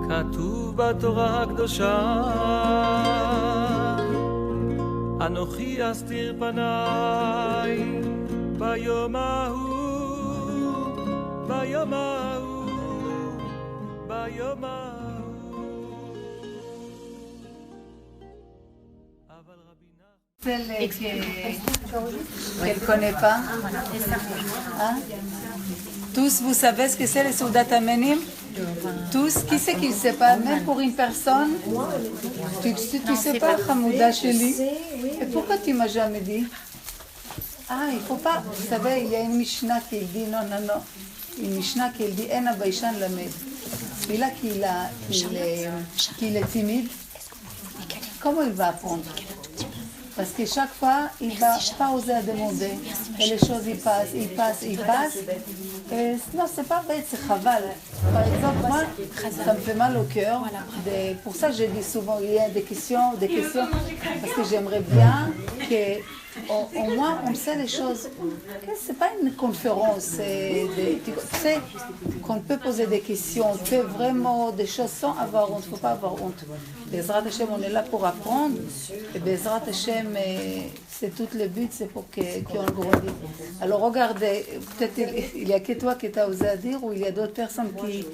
כתוב בתורה הקדושה, אנוכי אסתיר פניי ביום ההוא, ביום ההוא, ביום ההוא. אבל רבינה... Celle qu'elle ne connaît pas. Hein? Tous, vous savez ce que c'est les Soudat Amenim? Tous, qui c'est qui ne sait pas? Même pour une personne? Tu sais pas, Hamouda Sheli? Et pourquoi tu m'as jamais dit? Ah, il faut pas. Vous savez, il y a une Mishnah qui dit, non, non, non. Une Mishnah qui dit, En Abaishan Lamed. Celui-là qu'il est timide, comment il va apprendre? Parce que chaque fois, il ne va pas oser demander. Et les choses, ils passent. Et non, c'est pas vrai, c'est chaval. Par exemple, moi, ça me fait mal au cœur. Pour ça, je dis souvent, il y a des questions. Parce que j'aimerais bien qu'au moins, on sait les choses. C'est pas une conférence. Tu sais, qu'on peut poser des questions. On fait vraiment des choses sans avoir honte. Il ne faut pas avoir honte. Bezrat Hashem, on est là pour apprendre. Et Bezrat Hashem, c'est tout le but, c'est pour qu'on grandisse. Alors regardez, peut-être il n'y a que toi qui t'as osé à dire, ou il y a d'autres personnes qui...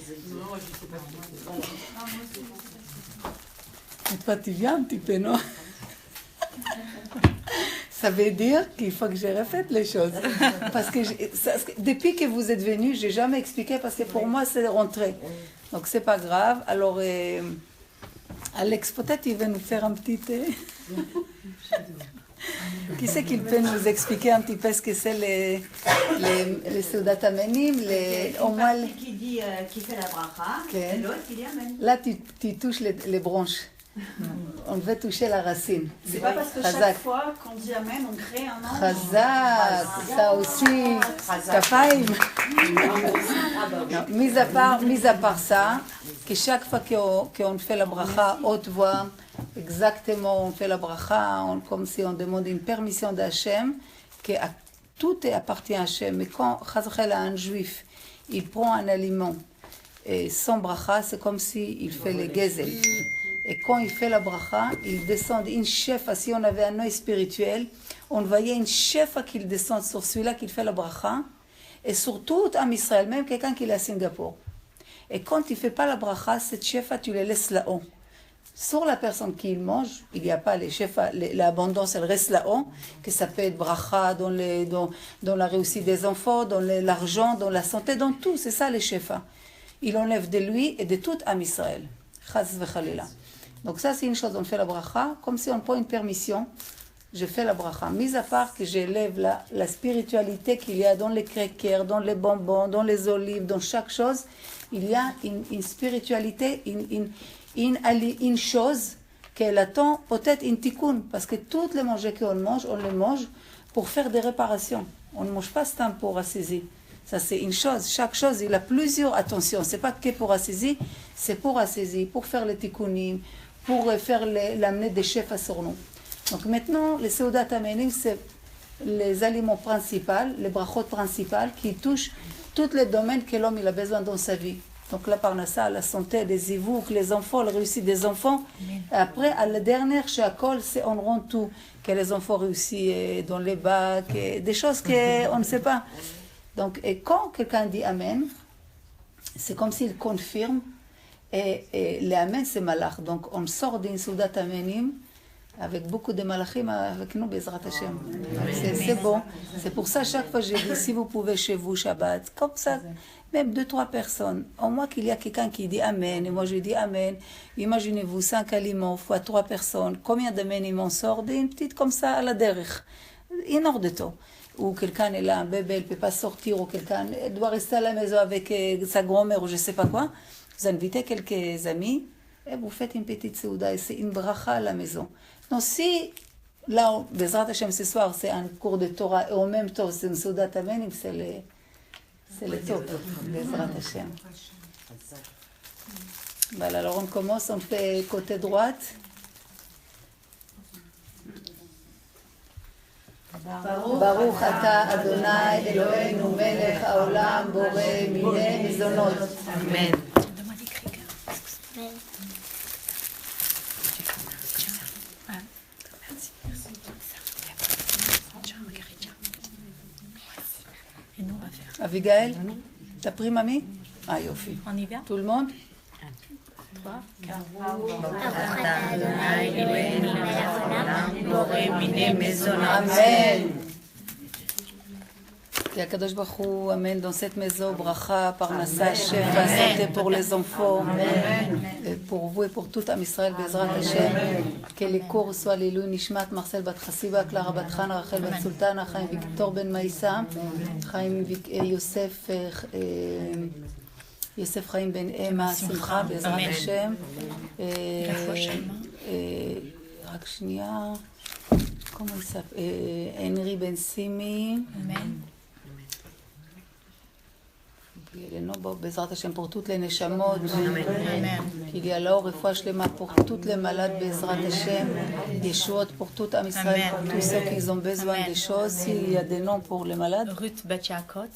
Et toi, tu viens un petit peu, non? Ça veut dire qu'il faut que je répète les choses. Parce que depuis que vous êtes venus, je n'ai jamais expliqué, parce que pour moi, c'est rentré. Donc, c'est pas grave. Alors, Alex, peut-être il va nous faire un petit thé. Qui c'est qu'il peut nous expliquer un petit peu ce que c'est les Soudat Amenim, au moins... Qui dit, qui fait la bracha, et l'autre qui dit Amen. Là, tu touches les branches. On veut toucher la racine. C'est pas parce que chaque fois qu'on dit Amen, on crée un ange. Chazak, ça aussi, Kafaim. Mis à part ça, que chaque fois qu'on fait la bracha haute voix, exactement, on fait la bracha, comme si on demande une permission d'Hachem, que tout appartient à Hachem. Mais quand Chazachel a un juif, il prend un aliment et sans bracha, c'est comme s'il fait les gezel. Et quand il fait la bracha, il descend une chefa. Si on avait un œil spirituel, on voyait une chefa qui descend sur celui-là qui fait la bracha, et sur tout Am Israël, même quelqu'un qui est à Singapour. Et quand il ne fait pas la bracha, cette chefa, tu les laisses là-haut. Sur la personne qui mange, il n'y a pas les chefs, l'abondance, elle reste là-haut, que ça peut être bracha dans la réussite des enfants, dans l'argent, dans la santé, dans tout. C'est ça les chefs. Il enlève de lui et de tout Am Israël. Chaz v'chalila. Donc ça, c'est une chose, on fait la bracha, comme si on prend une permission, je fais la bracha. Mis à part que j'élève la spiritualité qu'il y a dans les crackers, dans les bonbons, dans les olives, dans chaque chose, il y a une spiritualité, une chose qu'elle attend, peut-être une tikkun, parce que toutes les manger qu'on mange, on les mange pour faire des réparations. On ne mange pas ce temps pour assaiser. Ça, c'est une chose. Chaque chose, il a plusieurs attentions. C'est pas que pour assaiser, c'est pour assaiser, pour faire les tikkunim, pour faire l'amener des chefs sur nous. Donc maintenant, les Soudat Amenim, c'est les aliments principaux, les brachot principales qui touchent tous les domaines que l'homme il a besoin dans sa vie. Donc la parnassa, la santé, les zivouk, les enfants, la réussite des enfants. Après, à la dernière, chez Akol, c'est on rend tout. Que les enfants réussissent dans les bacs, des choses qu'on ne sait pas. Donc, et quand quelqu'un dit Amen, c'est comme s'il confirme. Et les Amen, c'est malach. Donc, on sort d'une Soudat Amenim avec beaucoup de malachim avec nous, Bezrat Hashem. C'est bon. C'est pour ça, chaque fois, j'ai dit, si vous pouvez chez vous, Shabbat, comme ça, même 2-3 personnes. Au moins qu'il y a quelqu'un qui dit Amen, et moi je dis Amen. Imaginez-vous, 5 aliments fois 3 personnes. Combien d'Amen ils m'en sortent? Une petite comme ça à la derrière. Une heure de temps. Ou quelqu'un est là, un bébé, il ne peut pas sortir, ou quelqu'un doit rester à la maison avec sa grand-mère, ou je ne sais pas quoi. Vous invitez quelques amis, et vous faites une petite souda, et c'est une bracha à la maison. Donc si, là, Bezrat Hashem, ce soir, c'est un cours de Torah, et en même temps, c'est une souda Amenim, c'est le top, Bezrat Hashem. Voilà, alors on commence, on fait côté droite. ברוך אתה אדוני אלוהינו מלך העולם בורא מיני מזונות. אמן. אביגיל, t'as pris mamie? Ah יופי. On y va? Tout le monde? Amen. Que Akadosh Baruch Hu amène dans cette maison bracha, parnassa, shefa, santé pour les enfants, et pour vous et pour tout Am Israël, Bezrat Hashem. Que les cours soient l'Elou Nishmat, Marcel Bat Chassiba, Clara Bat Khan, Rachel Bat Sultana, Chaim Victor Ben Maïssa, Chaim Yosef, Yosef Chaim Ben Emma, Simcha, Bezrat Hashem. רק שנייה, comment il s'appelle? Henry Ben Simi. Amen. Les noms, Bezrat Hashem, pour toutes les neshamot. Amen. Qu'il y a là, refoua shlema pour toutes les malades, Bezrat Hashem. Yeshuot pour tout Am Israël, pour tous ceux qui ont besoin des choses. S'il y a des noms pour les malades. Ruth Batiakot.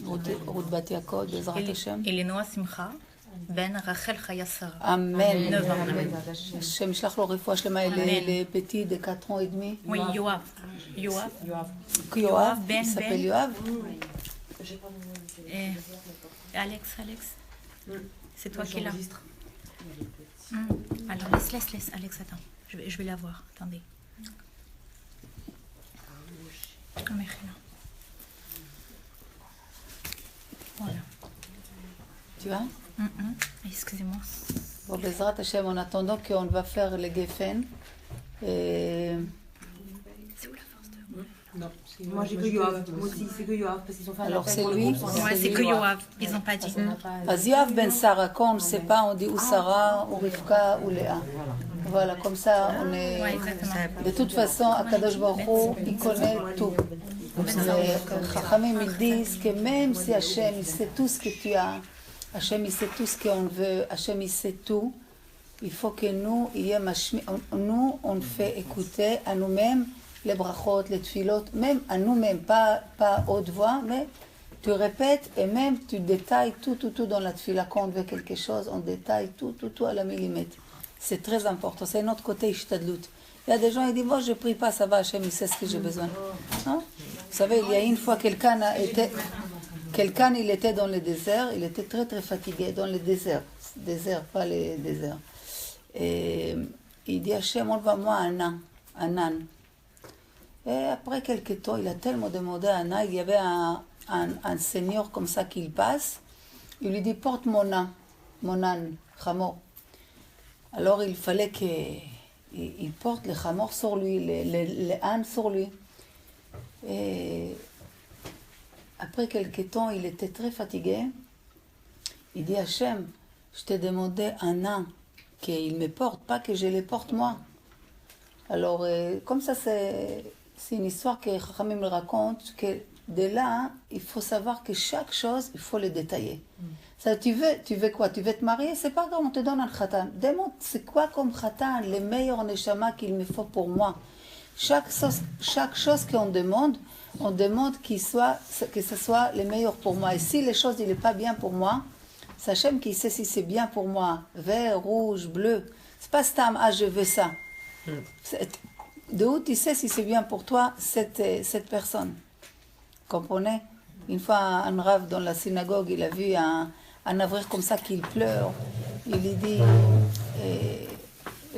Ruth Batiakot, Bezrat Hashem. Elenoa Simcha. Ben Rachel Chayasara. Amen. 9 ans. Hashem yishlach lo refoua shlema, les petits de 4 ans et demi. Oui, Yoav. Yoav. Yoav, Ben, il s'appelle Yoav. Et Alex. C'est toi qui l'as. Alors laisse. Alex, attends. Je vais la voir. Attendez. Voilà. Tu vois? Excusez-moi. Bon, Bezrat Hashem, en attendant qu'on va faire les Geffen. Non, moi j'ai que Yoav, moi aussi c'est que Yoav parce qu'ils ont fait un Alors, appel c'est pour le lui. groupe. Ouais, c'est que Yoav. Ils n'ont pas dit. אז Yoav ben Sarah, quand on ne sait pas, on dit ou Sarah, ou Rivka, ou Léa. Voilà, comme ça, on est... Ouais, exactement. De toute façon, Akadosh Baruch Hu, il connaît tout. Les Chachamim, ils disent que même si Hachem, il sait tout ce que tu as, Hachem, il sait tout ce qu'on veut, Hachem, il sait tout, il faut que nous, nous, on fait écouter à nous-mêmes les brachot, les tfilot, même à nous-mêmes, pas haute voix, mais tu répètes et même tu détailles tout dans la tfila. Quand on veut quelque chose, on détaille tout à la millimètre. C'est très important. C'est notre côté ishtadlut. Il y a des gens qui disent, moi je ne prie pas, ça va, Hachem, il sait ce que j'ai besoin. Non? Vous savez, il y a une fois, quelqu'un il était dans le désert, il était très fatigué dans le désert, pas les déserts. Et il dit, Hachem, envoie-moi un âne. Et après quelques temps, il a tellement demandé à Anna, il y avait un seigneur comme ça qui passe, il lui dit, porte mon âne, Chamor. Alors il fallait qu'il porte le Chamor sur lui, les ânes sur lui. Et après quelques temps, il était très fatigué. Il dit, Hachem, je t'ai demandé un âne qu'il me porte, pas que je le porte moi. Alors, comme ça, c'est une histoire que Chachamim me raconte, que de là, il faut savoir que chaque chose, il faut le détailler. Ça, tu veux quoi? Tu veux te marier? C'est pas grave, on te donne un khatan. Demande, c'est quoi comme khatan, les meilleurs neshama qu'il me faut pour moi? Chaque chose qu'on demande, on demande que ce soit le meilleur pour moi. Et si les choses, il n'est pas bien pour moi, c'est Hachem qui sait si c'est bien pour moi. Vert, rouge, bleu. C'est pas stam, je veux ça. De où tu sais si c'est bien pour toi, cette personne? Comprenez? Une fois, un rave dans la synagogue, il a vu un avrir comme ça qu'il pleure. Il lui dit,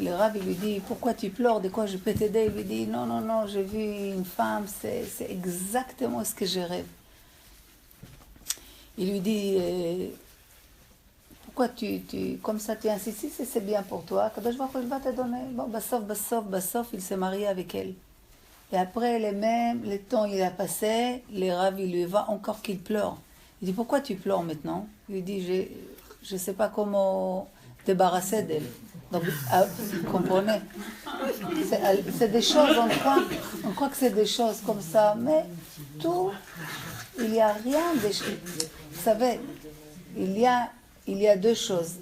le rave, il lui dit, pourquoi tu pleures? De quoi je peux t'aider? Il lui dit, non, j'ai vu une femme, c'est exactement ce que je rêve. Il lui dit, pourquoi comme ça tu insistes? Si c'est bien pour toi, Kadosh Baruch Hu, il va te donner. Bon, Bassof, il s'est marié avec elle. Et après, le temps il a passé, les raves, il lui va encore qu'il pleure. Il dit, pourquoi tu pleures maintenant? Il lui dit, je ne sais pas comment débarrasser d'elle. Donc, vous comprenez? C'est des choses, on croit que c'est des choses comme ça, mais tout, il n'y a rien de... Vous savez, il y a deux choses.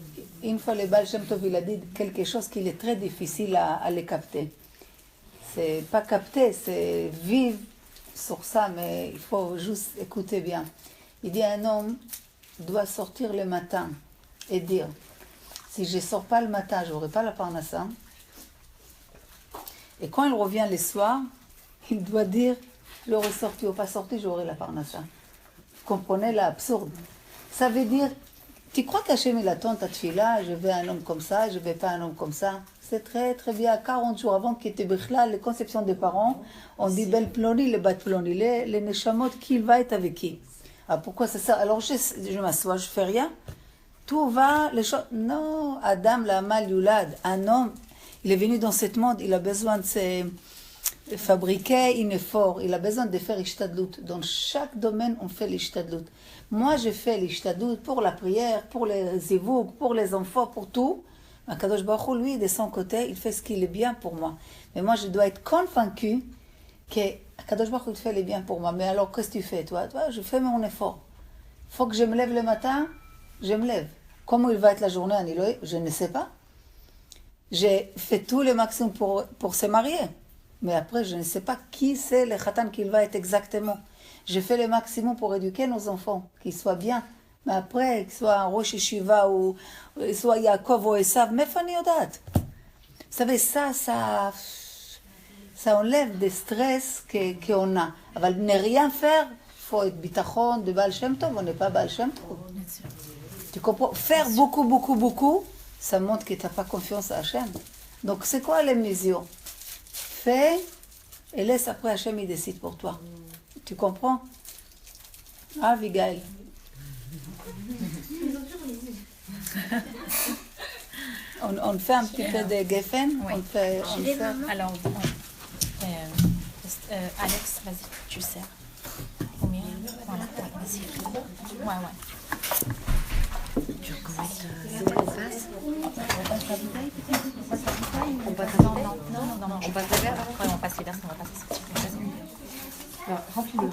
Une fois, le Baal Shem Tov, il a dit quelque chose qu'il est très difficile à les capter. C'est pas capter, c'est vivre sur ça, mais il faut juste écouter bien. Il dit un homme doit sortir le matin et dire, si je ne sors pas le matin, je n'aurai pas la parnassa. Et quand il revient le soir, il doit dire, j'aurai sorti ou pas sorti, j'aurai la parnassa. Vous comprenez l'absurde? Ça veut dire, tu crois qu'Hachem il attend ta tefila, je veux un homme comme ça, je veux pas un homme comme ça? C'est très très bien. 40 jours avant qu'il était Bechla, les conceptions des parents, on dit bel ploni, le bat ploni, les neshamot, qui il va être avec qui? Ah, pourquoi c'est ça? Alors je m'assois, je fais rien. Tout va, les choses. Non, Adam, la mal yulad, un homme, il est venu dans ce monde, il a besoin de se fabriquer un effort, il a besoin de faire l'ishtadlut. Dans chaque domaine, on fait l'ishtadlut. Moi, je fais l'ishtadlut pour la prière, pour les zivouk, pour les enfants, pour tout. Kadosh Baruch Hu, lui, de son côté, il fait ce qui est bien pour moi. Mais moi, je dois être convaincue que Kadosh Baruch Hu, il fait le bien pour moi. Mais alors, qu'est-ce que tu fais, toi? Toi, je fais mon effort. Il faut que je me lève le matin, je me lève. Comment il va être la journée en Elohim? Je ne sais pas. J'ai fait tout le maximum pour se marier. Mais après, je ne sais pas qui c'est le khatan qu'il va être exactement. J'ai fait le maximum pour éduquer nos enfants, qu'ils soient bien. Mais après, qu'ils soient un Rosh Yeshiva ou soit Yaakov ou Esav, mais Fanny Odat. Vous savez, ça enlève des stress qu'on a. Mais ne rien faire, il faut être bitachon de Baal Shem Tov, on n'est pas Baal Shem Tov. Tu comprends? Faire beaucoup, ça montre que tu n'as pas confiance à Hachem. Donc, c'est quoi les mesures? Fais et laisse après Hachem, il décide pour toi. Tu comprends? Ah, Abigail. On fait un petit peu de geffen. Oui. On fait. Alors, Alex, vas-y, tu sers. Combien? Voilà, vas-y. Ouais. Tu recommences la passe? On passe non, on passe les verres. Ouais, on passe les verres, on va passer sortir. Alors, remplis-le,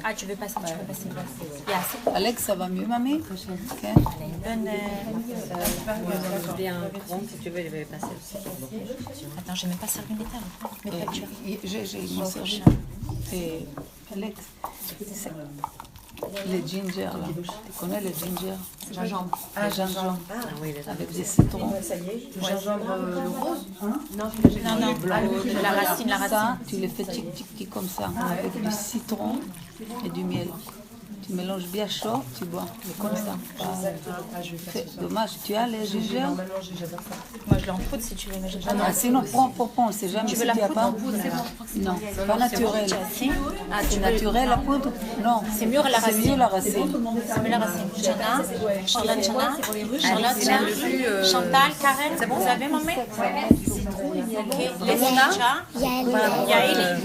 Ah, tu veux passer, tu veux passer. Il y a assez. Alex, ça va mieux, mamie? Ok. Elle a une bonne. Bien grand, si tu veux, il va passer aussi. Attends, j'ai même pas servi mes tables. Mes factures. J'ai mon servi. Et Alex, les ginger là. Tu connais les ginger? gingembre. Les gingembre. Ah oui, les Avec des citrons. Le gingembre le rose? Non, la racine. Ça, tu les fais tic comme ça, avec du citron et du miel. Tu mélanges bien chaud, tu bois. Mais comme ça. C'est dommage. Tu as les ginger? Normalement, j'adore ça. Moi, je l'ai en poudre si tu veux, mais j'ai pas. Ah, sinon, prends, on ne sait jamais Tu si veux la tu as poudre pas. en poudre? C'est bon. Non, c'est pas naturel. Ah, C'est naturel la poudre? Non. C'est mieux la racine. C'est mieux la racine. C'est mieux la racine. Charlotte, Chantal, Karen, vous avez maman? Ok, Lesina, Yael.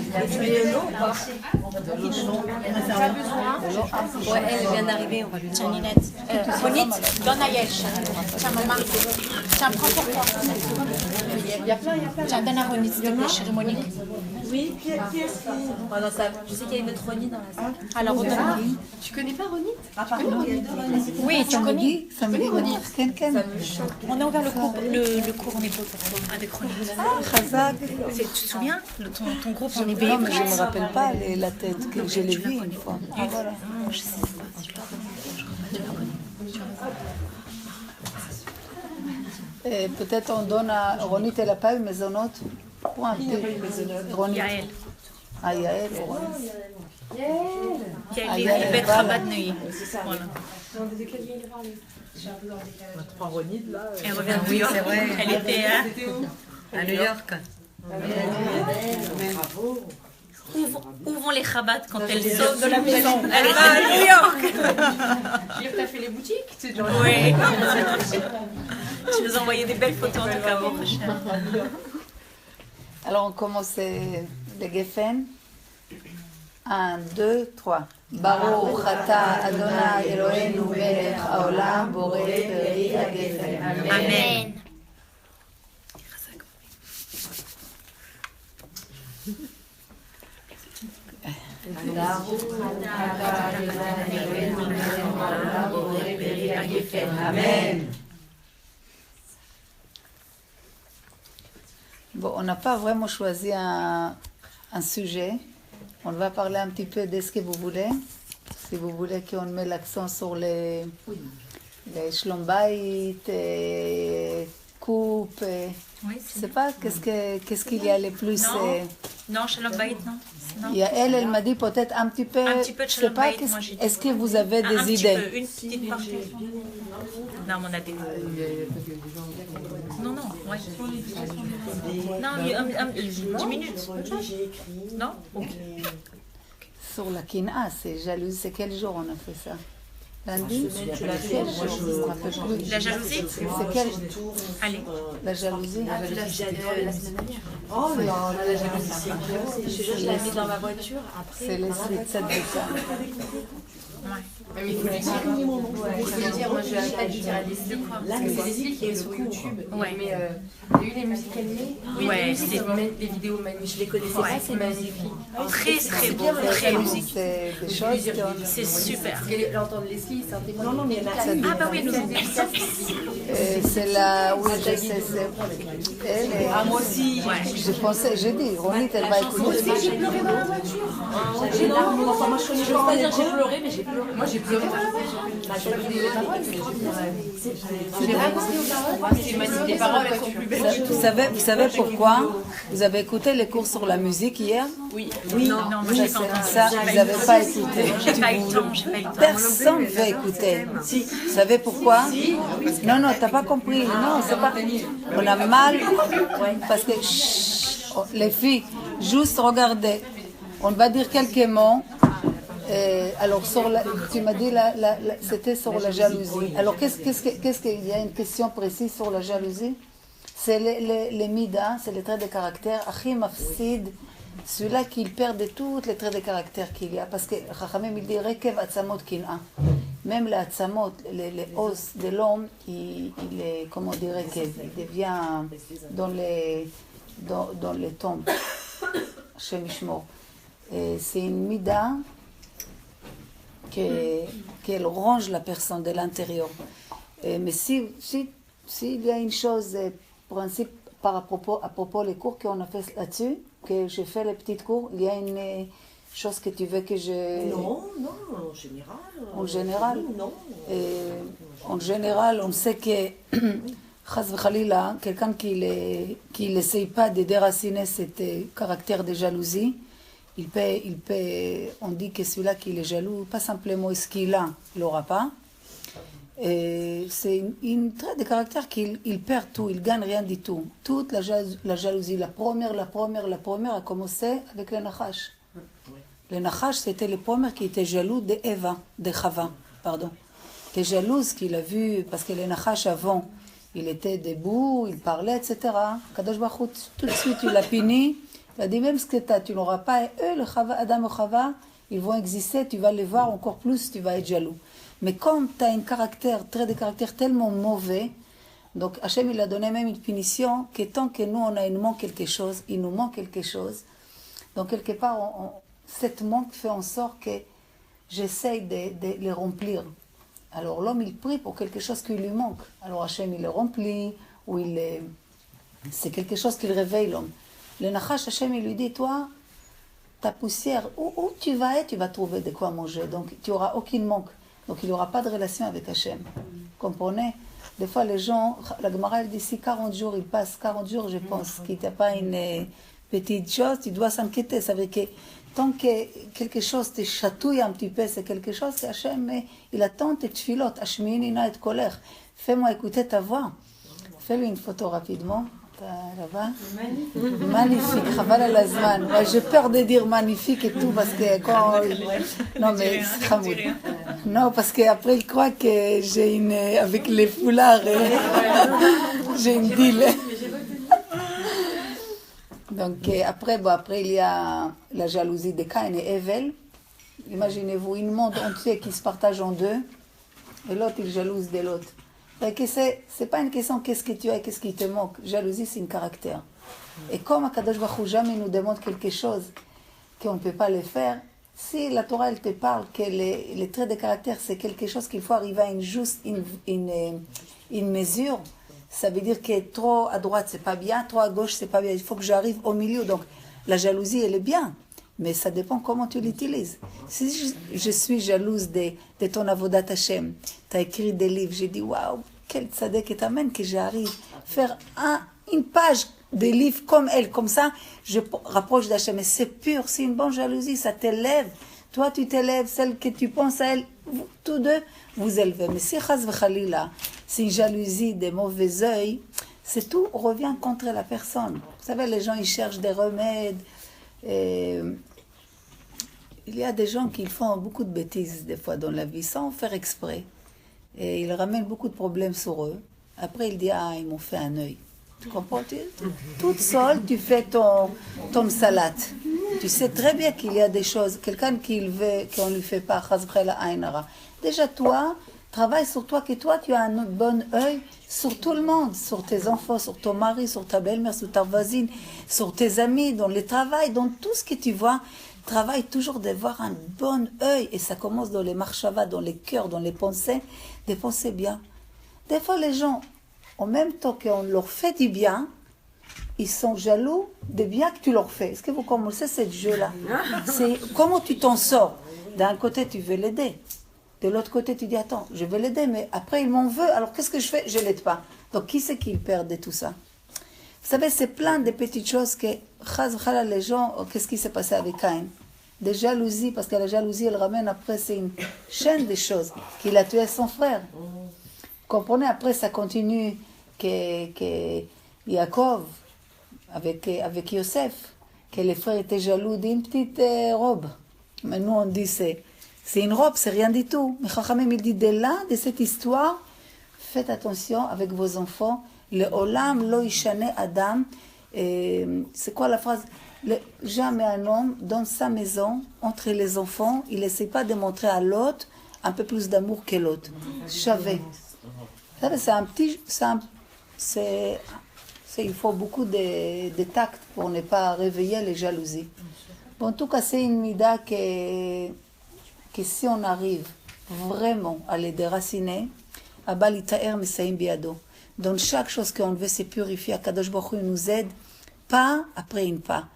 Ouais, elle vient d'arriver, on va lui dire. Janinette. Ronit, donne à Yael. Tiens, maman. Tiens, prends pour toi. Tiens, donne à Ronit, s'il te plaît, chérie Monique. Oui, qui est-ce qui... Oh non, ça, je sais qu'il y a une autre Ronnie dans la salle. Alors, on donne. Tu connais pas Ronnie? Ah, pardon, il y a deux Ronnie. Oui, tu connais. Ça me dit Ronit. Ken. On a ouvert le cours en hébreu avec Ronit. Chazak. Tu te souviens ton groupe en Non, hébreu? mais je ne me rappelle pas la tête, que je l'ai vue une fois. Ah, voilà. Je sais pas si je Et peut-être on donne à Ronit, elle n'a pas eu maisonnot pour un petit. Ronit. Yael. Ah, Yael. Yael est bête rabat de Neuilly. Voilà. On prend Ronnie, là. Elle revient de New York. c'est vrai. Elle était À New York. Bravo. Où vont les Chabad quand elles sortent de la maison? Elle va à New York. Tu as fait les boutiques? Oui. Tu nous as envoyé des belles photos en tout cas, mon cher. Alors on commence les geffen. 1, 2, 3. Baruch Ata Adonai Eloheinu melech haolam borei peri hagefen. Amen. Amen. Bon, on n'a pas vraiment choisi un sujet, On va parler un petit peu de ce que vous voulez. Si vous voulez qu'on met l'accent sur les shlom bayit, coupe, Oui, je sais pas, qu'est-ce qu'il y a le plus... Non, Shalom Bayit, non. Il y a elle m'a dit peut-être un petit peu... Un petit peu de je sais Shalom pas, Bayit, moi j'ai dit. est-ce que vous avez des Un petit idées? peu, une petite partie. Non, mais on a des... Non, ouais. Non, 10 minutes. Non? Ok. Sur la kina, c'est jalouse. C'est quel jour on a fait ça? Lundi? Quel jour? On a fait plus. La jalousie? C'est quel? Allez. La jalousie? La semaine dernière. Oh là, la jalousie. Je te jure, je l'ai mis dans ma voiture. Après, C'est les 7 de ça. Mais il faut lui dire. Il faut lui dire, moi je n'arrête pas de lui dire à Leslie. Parce que c'est Leslie qui est sur YouTube. Ouais. Mais il y a eu les musiques animées. Oui, Ouais, les musiques, c'est- ils vont mettre des vidéos magnifiques. Je les connaissais Ouais. pas, c'est magnifique. Très, très beau. Très beau. C'est des choses qu'on... C'est super. Parce que l'entendre Leslie, c'est un témoin. Non, mais il y en a Ah bah oui, nous avons C'est la... Oui, je sais, c'est... Elle est... Ah, moi aussi. Je pensais, j'ai dit, Ronit, elle va écouter. J'ai pleuré dans la voiture. J'ai larmes. Enfin, moi, je connais Je pas veux pas les dire j'ai cours. pleuré, mais j'ai pleuré. Moi j'ai pleuré dans la voiture. J'ai pas compris aux paroles, mais j'ai magnifique. Les paroles elles sont plus belles. Vous savez pourquoi? Vous avez écouté les cours sur la musique hier? Oui. Non, moi j'ai pas entendu. Ça, vous n'avez pas écouté. J'ai pas eu le temps, j'ai pas eu le temps. Personne ne veut écouter. Vous savez pourquoi? Non, non, t'as pas compris. Non, c'est pas... On a mal parce que chut, les filles, juste regardez. On va dire quelques mots. Alors, tu m'as dit, c'était sur la jalousie. Alors, qu'est-ce qu'il y a une question précise sur la jalousie? C'est les midas, c'est les traits de caractère. Achim Afsid, celui-là qui perd tous les traits de caractère qu'il y a. Parce que Chachamim, il dit Rekev Atzamot Kin'a. Même les Atzamot, les os de l'homme, il est, comment on dit Rekev, il devient dans les tombes. Hashem Yishmor. C'est une mida qu'elle ronge la personne de l'intérieur. Mais s'il y a une chose, principe à propos des cours qu'on a fait là-dessus, que j'ai fait les petites cours, il y a une chose que tu veux que je... Non, en général. En général? Non. En général, on sait que Chas v'chalila, quelqu'un qui n'essaye pas de déraciner ce caractère de jalousie, il peut, on dit que celui-là qui est jaloux, pas simplement ce qu'il a, il n'aura pas. C'est une trait de caractère qu'il perd tout, il gagne rien du tout. Toute la jalousie, la première a commencé avec le Nachash. Le Nachash, c'était le premier qui était jaloux de Chava, pardon. Qui est jalouse, qu'il a vu, parce que le Nachash avant, il était debout, il parlait, etc. Kadosh Baruch Hu, tout de suite, il a puni. Il a dit, même ce que tu n'auras pas, et eux, le Chava, Adam et Chava, ils vont exister, tu vas les voir encore plus, tu vas être jaloux. Mais comme tu as un trait de caractère tellement mauvais, donc Hachem, il a donné même une punition, que tant que nous, il nous manque quelque chose, donc quelque part, cette manque fait en sorte que j'essaye de les remplir. Alors l'homme, il prie pour quelque chose qui lui manque. Alors Hachem, il le remplit, ou c'est quelque chose qui réveille l'homme. Le Nachash, Hachem, il lui dit, toi, ta poussière, où tu vas être, tu vas trouver de quoi manger. Donc, tu n'auras aucun manque. Donc, il n'y aura pas de relation avec Hachem. Comprenez? Des fois, les gens, la Gemara, elle dit, si 40 jours, il passe 40 jours, je pense, qu'il n'y a pas une petite chose, tu dois s'inquiéter. Ça veut dire que tant que quelque chose te chatouille un petit peu, c'est quelque chose que Hachem, il attend tes tfilotes, Hashminina et colère. Fais-moi écouter ta voix. Fais-lui une photo rapidement. Là-bas. Magnifique, Chaval al Azman. J'ai peur de dire magnifique et tout parce que quand... Non mais c'est Hamoud. Non parce qu'après il croit que j'ai une... Avec les foulards, j'ai une deal. Donc après il y a la jalousie de Caïn et Evel. Imaginez-vous une monde entier qui se partage en deux et l'autre il jalouse de l'autre. C'est pas une question qu'est-ce que tu as et qu'est-ce qui te manque. Jalousie, c'est un caractère. Et comme Akadosh Baruch Hu jamais nous demande quelque chose qu'on ne peut pas le faire, si la Torah elle te parle que les traits de caractère c'est quelque chose qu'il faut arriver à une mesure, ça veut dire que trop à droite c'est pas bien, trop à gauche c'est pas bien. Il faut que j'arrive au milieu. Donc la jalousie elle est bien, Mais ça dépend comment tu l'utilises. Si je suis jalouse de ton avodat Hashem, tu as écrit des livres, j'ai dit, waouh, quel tzaddik et amen que j'arrive à faire une page de livres comme elle, comme ça, je rapproche d'Hachem. Mais c'est pur, c'est une bonne jalousie, ça t'élève. Toi, tu t'élèves, celle que tu penses à elle, vous, tous deux, vous élevez. Mais si chas v'chalila, c'est une jalousie des mauvais œils, c'est tout revient contre la personne. Vous savez, les gens, ils cherchent des remèdes. Et il y a des gens qui font beaucoup de bêtises, des fois, dans la vie, sans faire exprès. Et ils ramènent beaucoup de problèmes sur eux. Après, ils disent, ils m'ont fait un œil. Tu comprends? Toute seule, tu fais ton salade. Tu sais très bien qu'il y a des choses, quelqu'un qu'on ne lui fait pas, déjà toi, travaille sur toi, que toi tu as un bon œil sur tout le monde, sur tes enfants, sur ton mari, sur ta belle-mère, sur ta voisine, sur tes amis, dans le travail, dans tout ce que tu vois. Travaille toujours d'avoir un bon œil, et ça commence dans les marchavas, dans les cœurs, dans les pensées, des pensées bien. Des fois les gens, en même temps qu'on leur fait du bien, ils sont jaloux des biens que tu leur fais. Est-ce que vous commencez ce jeu-là? C'est comment tu t'en sors. D'un côté, tu veux l'aider. De l'autre côté, tu dis, attends, je veux l'aider, mais après, il m'en veut. Alors, qu'est-ce que je fais? Je ne l'aide pas. Donc, qui c'est qui perd de tout ça? Vous savez, c'est plein de petites choses que, les gens, qu'est-ce qui s'est passé avec Caïn? Des jalousies, parce que la jalousie, elle ramène après, c'est une chaîne de choses. Qu'il a tué son frère. Comprenez, après, ça continue que Yaakov, avec Yosef, que les frères étaient jaloux d'une petite robe. Mais nous on dit c'est une robe, c'est rien du tout. Mais Chachamim il dit de là, de cette histoire, faites attention avec vos enfants. Le olam lo yishane adam. C'est quoi la phrase? Jamais un homme dans sa maison, entre les enfants, il n'essaie pas de montrer à l'autre un peu plus d'amour que l'autre. Chavé. Il faut beaucoup de tact pour ne pas réveiller les jalousies. Bon, en tout cas, c'est une mida que si on arrive vraiment à les déraciner, dans chaque chose qu'on veut se purifier, Kadosh Baruch Hu nous aide, pas après une pas.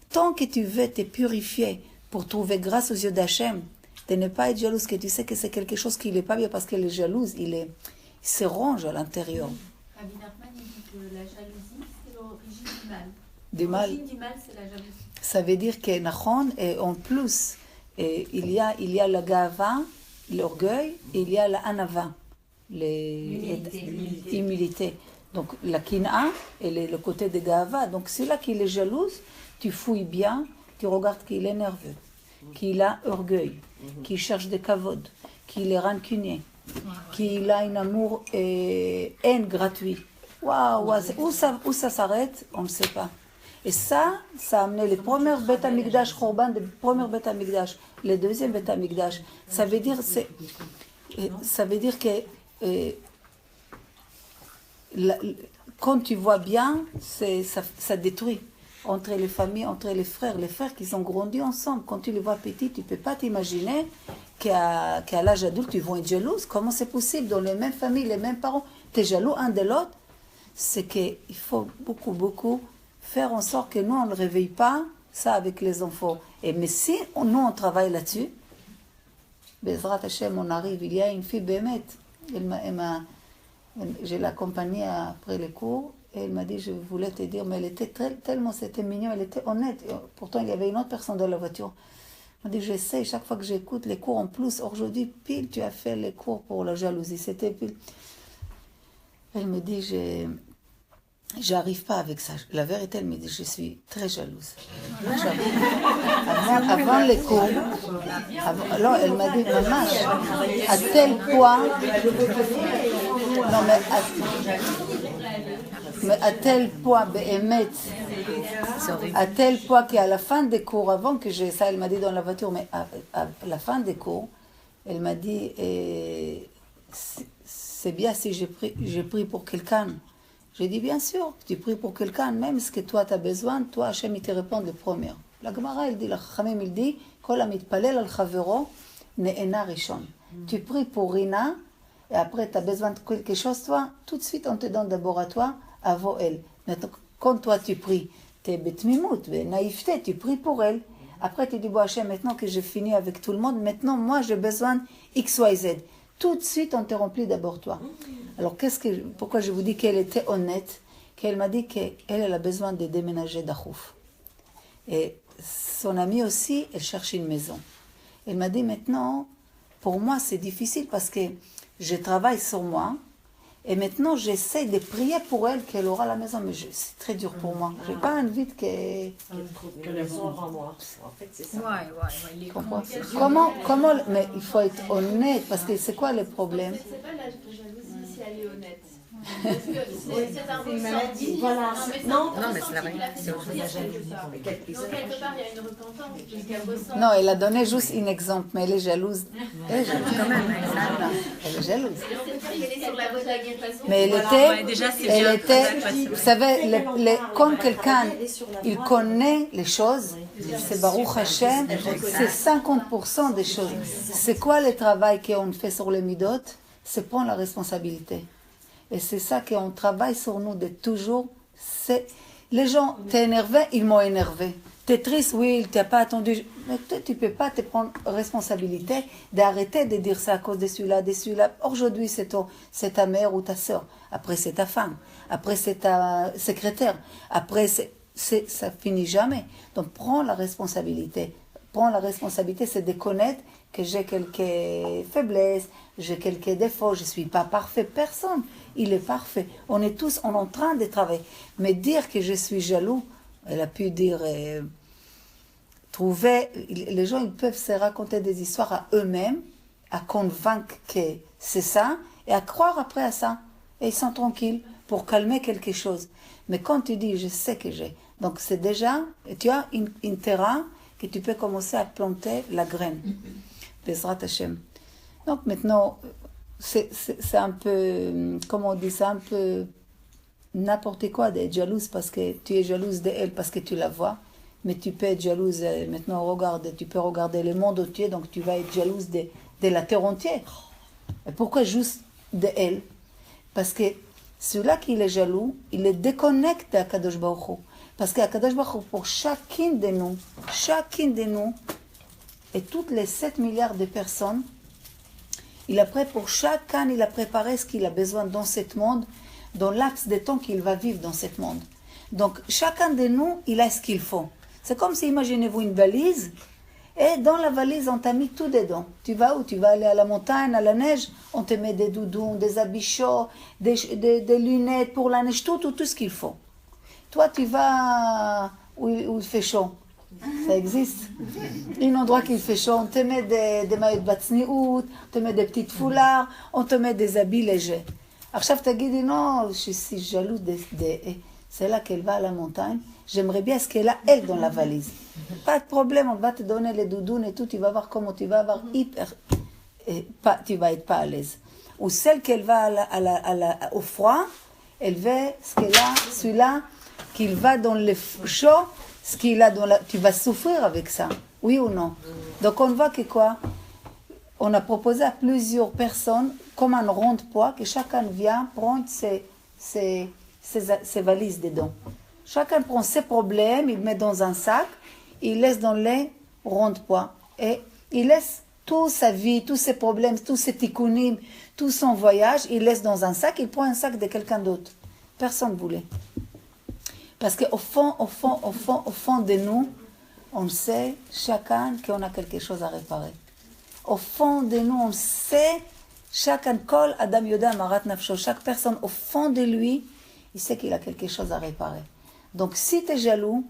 Tant que tu veux te purifier pour trouver grâce aux yeux d'Hachem, de ne pas être jalouse, que tu sais que c'est quelque chose qui n'est pas bien, parce que le jalouse, il se ronge à l'intérieur. Rabbi Nachman, il dit que la jalousie, c'est l'origine du mal. Du mal. L'origine du mal, c'est la jalousie. Ça veut dire que Nachon, et en plus, il y a la gava, l'orgueil, et il y a la anava, l'humilité. Donc la kina, et le côté de gava. Donc celui-là qui est jalouse, tu fouilles bien, tu regardes qu'il est nerveux, qu'il a orgueil, qu'il cherche des kavod, qu'il est rancunier, qu'il a un amour et haine gratuit. Waouh, où ça s'arrête, on ne sait pas. Et ça a amené les premières Beth Amikdash, Khorban, les premières Beth Amikdash, les deuxièmes Beth Amikdash. Ça veut dire que quand tu vois bien, ça détruit. Entre les familles, entre les frères qui ont grandi ensemble, quand tu les vois petits, tu ne peux pas t'imaginer qu'à l'âge adulte, ils vont être jalouses. Comment c'est possible? Dans les mêmes familles, les mêmes parents, tu es jaloux un de l'autre. C'est qu'il faut beaucoup faire en sorte que nous, on ne réveille pas ça avec les enfants. Mais si nous, on travaille là-dessus, Bezrat Hashem, on arrive. Il y a une fille, Bémet, je l'ai accompagnée après les cours, et elle m'a dit, je voulais te dire, mais elle était tellement, c'était mignon, elle était honnête. Pourtant, il y avait une autre personne dans la voiture. Elle m'a dit, j'essaie, chaque fois que j'écoute les cours en plus, aujourd'hui, pile, tu as fait les cours pour la jalousie. C'était pile. Elle me dit, j'arrive pas avec ça. La vérité, elle me dit, je suis très jalouse. Avant les cours, alors elle m'a dit, maman, à tel point, non mais à tel point, à tel point qu'à la fin des cours, avant que j'ai ça, elle m'a dit dans la voiture, mais à la fin des cours, elle m'a dit, c'est bien si j'ai pris pour quelqu'un. J'ai dit, bien sûr, tu pries pour quelqu'un, même ce que toi tu as besoin, toi, Hachem, il te répond le premier. La Gemara, elle dit, la Chachamim, il dit, Kol hamitpalel al chavero ne'ena rishon. Tu pries pour Rina, et après tu as besoin de quelque chose, toi, tout de suite, on te donne d'abord à toi, avant elle. Maintenant, quand toi tu pries, tu es betmimout, naïveté, tu pries pour elle. Après, tu dis, bon, Hachem, maintenant que j'ai fini avec tout le monde, maintenant, moi, j'ai besoin X, Y, Z. Tout de suite, on te remplit d'abord toi. Alors, pourquoi je vous dis qu'elle était honnête? Qu'elle m'a dit qu'elle a besoin de déménager d'Achouf. Et son amie aussi, elle cherche une maison. Elle m'a dit, maintenant, pour moi, c'est difficile parce que je travaille sur moi. Et maintenant, j'essaie de prier pour elle qu'elle aura la maison. Mais c'est très dur pour moi. Je n'ai pas envie que la maison avant moi. En fait, c'est ça. Il est comment, mais il faut être honnête. Parce que c'est quoi le problème? C'est pas la jalousie si elle est honnête. Parce que c'est un ressenti. Voilà. Non, mais c'est la vraie. C'est autre chose. Donc quelque part, il y a une repentance qu'elle ressent. Non, elle a donné juste un exemple, mais elle est jalouse. Elle est jalouse quand même. Elle est jalouse. Elle est sur la voie de la guérison. Mais elle était, vous savez, quand quelqu'un, il connaît les choses, c'est Baruch Hashem, c'est 50% des choses. C'est quoi le travail qu'on fait sur les midot? C'est prendre la responsabilité. Et c'est ça qu'on travaille sur nous de toujours. Les gens, t'es énervé, ils m'ont énervé. T'es triste, oui, t'as pas attendu. Mais tu peux pas te prendre responsabilité d'arrêter de dire ça à cause de celui-là, de celui-là. Aujourd'hui, c'est ta mère ou ta sœur. Après, c'est ta femme. Après, c'est ta secrétaire. Après, ça finit jamais. Donc, prends la responsabilité. Prends la responsabilité, c'est de connaître que j'ai quelques faiblesses, j'ai quelques défauts, je ne suis pas parfait, personne, il est parfait. On est tous en train de travailler. Mais dire que je suis jaloux, elle a pu dire, les gens ils peuvent se raconter des histoires à eux-mêmes, à convaincre que c'est ça, et à croire après à ça. Et ils sont tranquilles pour calmer quelque chose. Mais quand tu dis, je sais que j'ai, donc c'est déjà, tu as un terrain que tu peux commencer à planter la graine. Bezrat Hashem. Donc maintenant, c'est un peu, comment on dit ça, un peu n'importe quoi d'être jalouse parce que tu es jalouse d'elle parce que tu la vois, mais tu peux être jalouse, maintenant tu peux regarder le monde entier, donc tu vas être jalouse de la terre entière. Et pourquoi juste d'elle? Parce que celui-là qui est jaloux, il est déconnecté à Kadosh Baruch Hu. Parce qu'à Kadosh Baruch Hu, pour chacune de nous, et toutes les 7 milliards de personnes, il a préparé ce qu'il a besoin dans ce monde, dans l'axe de temps qu'il va vivre dans ce monde. Donc, chacun de nous, il a ce qu'il faut. C'est comme si, imaginez-vous une valise, et dans la valise, on t'a mis tout dedans. Tu vas où? Tu vas aller à la montagne, à la neige, on te met des doudous, des habits chauds, des lunettes pour la neige, tout ce qu'il faut. Toi, tu vas où il fait chaud. Ça existe. Un endroit qui fait chaud, on te met des maillots de batsniout, on te met des petites foulards, on te met des habits légers. עכשיו תגידי, non, je suis jaloux c'est là qu'elle va à la montagne. J'aimerais bien ce qu'elle a, elle, dans la valise. Pas de problème, on va te donner les doudounes et tout, tu vas voir comment tu vas avoir tu vas être pas à l'aise. Ou celle qu'elle va au froid, elle veut ce qu'elle a, celui-là, qu'il va dans le chaud, ce qu'il a tu vas souffrir avec ça, oui ou non? Donc on voit que quoi? On a proposé à plusieurs personnes, comme un rond-poids, que chacun vient prendre ses valises dedans. Chacun prend ses problèmes, il met dans un sac, il laisse dans les rond-poids. Et il laisse toute sa vie, tous ses problèmes, tous ses tikkunim, tout son voyage, il laisse dans un sac, il prend un sac de quelqu'un d'autre. Personne ne voulait. Parce qu'au fond de nous, on sait chacun qu'on a quelque chose à réparer. Au fond de nous, on sait, chacun, kol adam yoda marat nafsho, chaque personne au fond de lui, il sait qu'il a quelque chose à réparer. Donc si tu es jaloux,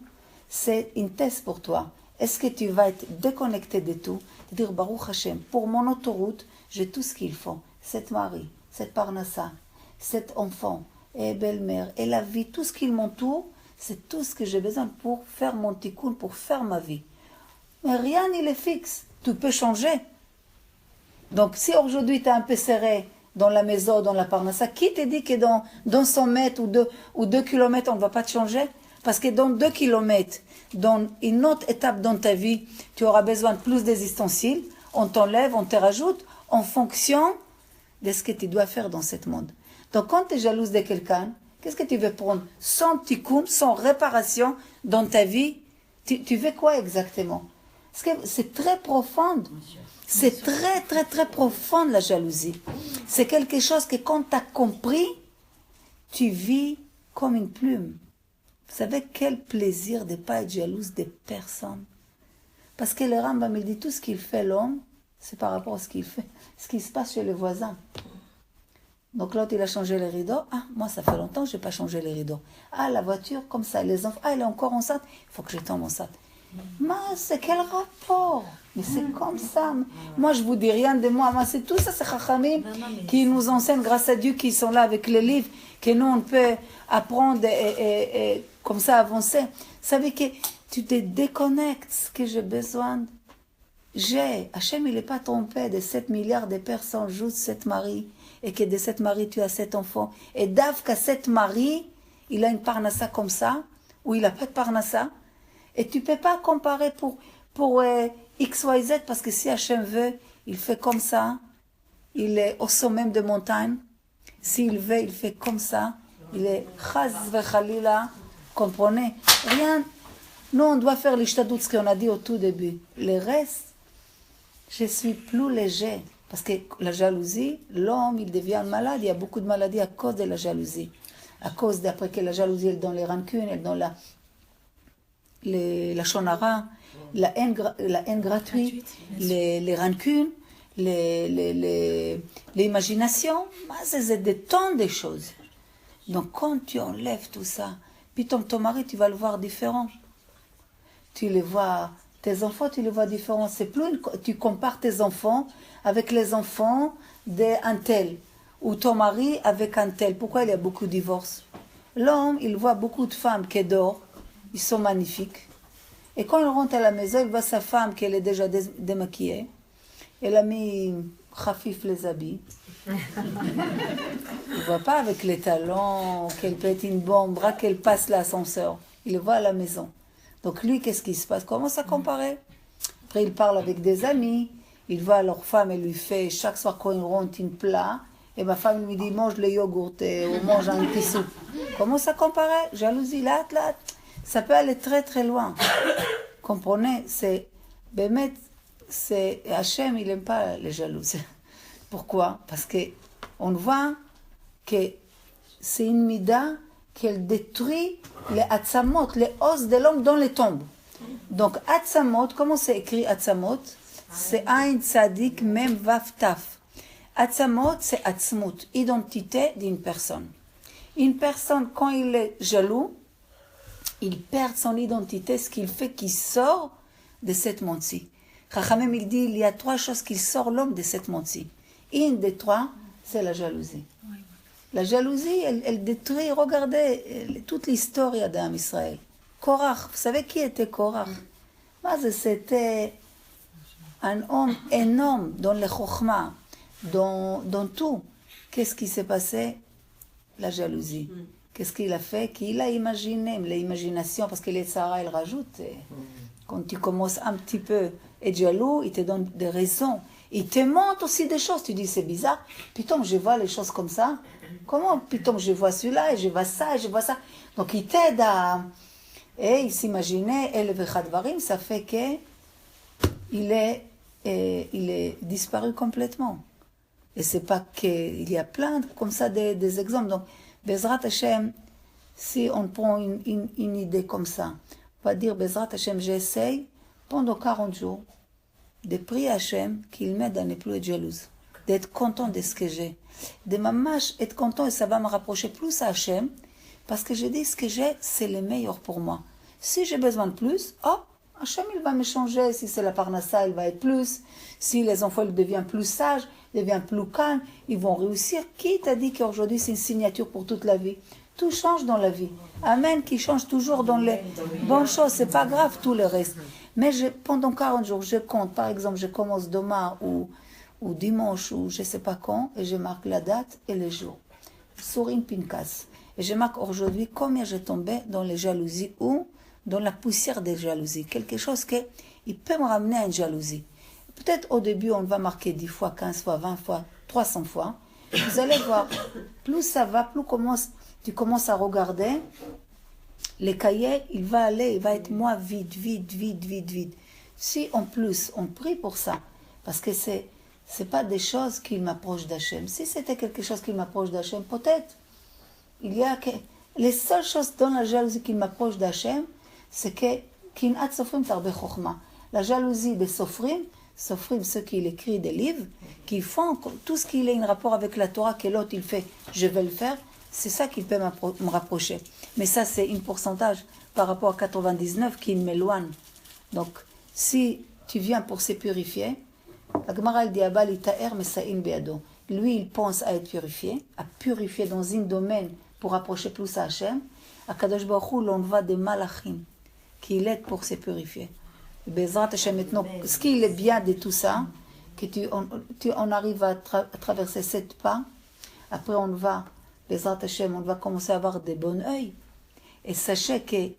c'est une test pour toi. Est-ce que tu vas être déconnecté de tout, te dire Baruch Hashem, pour mon autoroute, j'ai tout ce qu'il faut. Cette mari, cette parnassa, cet enfant, et belle-mère, et la vie, tout ce qui m'entoure, c'est tout ce que j'ai besoin pour faire mon tikkun, pour faire ma vie. Mais rien il est fixe. Tu peux changer. Donc si aujourd'hui tu es un peu serré dans la maison, dans la parnassa, qui te dit que dans 100 mètres ou 2 kilomètres, on ne va pas te changer? Parce que dans 2 kilomètres, dans une autre étape dans ta vie, tu auras besoin de plus des ustensiles, on t'enlève, on te rajoute, en fonction de ce que tu dois faire dans ce monde. Donc quand tu es jalouse de quelqu'un, qu'est-ce que tu veux prendre? Sans tikkun, sans réparation dans ta vie, tu veux quoi exactement? C'est très profond. C'est très, très, très profond, la jalousie. C'est quelque chose que quand tu as compris, tu vis comme une plume. Vous savez quel plaisir de ne pas être jalouse des personnes. Parce que le Rambam me dit tout ce qu'il fait l'homme, c'est par rapport à ce qu'il fait, ce qui se passe chez le voisin. Donc l'autre, il a changé les rideaux. Ah, moi, ça fait longtemps que je n'ai pas changé les rideaux. Ah, la voiture, comme ça, les enfants. Ah, elle est encore enceinte. Il faut que je tombe enceinte. Mais c'est quel rapport? Mais c'est comme ça. Moi, je vous dis rien de moi. Moi, c'est tout ça, c'est Chachamim qui nous enseignent, grâce à Dieu, qui sont là avec les livres, que nous, on peut apprendre et comme ça avancer. Vous savez que tu te déconnectes, ce que j'ai besoin. Hachem, il n'est pas trompé de 7 milliards de personnes, juste 7 maris. Et que de 7 maris, tu as 7 enfants. Et Dav, qu'à 7 maris, il a une parnassa comme ça, ou il n'a pas de parnassa. Et tu ne peux pas comparer pour X, Y, Z, parce que si Hachem veut, il fait comme ça. Il est au sommet de montagne. S'il veut, il fait comme ça. Il est chaz vechalila. Comprenez? Rien. Nous, on doit faire l'ishtadout, ce qu'on a dit au tout début. Le reste, je suis plus léger. Parce que la jalousie, l'homme, il devient malade. Il y a beaucoup de maladies à cause de la jalousie. À cause d'après que la jalousie, elle donne les rancunes, elle donne la shonara, la haine gratuite, les rancunes, l'imagination. C'est des tonnes de choses. Donc quand tu enlèves tout ça, puis ton mari, tu vas le voir différent. Tu les vois, tes enfants, tu les vois différents. C'est plus tu compares tes enfants avec les enfants d'un tel, ou ton mari avec un tel. Pourquoi il y a beaucoup de divorces? L'homme, il voit beaucoup de femmes qui dorment, ils sont magnifiques. Et quand il rentre à la maison, il voit sa femme qui est déjà démaquillée. Elle a mis khafif les habits. Il ne voit pas avec les talons, qu'elle pète une bombe, qu'elle passe l'ascenseur. Il le voit à la maison. Donc lui, qu'est-ce qui se passe? Comment ça comparer? Après, il parle avec des amis. Il voit leur femme, elle lui fait chaque soir quand il rentre un plat. Et ma femme lui dit, mange le yogourt ou mange un petit soupe. Comment ça comparer? Jalousie, là. Ça peut aller très très loin. Comprenez? C'est Bémet, c'est Hachem, il n'aime pas les jaloux. Pourquoi? Parce qu'on voit que c'est une mida qu'elle détruit les atzamot, les os de l'homme dans les tombes. Donc atzamot, comment c'est écrit atzamot? C'est Ain Tzadik Mem Vav Taf. Atzamot, c'est atzmut, identité d'une personne. Une personne, quand il est jaloux, il perd son identité, ce qu'il fait qu'il sort de cette monde-ci. Chachamim, il dit, il y a 3 choses qui sortent l'homme de cette monde-ci. Une des 3, c'est la jalousie. La jalousie, elle détruit, regardez, toute l'histoire d'Am Israël. Korach, vous savez qui était Korach? C'était un homme énorme dans le chokhma, dans tout. Qu'est-ce qui s'est passé? La jalousie. Qu'est-ce qu'il a fait? Qu'il a imaginé, l'imagination, parce que les Sarah, elle rajoute. Quand tu commences un petit peu à être jaloux, il te donne des raisons. Il te montre aussi des choses. Tu dis, c'est bizarre. Putain, je vois les choses comme ça. Comment? Putain, je vois celui-là, et je vois ça, et je vois ça. Donc, il t'aide à... Et il s'imaginait, ça fait qu'il est disparu complètement. Et c'est pas qu'il y a plein comme ça des exemples. Donc, Bezrat Hashem, si on prend une idée comme ça, on va dire Bezrat Hashem, j'essaye pendant 40 jours de prier Hashem qu'il m'aide à ne plus être jalouse, d'être content de ce que j'ai, de mamash être content et ça va me rapprocher plus à Hashem parce que je dis ce que j'ai, c'est le meilleur pour moi. Si j'ai besoin de plus, Hashem il va me changer, si c'est la parnassa, il va être plus, si les enfants ils deviennent plus sages, ils deviennent plus calmes, ils vont réussir. Qui t'a dit qu'aujourd'hui c'est une signature pour toute la vie? Tout change dans la vie. Amen, qui change toujours dans les bonnes choses, c'est pas grave tout le reste. Mais pendant 40 jours, je compte, par exemple, je commence demain ou dimanche ou je sais pas quand, et je marque la date et le jour. Sur une pinkas. Et je marque aujourd'hui combien j'ai tombé dans les jalousies ou dans la poussière des jalousies. Quelque chose qui peut me ramener à une jalousie. Peut-être au début, on va marquer 10 fois, 15 fois, 20 fois, 300 fois. Vous allez voir, plus ça va, plus tu commences à regarder, les cahiers, il va être moins vide. si en plus on prie pour ça, parce que c'est pas des choses qui m'approchent d'Hachem. Si c'était quelque chose qui m'approche d'Hachem, peut-être, il y a que... Les seules choses dans la jalousie qui m'approche d'Hachem, c'est que Kinat Sofrim Tarbe Chokhma. La jalousie des Sofrim, ceux qui écrivent des livres, qui font tout ce qui est en rapport avec la Torah, que l'autre il fait, je vais le faire, c'est ça qui peut me rapprocher. Mais ça, c'est un pourcentage par rapport à 99 qui m'éloigne. Donc, si tu viens pour se purifier, la Gemara elle dit Abal itaer mesain beado. Lui, il pense à être purifié, à purifier dans un domaine pour approcher plus à Hachem. À Kadosh Baruch Hu, l'envoie des malachim qui l'aident pour se purifier. Bezrat Hachem, maintenant, ce qui est bien de tout ça, que on arrive à traverser 7 pas, après on va, Bezrat Hachem, on va commencer à avoir des bons œils. Et sachez que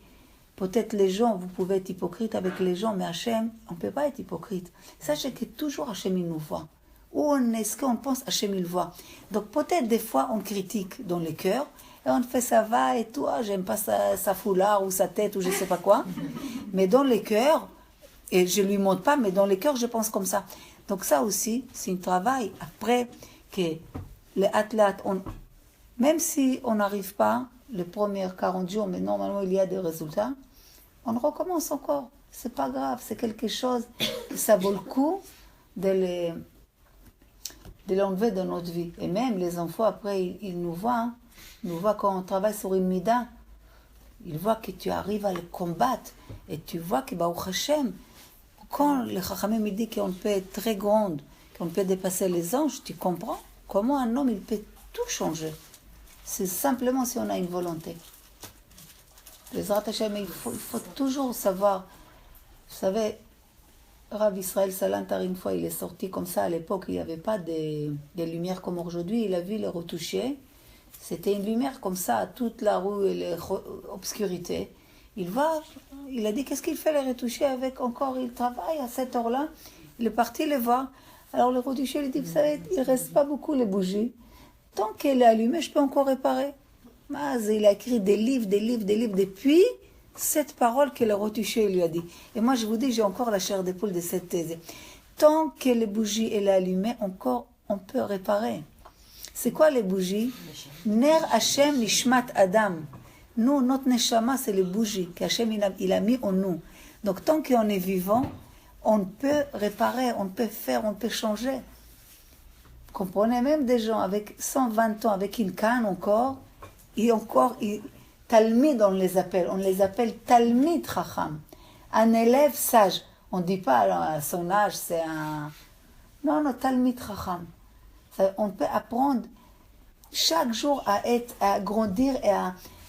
peut-être les gens, vous pouvez être hypocrite avec les gens, mais Hachem, on ne peut pas être hypocrite. Sachez que toujours Hachem, il nous voit. Où on est, ce qu'on pense, Hachem, il voit. Donc peut-être des fois, on critique dans le cœur, et on fait ça va et tout, j'aime pas sa foulard ou sa tête ou je sais pas quoi. Mais dans les cœurs, et je lui montre pas, mais dans les cœurs, je pense comme ça. Donc ça aussi, c'est un travail. Après, que les athlètes, même si on n'arrive pas les premiers 40 jours, mais normalement il y a des résultats, on recommence encore. C'est pas grave, c'est quelque chose, ça vaut le coup de l'enlever de notre vie. Et même les enfants, après, ils nous voient, quand on travaille sur une mida, ils voient que tu arrives à le combattre, et tu vois que, Baruch Hashem, quand le Chachamim me dit qu'on peut être très grande, qu'on peut dépasser les anges, tu comprends comment un homme, il peut tout changer. C'est simplement si on a une volonté. Les Hashem, il faut toujours savoir. Vous savez, Rav Israël Salantar, une fois, il est sorti comme ça. À l'époque, il n'y avait pas des lumières comme aujourd'hui. Il a vu les retoucher. C'était une lumière comme ça, toute la rue et l'obscurité. Il a dit, qu'est-ce qu'il fait les retoucher avec encore? Il travaille à cette heure-là. Il est parti les voir. Alors le retoucher, il dit, vous savez, il ne reste pas beaucoup les bougies. Tant qu'elle est allumée, je peux encore réparer. Mais il a écrit des livres, depuis cette parole que le retouché lui a dit. Et moi, je vous dis, j'ai encore la chair d'épaule de cette thèse. Tant que les bougies elle est allumée, encore, on peut réparer. C'est quoi les bougies? Ner Hashem Nishmat Adam. Nous, notre neshama, c'est les bougies qu'Hachem il a mis en nous. Donc, tant qu'on est vivant, on peut réparer, on peut faire, on peut changer. Comprenez, même des gens avec 120 ans, avec une canne encore, Talmid on les appelle Talmid Chacham, un élève sage. On ne dit pas à son âge, c'est un... Non, Talmid Chacham. On peut apprendre chaque jour à grandir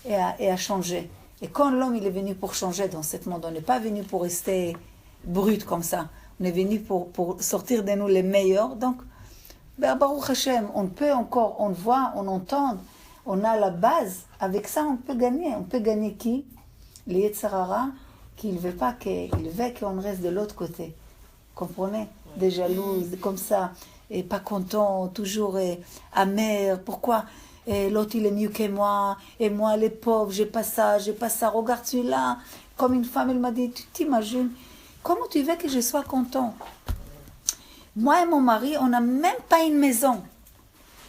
et à changer. Et quand l'homme il est venu pour changer dans ce monde, on n'est pas venu pour rester brut comme ça. On est venu pour sortir de nous les meilleurs. Donc, Baruch Hashem, on peut encore, on voit, on entend, on a la base. Avec ça, on peut gagner. On peut gagner qui? Les Yetzer Hara, qui ne veut pas qu'il veut qu'on reste de l'autre côté. Comprenez? Des jalouses, comme ça, et pas contents, toujours amers. Pourquoi l'autre il est mieux que moi, et moi les pauvres, j'ai pas ça, regarde celui-là. Comme une femme, elle m'a dit, tu t'imagines, comment tu veux que je sois content? Moi et mon mari, on n'a même pas une maison.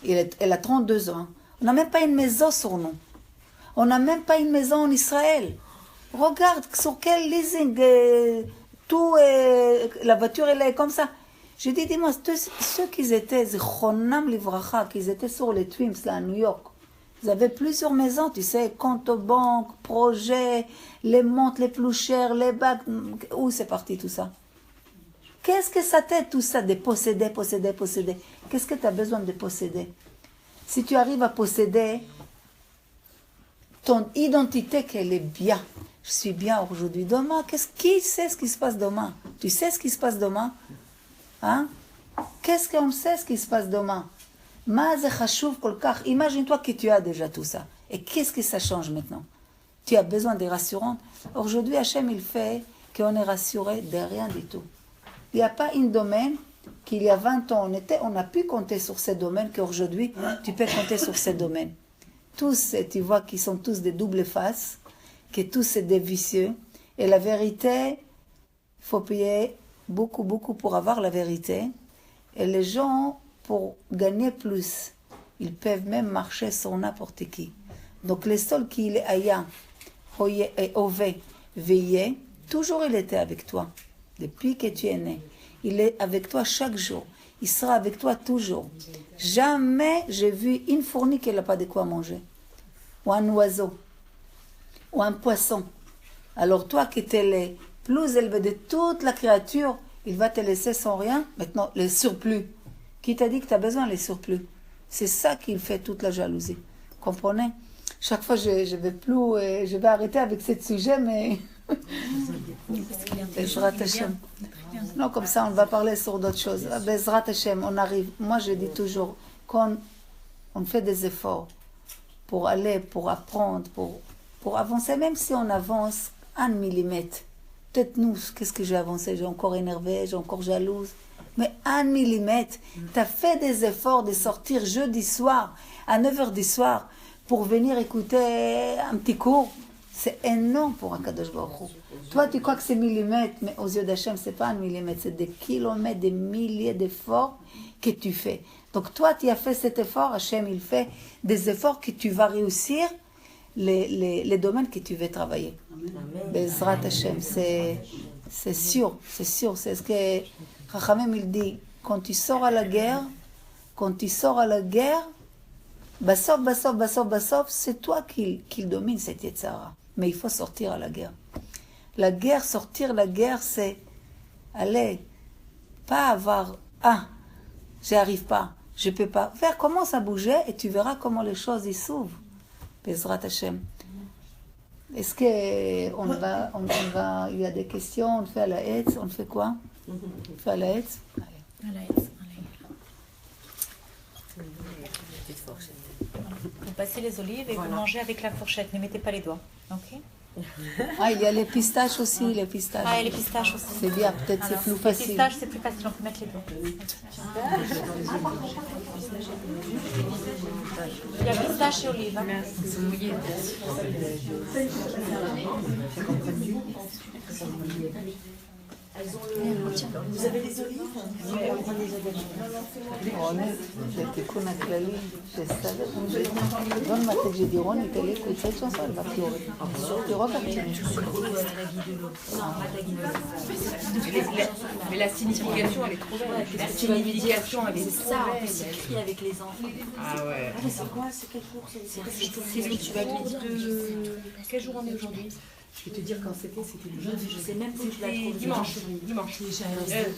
Elle a 32 ans. On n'a même pas une maison sur nous. On n'a même pas une maison en Israël. Regarde sur quel leasing, la voiture elle est comme ça. Je dis, dis-moi, ceux qui étaient, Zichronam Livracha, qui étaient sur les Twins, là, à New York, ils avaient plusieurs maisons, tu sais, compte aux banques, projets, les montres les plus chères, les bagues. Où c'est parti tout ça? Qu'est-ce que ça t'aide tout ça de posséder? Qu'est-ce que tu as besoin de posséder? Si tu arrives à posséder ton identité qu'elle est bien, je suis bien aujourd'hui, demain, qui sait ce qui se passe demain? Tu sais ce qui se passe demain? Hein? Qu'est-ce qu'on sait ce qui se passe demain? Imagine-toi que tu as déjà tout ça. Et qu'est-ce que ça change maintenant? Tu as besoin de rassurantes. Aujourd'hui, Hachem, il fait qu'on est rassuré de rien du tout. Il n'y a pas un domaine qu'il y a 20 ans, on a pu compter sur ces domaines qu'aujourd'hui, tu peux compter sur ces domaines. Tous, tu vois, qui sont tous des doubles faces, que tous c'est des vicieux. Et la vérité, Il faut payer beaucoup, beaucoup pour avoir la vérité. Et les gens, pour gagner plus, ils peuvent même marcher sur n'importe qui. Donc le seul qui est Aya, Hoye et Ove, Veillé, toujours il était avec toi. Depuis que tu es né. Il est avec toi chaque jour. Il sera avec toi toujours. Jamais j'ai vu une fourmi qui n'a pas de quoi manger. Ou un oiseau. Ou un poisson. Alors toi qui es le plus élevé de toute la créature, il va te laisser sans rien. Maintenant, les surplus. Qui t'a dit que tu as besoin des surplus? C'est ça qui fait toute la jalousie. Comprenez? Chaque fois, je vais arrêter avec ce sujet, mais... Bezrat Hashem. Non, comme ça, on va parler sur d'autres choses. Bezrat Hashem, on arrive. Moi, je dis toujours, quand on fait des efforts pour aller, pour apprendre, pour avancer, même si on avance 1 millimètre. Peut-être nous, qu'est-ce que j'ai avancé? J'ai encore énervé, j'ai encore jalouse. Mais 1 millimètre, tu as fait des efforts de sortir jeudi soir, à 9h du soir, pour venir écouter un petit cours. C'est énorme pour un Kadosh Baruch Hu. Toi, tu crois que c'est millimètre, mais aux yeux d'Hachem, c'est pas 1 millimètre, c'est des kilomètres, des milliers d'efforts que tu fais. Donc toi, tu as fait cet effort, Hachem, il fait des efforts que tu vas réussir les domaines que tu veux travailler. Bezrat Hachem, c'est sûr, c'est sûr. C'est ce que Chachamim, il dit, quand tu sors à la guerre, Bassof, c'est toi qui domine cette Yetzara. Mais il faut sortir à la guerre. Sortir la guerre, c'est aller, pas avoir, j'y arrive pas, je peux pas. Commence à bouger et tu verras comment les choses y s'ouvrent. Bezrat Hashem. Est-ce que on va, il y a des questions, on fait à la Hetz, on fait quoi? On fait à la Hetz? À la Hetz. Vous passez les olives et vous mangez avec la fourchette. Ne mettez pas les doigts. Ok? Il y a les pistaches aussi, les pistaches. Et les pistaches aussi. C'est bien, peut-être c'est plus facile. Les pistaches, c'est plus facile, on peut mettre les doigts. Il y a pistache et olives. Vous avez des olives? זה תיקון הכללי שסבב, דון מתי ג'דירון יתעלה קבוצת שנסה לבקיורת. תראו Mais la signification, elle est trop belle. La signification, elle est ça. En plus, il crie avec les enfants. Ah ouais. Mais c'est quoi? C'est quel jour? C'est ce que tu vas me dire. Quel jour on est aujourd'hui? Je vais te dire quand c'était le jeudi. Je sais même pas où tu l'as trouvé. Dimanche.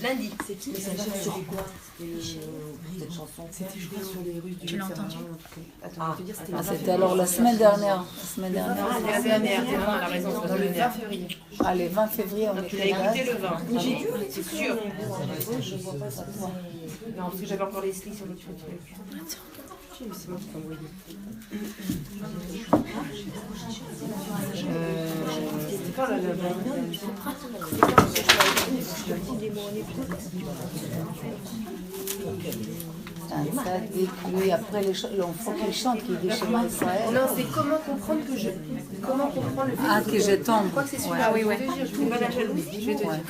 Lundi. C'est qui? C'était quoi? Cette chanson. C'était joué sur les Russes du. Tu l'as entendu? Attends, je vais te dire, c'était alors la semaine dernière. La semaine dernière, on a raison. Dans le 20 février. Le 20 février, on Tu l'as écouté le 20. J'ai dû, c'est sûr. Je vois pas ça. Non, parce que j'avais encore les slips sur le truc. C'est moi qui t'ai envoyé. C'était quand la Ça dit que lui, après, l'enfant qui chante, qui dit chez moi Israël. Non, c'est comment comprendre que je. Comment comprendre le fait Que je tombe. Je crois que c'est celui-là. Oui, ouais. C'est pas la jalousie. Je vais te dire.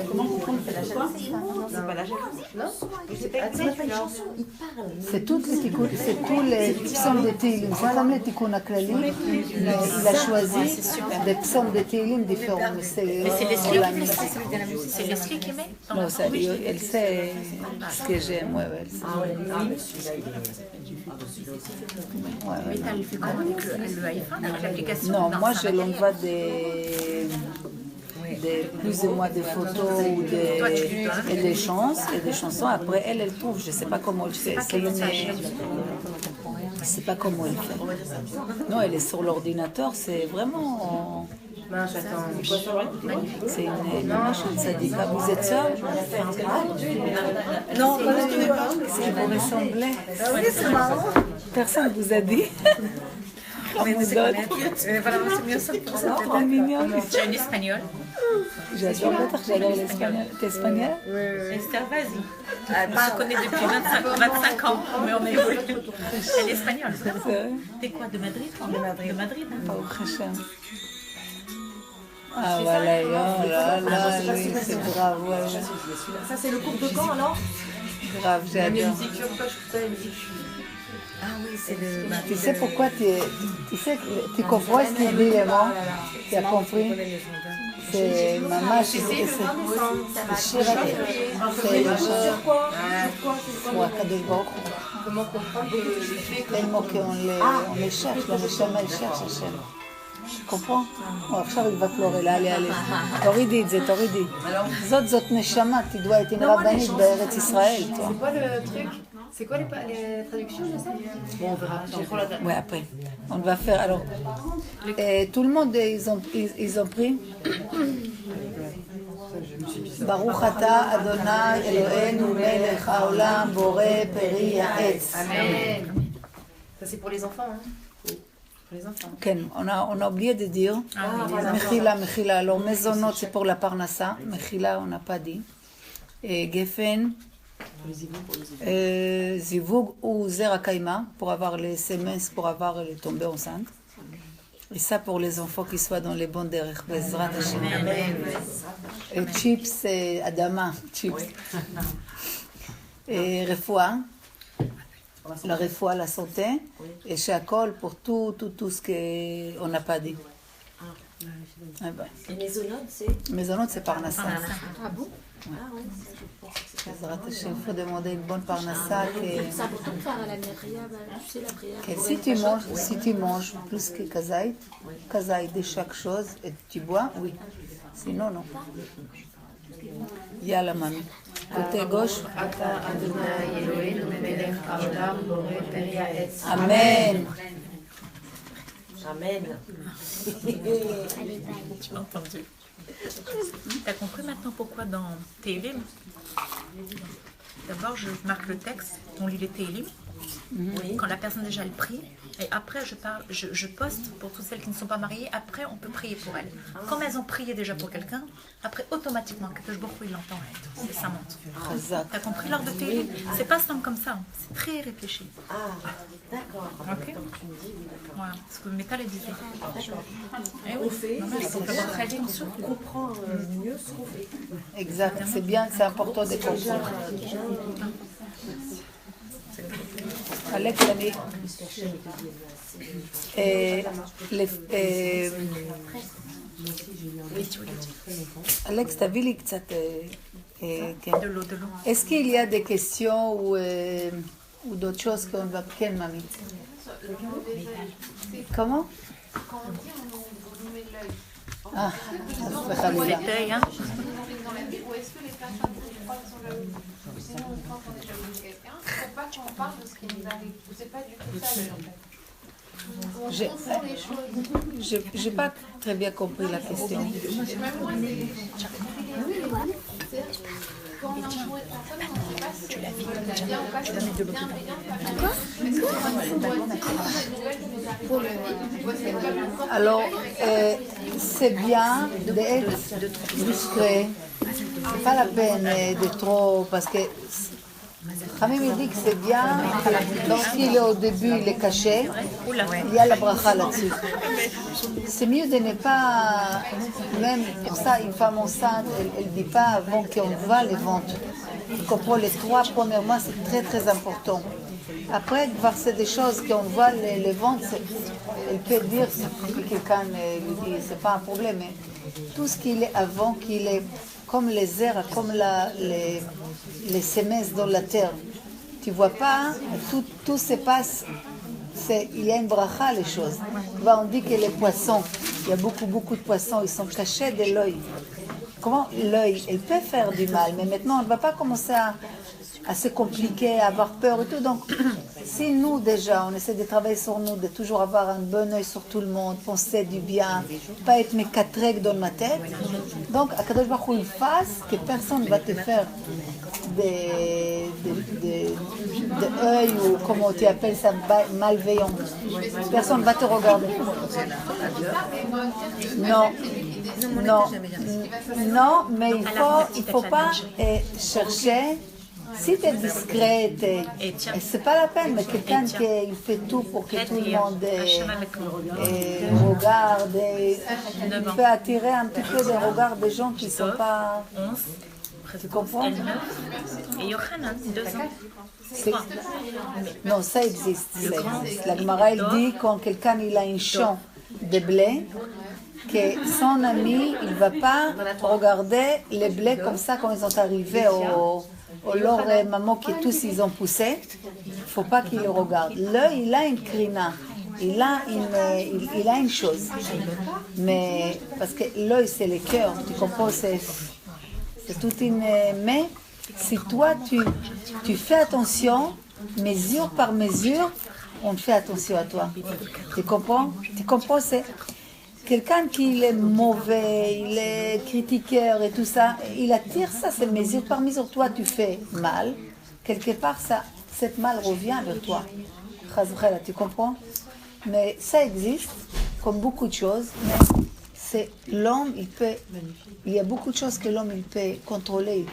Comment comprendre que c'est la jalousie? C'est pas la jalousie. Non. C'est pas une chanson. Il parle. C'est tous les psaumes de Tehillim. C'est comme les Tikkun HaKlali. Il a choisi des psaumes de Tehillim différents. Mais c'est Leslie qui met ça. C'est Leslie qui met? Non, elle sait ce que j'aime. Ouais, elle sait. Mais t'as le fait comment avec le iPhone, avec l'application? Non, moi je l'envoie des plus ou moins des photos ou des chansons. Après, elle trouve. Je ne sais pas comment elle fait. Je ne sais pas comment elle fait. Non, elle est sur l'ordinateur. C'est vraiment... Non, j'attends. C'est une machine sadika. Vous êtes seul? Non, c'est vous ressemblez. Oui, c'est marrant. Personne ne vous a dit. Mais c'est trop mignon. Tu es une espagnole? J'adore l'espagnol. T'es espagnol? Esther, vas-y. Je connais depuis 25 ans, mais on est elle est espagnole. T'es quoi, de Madrid? De Madrid. Au Hachem. Ah voilà, oh là là, oui, c'est grave. Ouais. Ça, c'est le cours de quand alors? Grave, j'adore. Ah oui, c'est le... Tu sais pourquoi tu comprends ce qu'il dit, Léman? Tu as compris? C'est maman, c'est Comment comprendre que le fait que... tellement qu'on les cherche, la Neshama, elle cherche Hachem. Tu comprends? עכשיו היא כבר פלורלה, allez, תורידי את זה, תורידי. זאת נשמה, תדוע את עם רבנית בארץ ישראל. C'est quoi le truc? C'est quoi les traductions de ça? Bon, on verra. Ouais, après. On va faire, alors... tout le monde, ils ont pris... ברוך אתה, אדוני, אלוהינו, מלך העולם, בורא פרי העץ. Amen. Ça, c'est pour les enfants, hein? Les enfants. כן, on a oublié de dire, מחילה, alors maisonot c'est pour la parnassa, מחילה on n'a pas dit, גפן, זיווג ou זרע קיימה, pour avoir les semences, pour avoir les tombées enceintes, et ça pour les enfants qui soient dans les bons derrière, בעזרת השם. Et chips, adama, chips. Et רפואה. La réfoua, la santé, et Shakol pour tout ce qu'on n'a pas dit. Et Maisonot, c'est? Maisonot, c'est Parnassa. Ah bon? Ouais. Il faut demander une bonne Parnassa. C'est important de faire à la Myria, tu sais, la prière. Si tu manges plus que Kazaït de chaque chose, et tu bois, oui. Sinon, non. Yalla, mamie. Côté gauche. Amen. Amen. Tu m'as entendu. T'as compris maintenant pourquoi dans Télim, d'abord je marque le texte, on lit les Télim, quand la personne déjà elle prie, et après je poste pour toutes celles qui ne sont pas mariées, après on peut prier pour elles. Comme elles ont prié déjà pour quelqu'un, après automatiquement, Kadosh Baruch Hu, il l'entend, et ça monte. T'as compris l'ordre de Télim? C'est pas simple comme ça, c'est très réfléchi. Ah, d'accord. Ok. Voilà, ce que Métal disait. On fait, On comprend mieux ce qu'on fait. Exact, c'est bien, c'est important de comprendre. Alex, Alex, תביא לי קצת... de l'eau. Est-ce qu'il y a des questions ou d'autres choses qu'on va... Quelle mamie? Comment? Quand on dit, on nous met de l'œil. Ah, L'éteuil, hein. Ou est-ce que les personnes qui croient sont jalouses? Sinon, on croit qu'on est jaloux de quelqu'un. Il ne faut pas qu'on parle de ce qui nous arrive. C'est pas du tout ça, en fait. On confond les choses. J'ai pas très bien compris la question. Même moi, c'est... Quand on a entouré de personnes, on ne sait pas si c'est bien ou pas, si c'est bienveillant ou pas bienveillant. Est-ce qu'on va se dire une nouvelle qui nous arrive dans la vie? Ou est-ce qu'elle va nous porter? Alors, c'est bien d'être discret. C'est pas la peine de trop, parce que Khamim il dit que c'est bien, lorsqu'il est au début, il est caché, il y a la bracha là-dessus. C'est mieux de ne pas, même pour ça, une femme enceinte, elle ne dit pas avant qu'on voit les ventres. Tu comprends, les 3 premiers mois, c'est très très important. Après, voir c'est des choses qu'on voit les ventres, elle peut dire, si quelqu'un lui dit, c'est pas un problème, mais tout ce qu'il est avant, qu'il est comme les airs, comme les semences dans la terre. Tu vois pas, tout se passe, il y a une bracha les choses. On dit que les poissons, il y a beaucoup de poissons, ils sont cachés de l'œil. Comment l'œil, il peut faire du mal, mais maintenant on ne va pas commencer à se compliquer, à avoir peur et tout. Donc, si nous déjà, on essaie de travailler sur nous, de toujours avoir un bon œil sur tout le monde, penser du bien, pas être mécatrec dans ma tête, donc à Kadosh Baruch Hu il fasse que personne ne va te faire des œil ou comment tu appelles ça, malveillant. Personne ne va te regarder. Non, mais il faut pas chercher Si tu es discrète, Et tiens. c'est pas la peine, mais quelqu'un Et tiens. qui fait tout pour que tout le Prière. monde Hachem avec nous. regarde, et il 9 ans. fait attirer un petit peu des regards des gens qui ne sont Christophe. pas... 11. Tu comprends? Elle 9. Et Yochanan, 2 ans. C'est- 3. Non, ça existe. Le ça grand. existe. La Gemara, elle dit quand quelqu'un il a un champ de blé, que son ami, il ne va pas regarder les blés comme ça quand ils sont arrivés au leur maman qui tous ils ont poussé. Il ne faut pas qu'il le regarde. L'œil, il a une crina. Il a une chose. Mais parce que l'œil, c'est le cœur. Tu comprends? C'est toute une... Mais si toi, tu fais attention, mesure par mesure, on fait attention à toi. Tu comprends? Tu comprends? C'est quelqu'un qui est mauvais, il est critiqueur et tout ça, il attire ça, c'est mesure par mesure. Toi, tu fais mal, quelque part, cette mal revient vers toi. Tu comprends? Mais ça existe, comme beaucoup de choses, mais c'est l'homme, il y a beaucoup de choses que l'homme, il peut contrôler,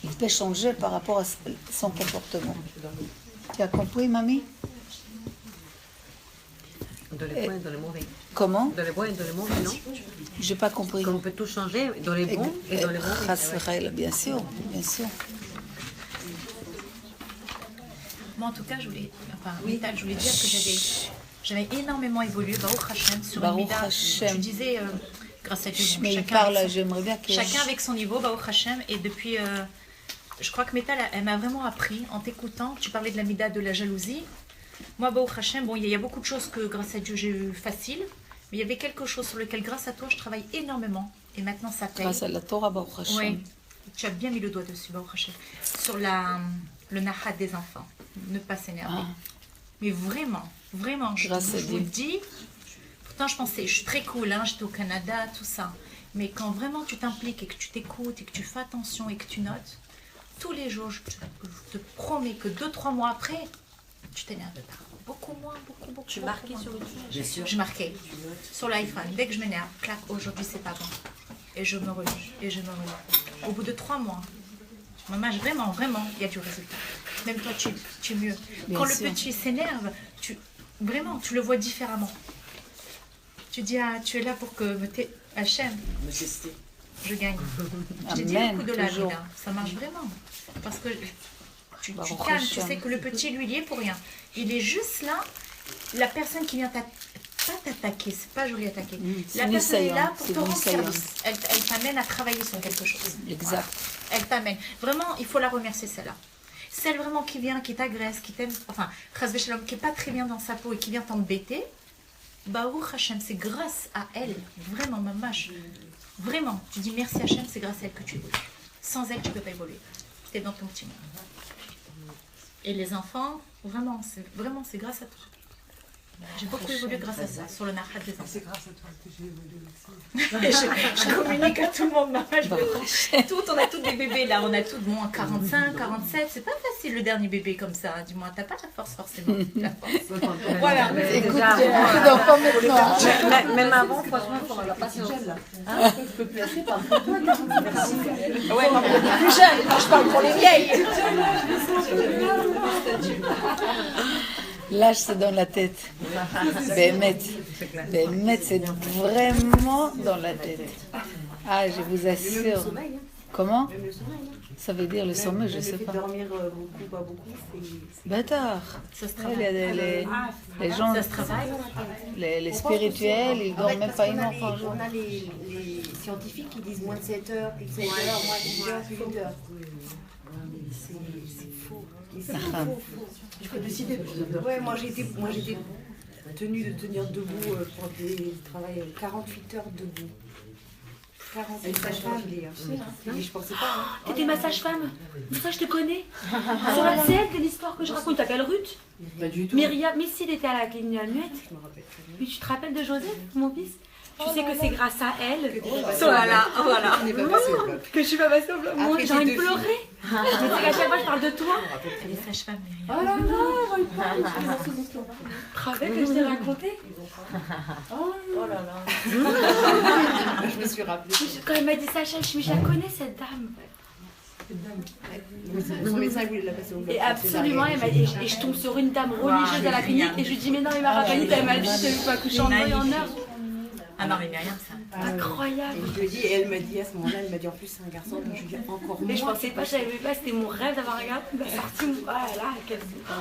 il peut changer par rapport à son comportement. Tu as compris, mamie? Dans les bons et dans les mauvais. Comment? Dans les bons et dans les mauvais, non? J'ai pas compris. Qu'on peut tout changer dans les bons et dans les mauvais. Rassurez, bien sûr, bien sûr. Moi, en tout cas, je voulais dire que j'avais énormément évolué, Baruch Hashem, sur une Baruch mida. Hashem. Tu disais, grâce à Dieu, bon, Mais il chacun, parle, avec j'aimerais bien que... chacun avec son niveau, Baruch Hashem, et depuis, je crois que Métal, elle m'a vraiment appris, en t'écoutant, tu parlais de la mida de la jalousie. Moi, Baruch Hashem, bon, il y a beaucoup de choses que, grâce à Dieu, j'ai eu facile, mais il y avait quelque chose sur lequel, grâce à toi, je travaille énormément, et maintenant, ça paye. Grâce à la Torah, Baruch Hashem. Oui, tu as bien mis le doigt dessus, Baruch Hashem. Sur le nahat des enfants, ne pas s'énerver. Ah. Mais vraiment, vraiment, je Grâce à vous le Dieu. dis. Pourtant, je pensais, je suis très cool, hein, j'étais au Canada, tout ça. Mais quand vraiment tu t'impliques et que tu t'écoutes et que tu fais attention et que tu notes, tous les jours, je te promets que 2-3 mois après, tu t'énerves pas. Beaucoup moins, beaucoup. Tu marquais sur une feuille? Bien sûr. Je marquais sur l'iPhone. Dès que je m'énerve, clac, aujourd'hui c'est pas bon. Et je me relâche, et je me relâche. Au bout de 3 mois, maman, vraiment, il y a du résultat. Même toi, tu es mieux. Bien Quand sûr. le petit s'énerve, vraiment, tu le vois différemment. Tu dis, ah, tu es là pour que Hachem, je gagne. J'ai dit Amen, le coup de la toujours. vida. Ça marche vraiment. Parce que tu Baruch calmes, tu Hashem. sais que le petit, lui, il y est pour rien. Il est juste là, la personne qui vient pas t'attaquer, c'est pas joli attaquer. c'est La une personne est là assaillante, pour c'est te une rendre assaillante. service. Elle t'amène à travailler sur quelque chose. Exact. Elle t'amène. Vraiment, il faut la remercier, celle-là. Celle vraiment qui vient, qui t'agresse, qui t'aime, enfin, Chas v'Shalom, qui n'est pas très bien dans sa peau et qui vient t'embêter, Baruch Hashem, c'est grâce à elle, vraiment, mamash. Vraiment, tu dis merci Hashem, c'est grâce à elle que tu évolues. Sans elle, tu ne peux pas évoluer. T'es dans ton petit monde. Et les enfants, vraiment, c'est grâce à toi. J'ai beaucoup évolué grâce à ça, sur le Nahat des enfants. C'est grâce à toi que j'ai évolué aussi. je communique à tout le monde, maman. On a tous des bébés là, on a tous, bon, 45, 47, c'est pas facile le dernier bébé comme ça. Dis-moi, t'as pas la force forcément. La force. Voilà. Écoute, Déjà, d'enfants maintenant. même avant, franchement, pour la patience. Je peux placer par toi. Ouais, non, mais les plus jeunes, quand je parle pour les vieilles. L'âge, c'est dans la tête. Bémet, c'est vraiment dans la tête. Ah, je vous assure. Comment? Ça veut dire le sommeil, je ne sais pas. Dormir beaucoup, pas beaucoup, Bâtard. Ça se Il y travaille. a les gens, Ça se travaille. les spirituels, ils ne dorment même pas une heure par jour. On a les scientifiques qui disent moins de 7 heures, plus de 7 heures, moins de 8 heures, plus de 8 heures. C'est faux. Mais c'est faux. Il faut décider. Ouais, moi j'étais tenue de tenir debout pour des travail 48 heures debout. 48 sage-femme. Mais je pensais pas. Hein. T'étais ma sage-femme. Ça, je te connais. Sur la scène de l'histoire que je raconte. Tu t'appelles Ruth? Pas du tout. Myriam, mais si, elle était à la clinique muette. Mais tu te rappelles de Joseph, mon fils? Tu sais que c'est grâce à elle Voilà. que je suis pas passée au blanc. Moi, j'ai envie de pleurer. Mais c'est qu'à chaque fois, je parle de toi. Les sages-femmes, Oh là là, j'en ai pas. Tu te rappelles que je t'ai raconté? Oh là là. Je me suis rappelée. Quand elle m'a dit ça, je la connais, cette dame. Son médecin voulait la passer au bloc. Et absolument, elle m'a dit, et je tombe sur une dame religieuse à la clinique et je lui dis mais non, mais ma rabbinite, elle m'a dit je ne peux pas coucher en deuil en heure. Ah non, mais Myriam, ça. Incroyable. Et je lui ai dit, et elle m'a dit à ce moment-là, elle m'a dit en plus c'est un garçon, donc je lui ai dit encore moins. Mais je pensais pas, je savais pas, c'était mon rêve d'avoir un gars. Il m'a sorti mon. Ah là, quel.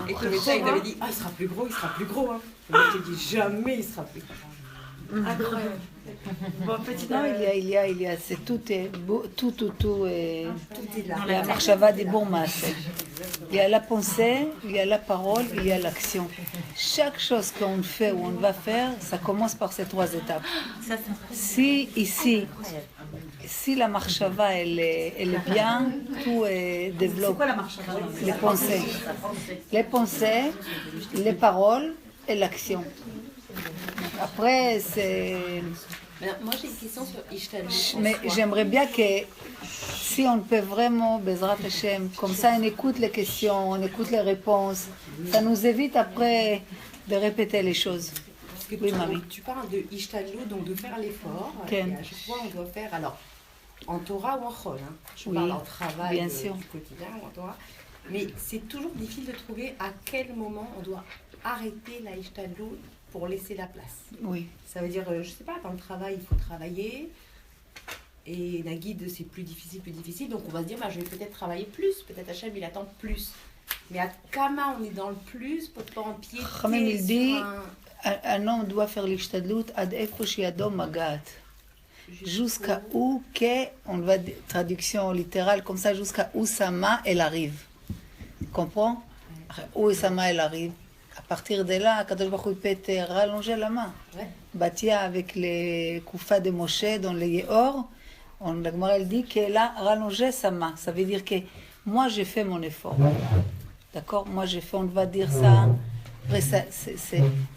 Et que le médecin il m'avait dit, ah il sera plus gros, il sera plus gros. Hein. Et moi je t'ai dit, jamais il sera plus gros. Incroyable. Bon, petite. Non, il y a, c'est tout est beau, tout est. Tout est là. La marchava des bons masses. Il y a la pensée, il y a la parole, il y a l'action. Chaque chose qu'on fait ou on va faire, ça commence par ces trois étapes. Si ici, si la marchava elle est bien, tout est développé. C'est quoi la marchava? Les pensées, les paroles et l'action. Après, c'est. Moi j'ai une question sur Ishtalut. Mais j'aimerais bien que si on peut vraiment, Bezrat Hashem, comme ça on écoute les questions, on écoute les réponses, ça nous évite après de répéter les choses. Parce que oui, mamie. Tu parles de Ishtalut, donc de faire l'effort. Ken. Et à chaque fois on doit faire, alors en Torah ou en Chol, hein. Je Oui, parle en travail bien sûr. du quotidien ou en Torah. Mais c'est toujours difficile de trouver à quel moment on doit arrêter la Ishtalut pour laisser la place. Oui. Ça veut dire, je sais pas, dans le travail, il faut travailler. Et la guide, c'est plus difficile. Donc on va se dire, bah, je vais peut-être travailler plus. Peut-être Hachem, il attend plus. Mais à Kama, on est dans le plus pour pas empiéter Ramem, il dit, sur un homme doit faire l'ishtadlut ad efo shiado magat. Jusqu'à où que, on va dire, traduction littérale comme ça, jusqu'à où sa main, elle arrive. Tu comprends? Où sa main, elle arrive. À partir de là, Kadosh Baruch Hu peut te rallonger la main. Ouais. Batia avec les koufas de Moshe dans les Yehor, la Gemara elle dit qu'elle a rallongé sa main. Ça veut dire que moi j'ai fait mon effort. D'accord? Moi j'ai fait, on va dire ça. Après,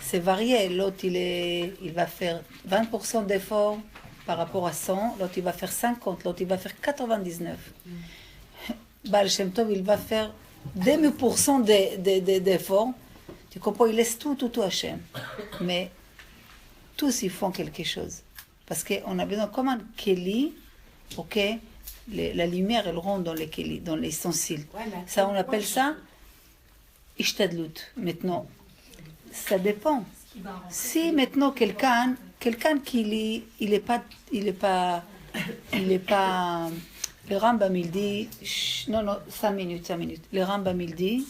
c'est varié. L'autre il va faire 20% d'effort par rapport à 100. L'autre il va faire 50. L'autre il va faire 99. Baal Shem Tov il va faire 2000% d'effort. Tu comprends? Il laisse tout à Hachem. Mais tous ils font quelque chose. Parce qu'on a besoin comme un keli pour que la lumière elle rentre dans les keli, dans les ustensiles. Ouais, Ça on appelle ça ishtadlut. Maintenant, ça dépend. Si maintenant quelqu'un qui il est pas le Rambam il dit non 5 minutes. Le Rambam il dit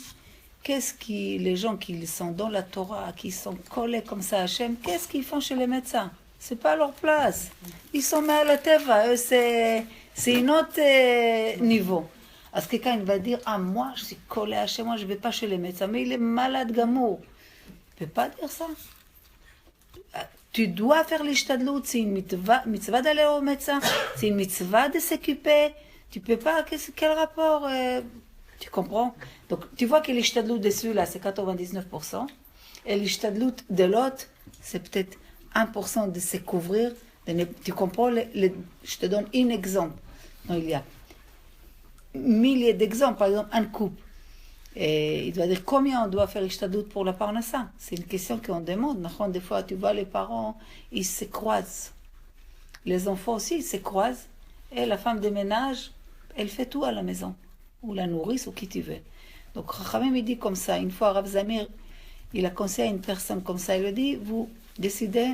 qu'est-ce qui, les gens qui sont dans la Torah, qui sont collés comme ça à Hachem, qu'est-ce qu'ils font chez les médecins? C'est pas leur place. Ils sont mal à la teva, eux c'est un autre niveau. Parce que quelqu'un va dire, ah moi je suis collé à Hachem, moi je vais pas chez les médecins, mais il est malade gamour. Tu peux pas dire ça. Tu dois faire l'ishtadlut, c'est une mitzvah d'aller au médecin, c'est une mitzvah de s'occuper. Tu peux pas, quel rapport tu comprends? Donc, tu vois que l'ishtadlut de celui-là, c'est 99%. Et l'ishtadlut de l'autre, c'est peut-être 1% de se couvrir. Tu comprends? Je te donne un exemple. Non, il y a milliers d'exemples. Par exemple, un couple. Et il doit dire combien on doit faire l'ishtadlut pour la parnassa. C'est une question qu'on demande. Des fois, tu vois, les parents, ils se croisent. Les enfants aussi, ils se croisent. Et la femme de ménage, elle fait tout à la maison. Ou la nourrice, ou qui tu veux. Donc, Chachamim, il dit comme ça. Une fois, Rav Zamir, il a conseillé à une personne comme ça. Il lui dit, vous décidez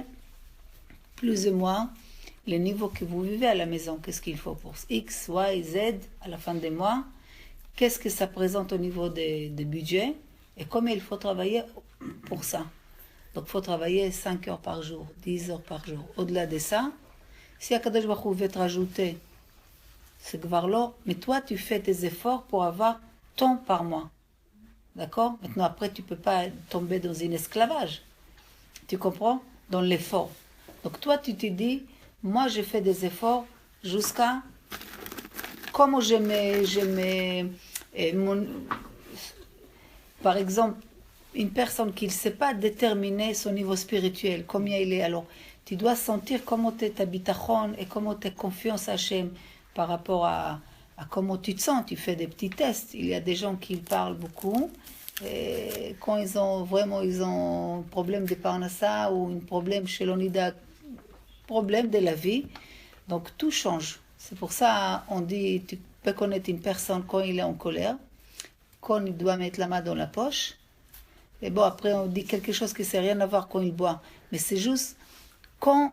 plus ou moins le niveau que vous vivez à la maison. Qu'est-ce qu'il faut pour X, Y, Z à la fin des mois? Qu'est-ce que ça présente au niveau des budgets? Et combien il faut travailler pour ça? Donc, il faut travailler 5 heures par jour, 10 heures par jour. Au-delà de ça, si Akadosh Baruch Hu veut te rajouter, c'est Gvarlo, mais toi, tu fais tes efforts pour avoir tant par mois. D'accord? Maintenant, après, tu ne peux pas tomber dans un esclavage. Tu comprends? Dans l'effort. Donc, toi, tu te dis, moi, je fais des efforts jusqu'à... Comment par exemple, une personne qui ne sait pas déterminer son niveau spirituel, combien il est, alors, tu dois sentir comment tu es ta bitachon et comment tu es confiance à Hachem par rapport à comment tu te sens. Tu fais des petits tests. Il y a des gens qui parlent beaucoup. Et quand ils ont un problème de parnassa ou un problème chez l'onida, problème de la vie, donc tout change. C'est pour ça on dit peut connaître une personne quand il est en colère, quand il doit mettre la main dans la poche. Et bon, après, on dit quelque chose qui n'a rien à voir quand il boit. Mais c'est juste comment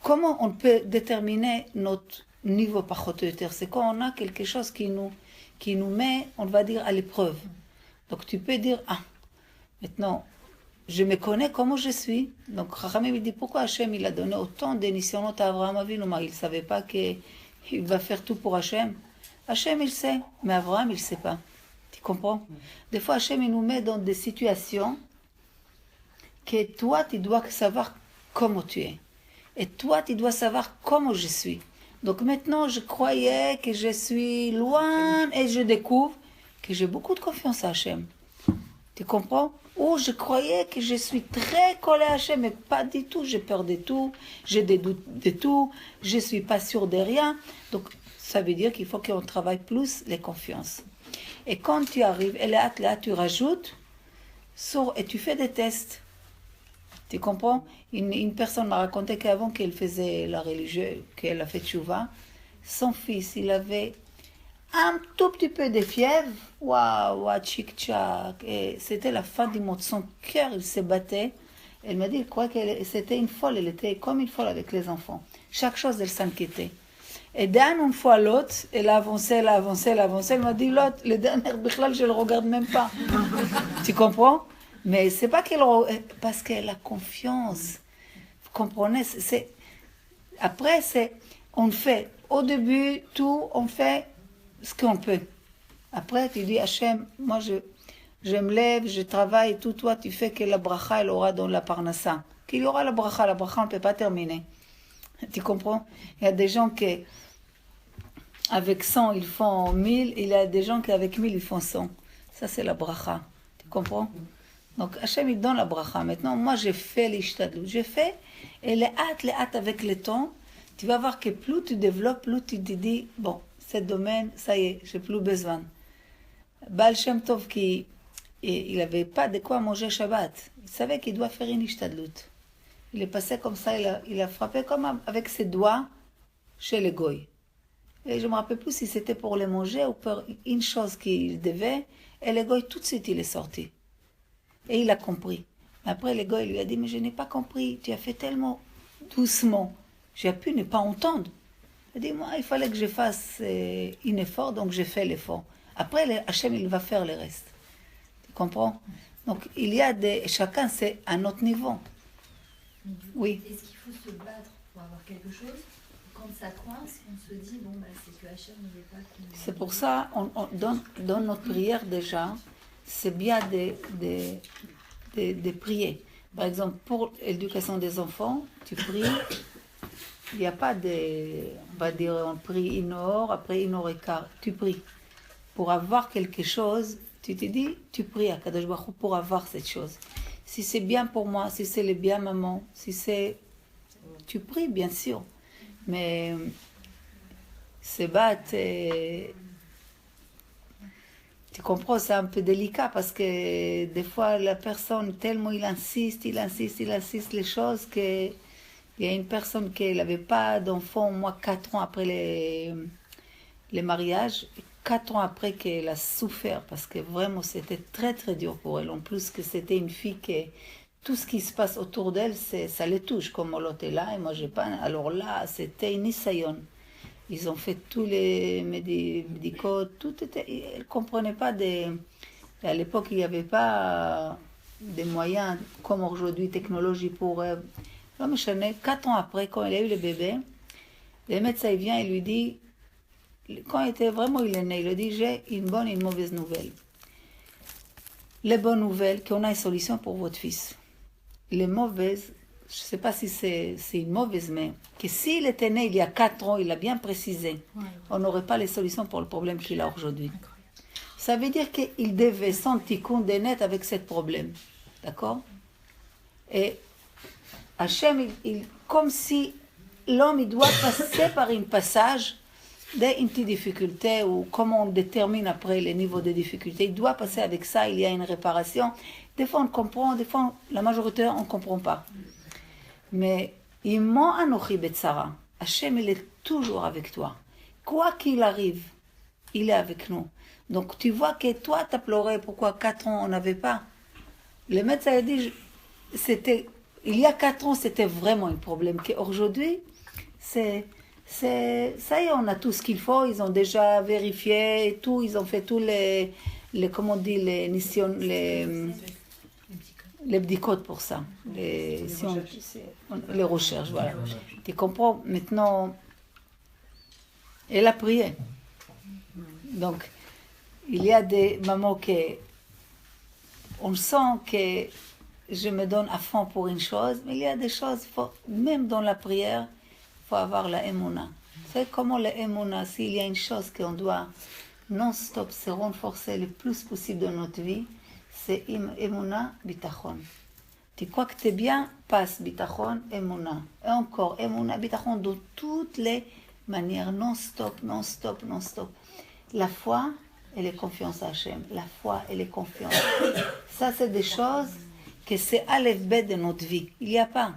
on peut déterminer notre niveau pachototer. C'est quand on a quelque chose qui nous met, on va dire, à l'épreuve. Donc tu peux dire, maintenant, je me connais comment je suis. Donc Chachamim me dit, pourquoi Hachem il a donné autant d'émissions à Abraham Avinu? Il ne savait pas qu'il va faire tout pour Hachem. Hachem il sait, mais Abraham il ne sait pas. Tu comprends? Des fois Hachem il nous met dans des situations que toi tu dois savoir comment tu es. Et toi tu dois savoir comment je suis. Donc maintenant je croyais que je suis loin et je découvre que j'ai beaucoup de confiance à Hachem. Tu comprends? Ou je croyais que je suis très collée à Hachem, mais pas du tout. J'ai peur de tout, j'ai des doutes de tout, je ne suis pas sûre de rien. Donc, ça veut dire qu'il faut qu'on travaille plus les confiances. Et quand tu arrives, et là, tu rajoutes, et tu fais des tests. Tu comprends? Une personne m'a raconté qu'avant qu'elle faisait la religieuse, qu'elle a fait tchouva, son fils, il avait un tout petit peu de fièvre, waouh, tchic-tchac, et c'était la fin du monde, son cœur, il se battait. Elle m'a dit, elle croyait que c'était une folle, elle était comme une folle avec les enfants. Chaque chose, elle s'inquiétait. Et d'une fois à l'autre, elle avançait, elle m'a dit, l'autre, le dernier bichlal, je le regarde même pas. Tu comprends? Mais c'est pas parce qu'elle a confiance. Vous comprenez? Après, on fait, au début, tout, on fait ce qu'on peut. Après, tu dis, Hachem, moi, je me lève, je travaille, tout, toi, tu fais que la bracha, elle aura dans la parnassa. Qu'il y aura la bracha, on ne peut pas terminer. Tu comprends? Il y a des gens qui, avec 100, ils font 1000, il y a des gens qui, avec 1000, ils font 100. Ça, c'est la bracha. Tu comprends? Donc, Hachem, il donne la bracha. Maintenant, moi, j'ai fait l'ishtadlut. J'ai fait, et les hâtes avec le temps, tu vas voir que plus tu développes, plus tu te dis, bon, ce domaine, ça y est, j'ai plus besoin. Baal Shem Tov, il n'avait pas de quoi manger Shabbat. Il savait qu'il doit faire une ishtadlut. Il est passé comme ça, il a frappé comme avec ses doigts chez les goy. Et je ne me rappelle plus si c'était pour les manger ou pour une chose qu'il devait. Et les goy, tout de suite, il est sorti. Et il a compris. Mais après, les goy lui a dit, mais je n'ai pas compris, tu as fait tellement doucement. J'ai pu ne pas entendre. Il a dit, moi, il fallait que je fasse un effort, donc j'ai fait l'effort. Après, Hachem, il va faire le reste. Tu comprends? Donc, il y a chacun, c'est à notre niveau. Oui. Est-ce qu'il faut se battre pour avoir quelque chose? Quand ça coince, on se dit, bon, c'est que Hachem ne veut pas qu'on... C'est pour ça, dans notre prière déjà, c'est bien de prier. Par exemple, pour l'éducation des enfants, tu pries, il n'y a pas on va dire, on prie 1 heure, après 1 heure et quart, tu pries. Pour avoir quelque chose, tu te dis, tu pries à Kadosh Baruch Hu pour avoir cette chose. Si c'est bien pour moi, si c'est le bien maman, si c'est... Tu pries, bien sûr. Mais se battre, tu comprends, c'est un peu délicat parce que des fois, la personne, tellement il insiste les choses que il y a une personne qui n'avait pas d'enfant, moi, 4 ans après les mariages, 4 ans après qu'elle a souffert, parce que vraiment c'était très très dur pour elle. En plus que c'était une fille qui, tout ce qui se passe autour d'elle, ça les touche, comme l'autre est là et moi j'ai pas. Alors là, c'était une isayon. Ils ont fait tous les médicaux, tout était. Elle ne comprenait pas à l'époque, il n'y avait pas des moyens comme aujourd'hui, technologie pour. Non, mais 4 ans après, quand elle a eu le bébé, le médecin vient et lui dit. Quand il est né, il a dit, j'ai une bonne et une mauvaise nouvelle. Les bonnes nouvelles, qu'on a une solution pour votre fils. Les mauvaises, je ne sais pas si c'est une mauvaise, mais que s'il était né il y a 4 ans, il a bien précisé, on n'aurait pas les solutions pour le problème qu'il a aujourd'hui. Ça veut dire qu'il devait son tikkun de net avec ce problème. D'accord? Et Hachem, comme si l'homme il doit passer par un passage d'une petite difficulté ou comment on détermine après les niveaux de difficulté. Il doit passer avec ça, il y a une réparation. Des fois on comprend, des fois la majorité on ne comprend pas. Mais Imo Anochi Betsara, Hachem il est toujours avec toi. Quoi qu'il arrive, il est avec nous. Donc tu vois que toi, tu as pleuré, pourquoi 4 ans on n'avait pas? Le médecin a dit, il y a 4 ans, c'était vraiment un problème. Qu'aujourd'hui, ça y est, on a tout ce qu'il faut, ils ont déjà vérifié et tout, ils ont fait tous les comment on dit, les bdikot pour ça, les recherches, voilà. Tu comprends? Maintenant, elle a prié. Donc, il y a des moments que on sent que je me donne à fond pour une chose, mais il y a des choses, même dans la prière, il faut avoir la émouna. C'est comment la émouna, s'il y a une chose qu'on doit non-stop se renforcer le plus possible dans notre vie, c'est émouna, bitachon. Tu crois que t'es bien, passe bitachon, émouna. Et encore, émouna, bitachon, de toutes les manières, non-stop, non-stop, non-stop. La foi et la confiance à Hachem. La foi et la confiance. Ça, c'est des choses que c'est à l'effet de notre vie. Il n'y a pas.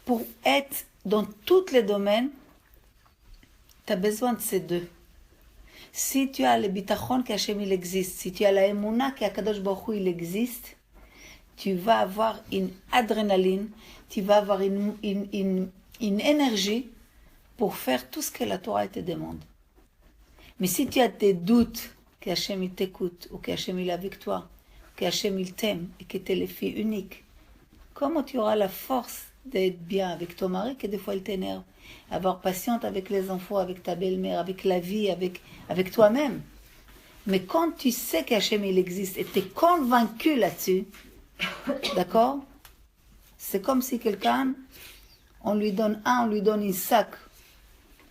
Pour être dans tous les domaines, tu as besoin de ces deux. Si tu as le bitachon qu'Hachem il existe, si tu as la émouna qu'Akadosh Baruch Hu il existe, tu vas avoir une adrénaline, tu vas avoir une énergie pour faire tout ce que la Torah te demande. Mais si tu as des doutes qu'Hachem il t'écoute, ou qu'Hachem il est avec toi, qu'Hachem il t'aime, et que tu es le fils unique, comment tu auras la force d'être bien avec ton mari, que des fois il t'énerve? Avoir patience avec les enfants, avec ta belle-mère, avec la vie, avec toi-même. Mais quand tu sais qu'Hachem il existe, et tu es convaincu là-dessus, d'accord? C'est comme si quelqu'un, on lui donne un sac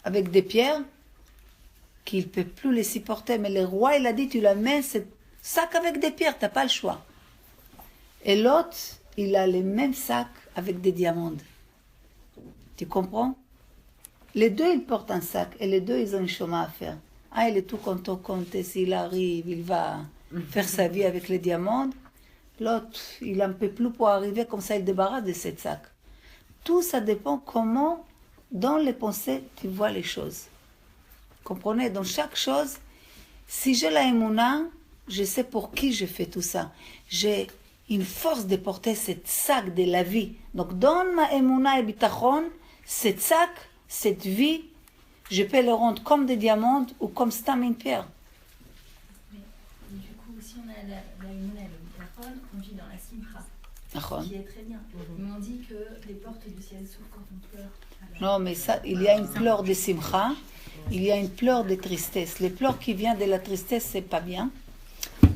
avec des pierres, qu'il ne peut plus les supporter. Mais le roi, il a dit, tu la mets, ce sac avec des pierres, tu n'as pas le choix. Et l'autre, il a les mêmes sacs avec des diamants. Tu comprends? Les deux, ils portent un sac, et les deux, ils ont un chemin à faire. Un, il est tout content, s'il arrive, il va faire sa vie avec les diamants. L'autre, il n'en peut plus pour arriver, comme ça, il débarrasse de ce sac. Tout ça dépend comment, dans les pensées, tu vois les choses. Comprenez? Dans chaque chose, si j'ai la émouna, je sais pour qui je fais tout ça. J'ai une force de porter cette sac de la vie. Donc, dans ma émouna et bitachon, cette sac, cette vie, je peux le rendre comme des diamants ou comme stam une pierre. Mais du coup, si on a la émouna et le bitachon, on vit dans la simcha, qui est très bien. Mais on dit que les portes du ciel s'ouvrent quand on pleure. Non, mais ça, il y a une pleure de simcha, il y a une pleure de tristesse. Les pleurs qui viennent de la tristesse, c'est pas bien.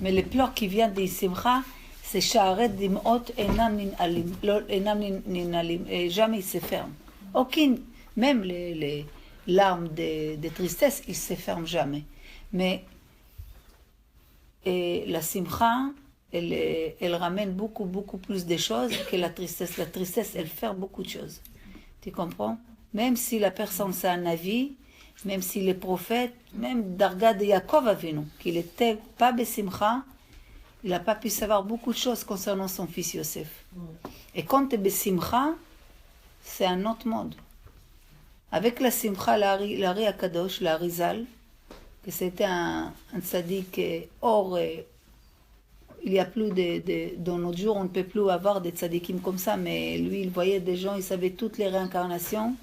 Mais les pleurs qui viennent de simcha, c'est sha'aret dim'ot enam ninalim. Et jamais ils se ferment. Aucune, même les larmes de tristesse, ils se ferment jamais. Mais la simcha, elle ramène beaucoup plus de choses que la tristesse. La tristesse, elle fait beaucoup de choses. Tu comprends? Même si la personne, c'est un avis, même si les prophètes, même Darga de Yaakov Avinu, qu'il n'était pas besimcha, il n'a pas pu savoir beaucoup de choses concernant son fils Yosef. Et quand tu es besimcha, c'est un autre monde. Avec la simcha, l'Ari Akadosh, l'Arizal, que c'était un tzaddik or, il y a plus dans notre jour, on ne peut plus avoir des tzaddikim comme ça, mais lui, il voyait des gens, il savait toutes les réincarnations,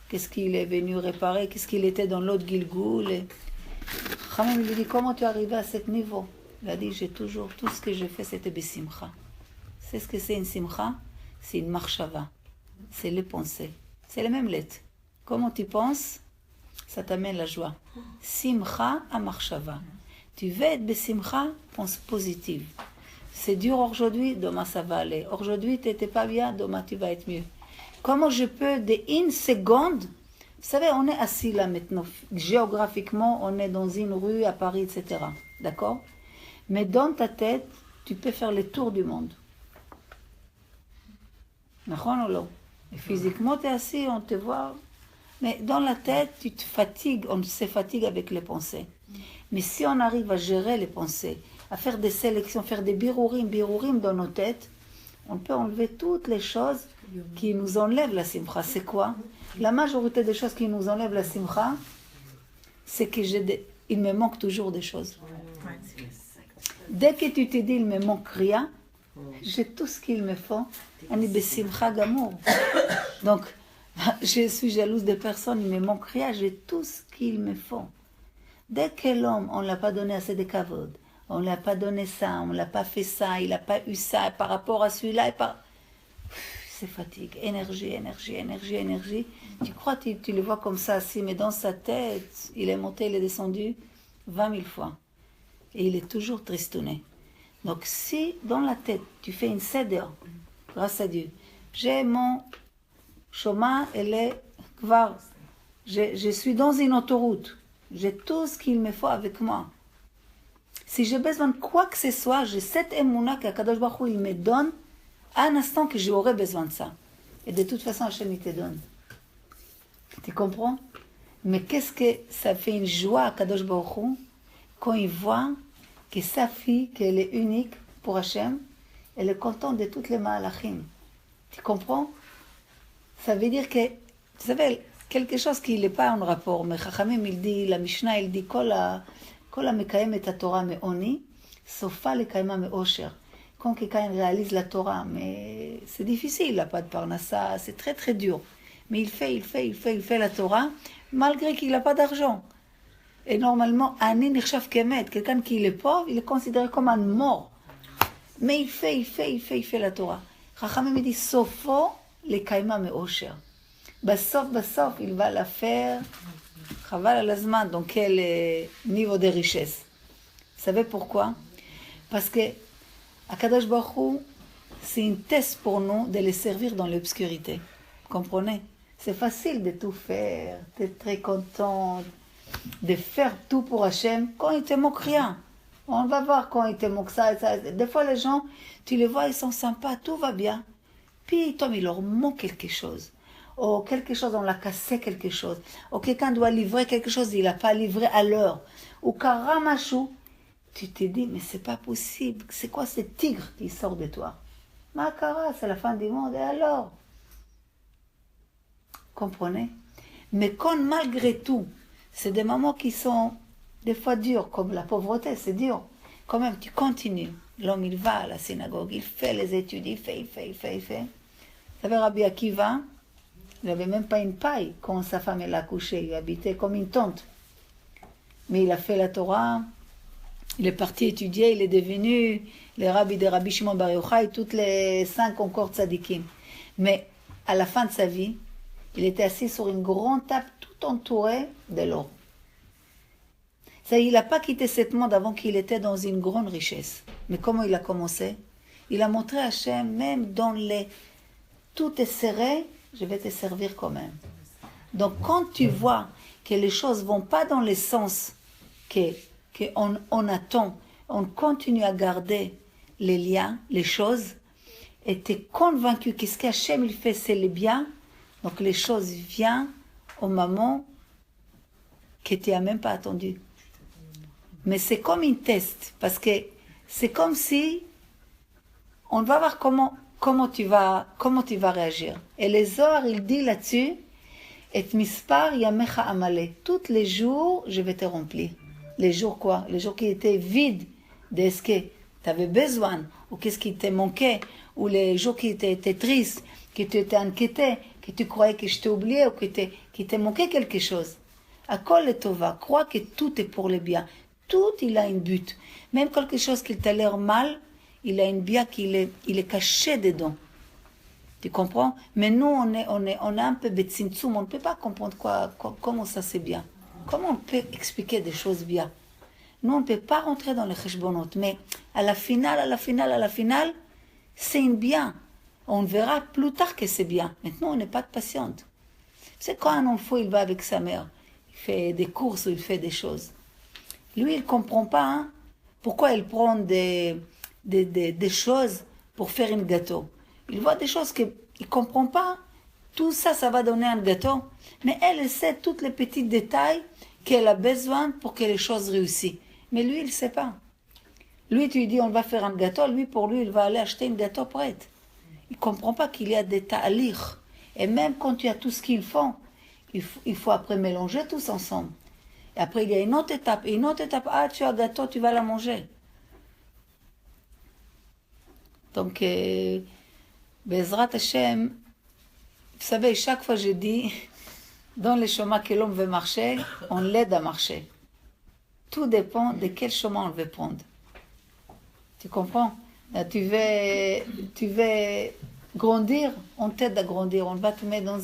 qu'est-ce qu'il est venu réparer, qu'est-ce qu'il était dans l'autre Gilgoul. Et Khamim lui dit, comment tu es arrivé à ce niveau? Il a dit, tout ce que j'ai fait, c'était besimcha. C'est ce que c'est une simcha? C'est une marshava. C'est les pensées. C'est les mêmes lettres. Comment tu penses? Ça t'amène la joie. Simcha à marshava. Tu veux être besimcha, pense positive. C'est dur aujourd'hui, demain ça va aller. Aujourd'hui, tu n'étais pas bien, demain tu vas être mieux. Comment je peux, une seconde, vous savez, on est assis là maintenant, géographiquement, on est dans une rue à Paris, etc. D'accord? Mais dans ta tête, tu peux faire le tour du monde. D'accord ou non? Et physiquement, tu es assis, on te voit. Mais dans la tête, tu te fatigues, on se fatigue avec les pensées. Mais si on arrive à gérer les pensées, à faire des sélections, faire des birourim dans nos têtes, on peut enlever toutes les choses qui nous enlèvent la simcha. C'est quoi? La majorité des choses qui nous enlèvent la simcha, c'est que il me manque toujours des choses. Dès que tu te dis, il me manque rien, j'ai tout ce qu'il me faut. Donc, je suis jalouse des personnes, il me manque rien, j'ai tout ce qu'il me faut. Dès que l'homme, on ne l'a pas donné assez de kavod, on ne l'a pas donné ça, on ne l'a pas fait ça, il n'a pas eu ça par rapport à celui-là, c'est fatigue, énergie. Tu crois, tu le vois comme ça assis, mais dans sa tête, il est monté, il est descendu 20 000 fois. Et il est toujours tristouné. Donc si dans la tête, tu fais une seder, grâce à Dieu, j'ai mon chemin, elle est kvar, je suis dans une autoroute, j'ai tout ce qu'il me faut avec moi. Si j'ai besoin de quoi que ce soit, j'ai cette émouna qu'Akadosh Baruch Hu, il me donne à un instant que j'aurais besoin de ça. Et de toute façon, Hachem, il te donne. Tu comprends? Mais qu'est-ce que ça fait une joie à Akadosh Baruch Hu quand il voit que sa fille, qu'elle est unique pour Hachem, elle est contente de toutes les malachim. Tu comprends? Ça veut dire que, tu savez, quelque chose qui n'est pas en rapport, mais Chachamim, il dit, la Mishnah, il dit, כל המקיים את התורה מעוני, סופה לקיימה מאושר. Quand quelqu'un réalise la Torah, mais c'est difficile, il n'a pas de parnassa, c'est très très dur. Mais il fait la Torah, malgré qu'il n'a pas d'argent. Et normalement, Ani Nirshav Kemet, quelqu'un qui est pauvre, il est considéré comme un mort. Mais il fait la Torah. Chachamim me dit, Sofo le kaima me'osher. Bassof, il va la faire, chaval al azman, dans quel niveau de richesse. Vous savez pourquoi? Parce que Akadosh Baruch Hu, c'est une test pour nous de les servir dans l'obscurité. Comprenez? C'est facile de tout faire, d'être très content, de faire tout pour Hachem quand il te manque rien. On va voir quand il te manque ça et ça. Des fois, les gens, tu les vois, ils sont sympas, tout va bien. Puis, Tom, il leur manque quelque chose. Ou quelque chose, on l'a cassé quelque chose. Ou quelqu'un doit livrer quelque chose, il n'a pas livré à l'heure. Ou karamachou. Tu te dis, mais c'est pas possible. C'est quoi ce tigre qui sort de toi? Makara, c'est la fin du monde. Et alors? Comprenez? Mais quand malgré tout, c'est des moments qui sont des fois durs, comme la pauvreté, c'est dur. Quand même, tu continues. L'homme, il va à la synagogue, il fait les études, il fait. Vous savez, Rabbi Akiva, il n'avait même pas une paille quand sa femme l'a accouché. Il habitait comme une tante. Mais il a fait la Torah. Il est parti étudier, il est devenu le rabbi de Rabbi Shimon Bar Yochai, toutes les 5 encore tzadikim. Mais à la fin de sa vie, il était assis sur une grande table tout entourée de l'or. Ça, il n'a pas quitté ce monde avant qu'il était dans une grande richesse. Mais comment il a commencé? Il a montré à Hachem, même dans les... Tout est serré, je vais te servir quand même. Donc quand tu vois que les choses ne vont pas dans le sens qu'on attend, on continue à garder les liens, les choses, et tu es convaincu que ce qu'Hachem il fait, c'est le bien, donc les choses viennent au moment que tu n'as même pas attendu. Mais c'est comme un test, parce que c'est comme si on va voir comment tu vas réagir. Et les Zohar, il dit là-dessus, et mispar yamecha amale, tous les jours, je vais te remplir. Les jours quoi? Les jours qui étaient vides de ce que tu avais besoin, ou qu'est-ce qui te manquait, ou les jours qui étaient tristes, que tu étais inquiété, que tu croyais que je t'ai oublié, ou qu'il te manquait quelque chose. Akol et tova, crois que tout est pour le bien. Tout, il a un but. Même quelque chose qui t'a l'air mal, il a une bien qu'il est caché dedans. Tu comprends? Mais nous, on est un peu betzintzum, on ne peut pas comprendre comment ça c'est bien. Comment on peut expliquer des choses bien? Nous, on ne peut pas rentrer dans les cheshbonot, mais à la finale, c'est un bien. On verra plus tard que c'est bien. Maintenant, on n'est pas de patiente. C'est quand un enfant, il va avec sa mère, il fait des courses ou il fait des choses. Lui, il ne comprend pas pourquoi il prend des choses pour faire un gâteau. Il voit des choses qu'il ne comprend pas. Tout ça, ça va donner un gâteau. Mais elle sait tous les petits détails qu'elle a besoin pour que les choses réussissent. Mais lui, il ne sait pas. Lui, tu lui dis, on va faire un gâteau. Lui, pour lui, il va aller acheter un gâteau prêt. Il ne comprend pas qu'il y a des ta'alir. Et même quand tu as tout ce qu'ils font, il faut après mélanger tous ensemble. Et après, il y a une autre étape. Et une autre étape, tu as un gâteau, tu vas la manger. Donc, Bezrat Hashem, vous savez, chaque fois je dis, dans les chemins que l'homme veut marcher, on l'aide à marcher. Tout dépend de quel chemin on veut prendre. Tu comprends? Tu veux grandir, on t'aide à grandir. On va te mettre dans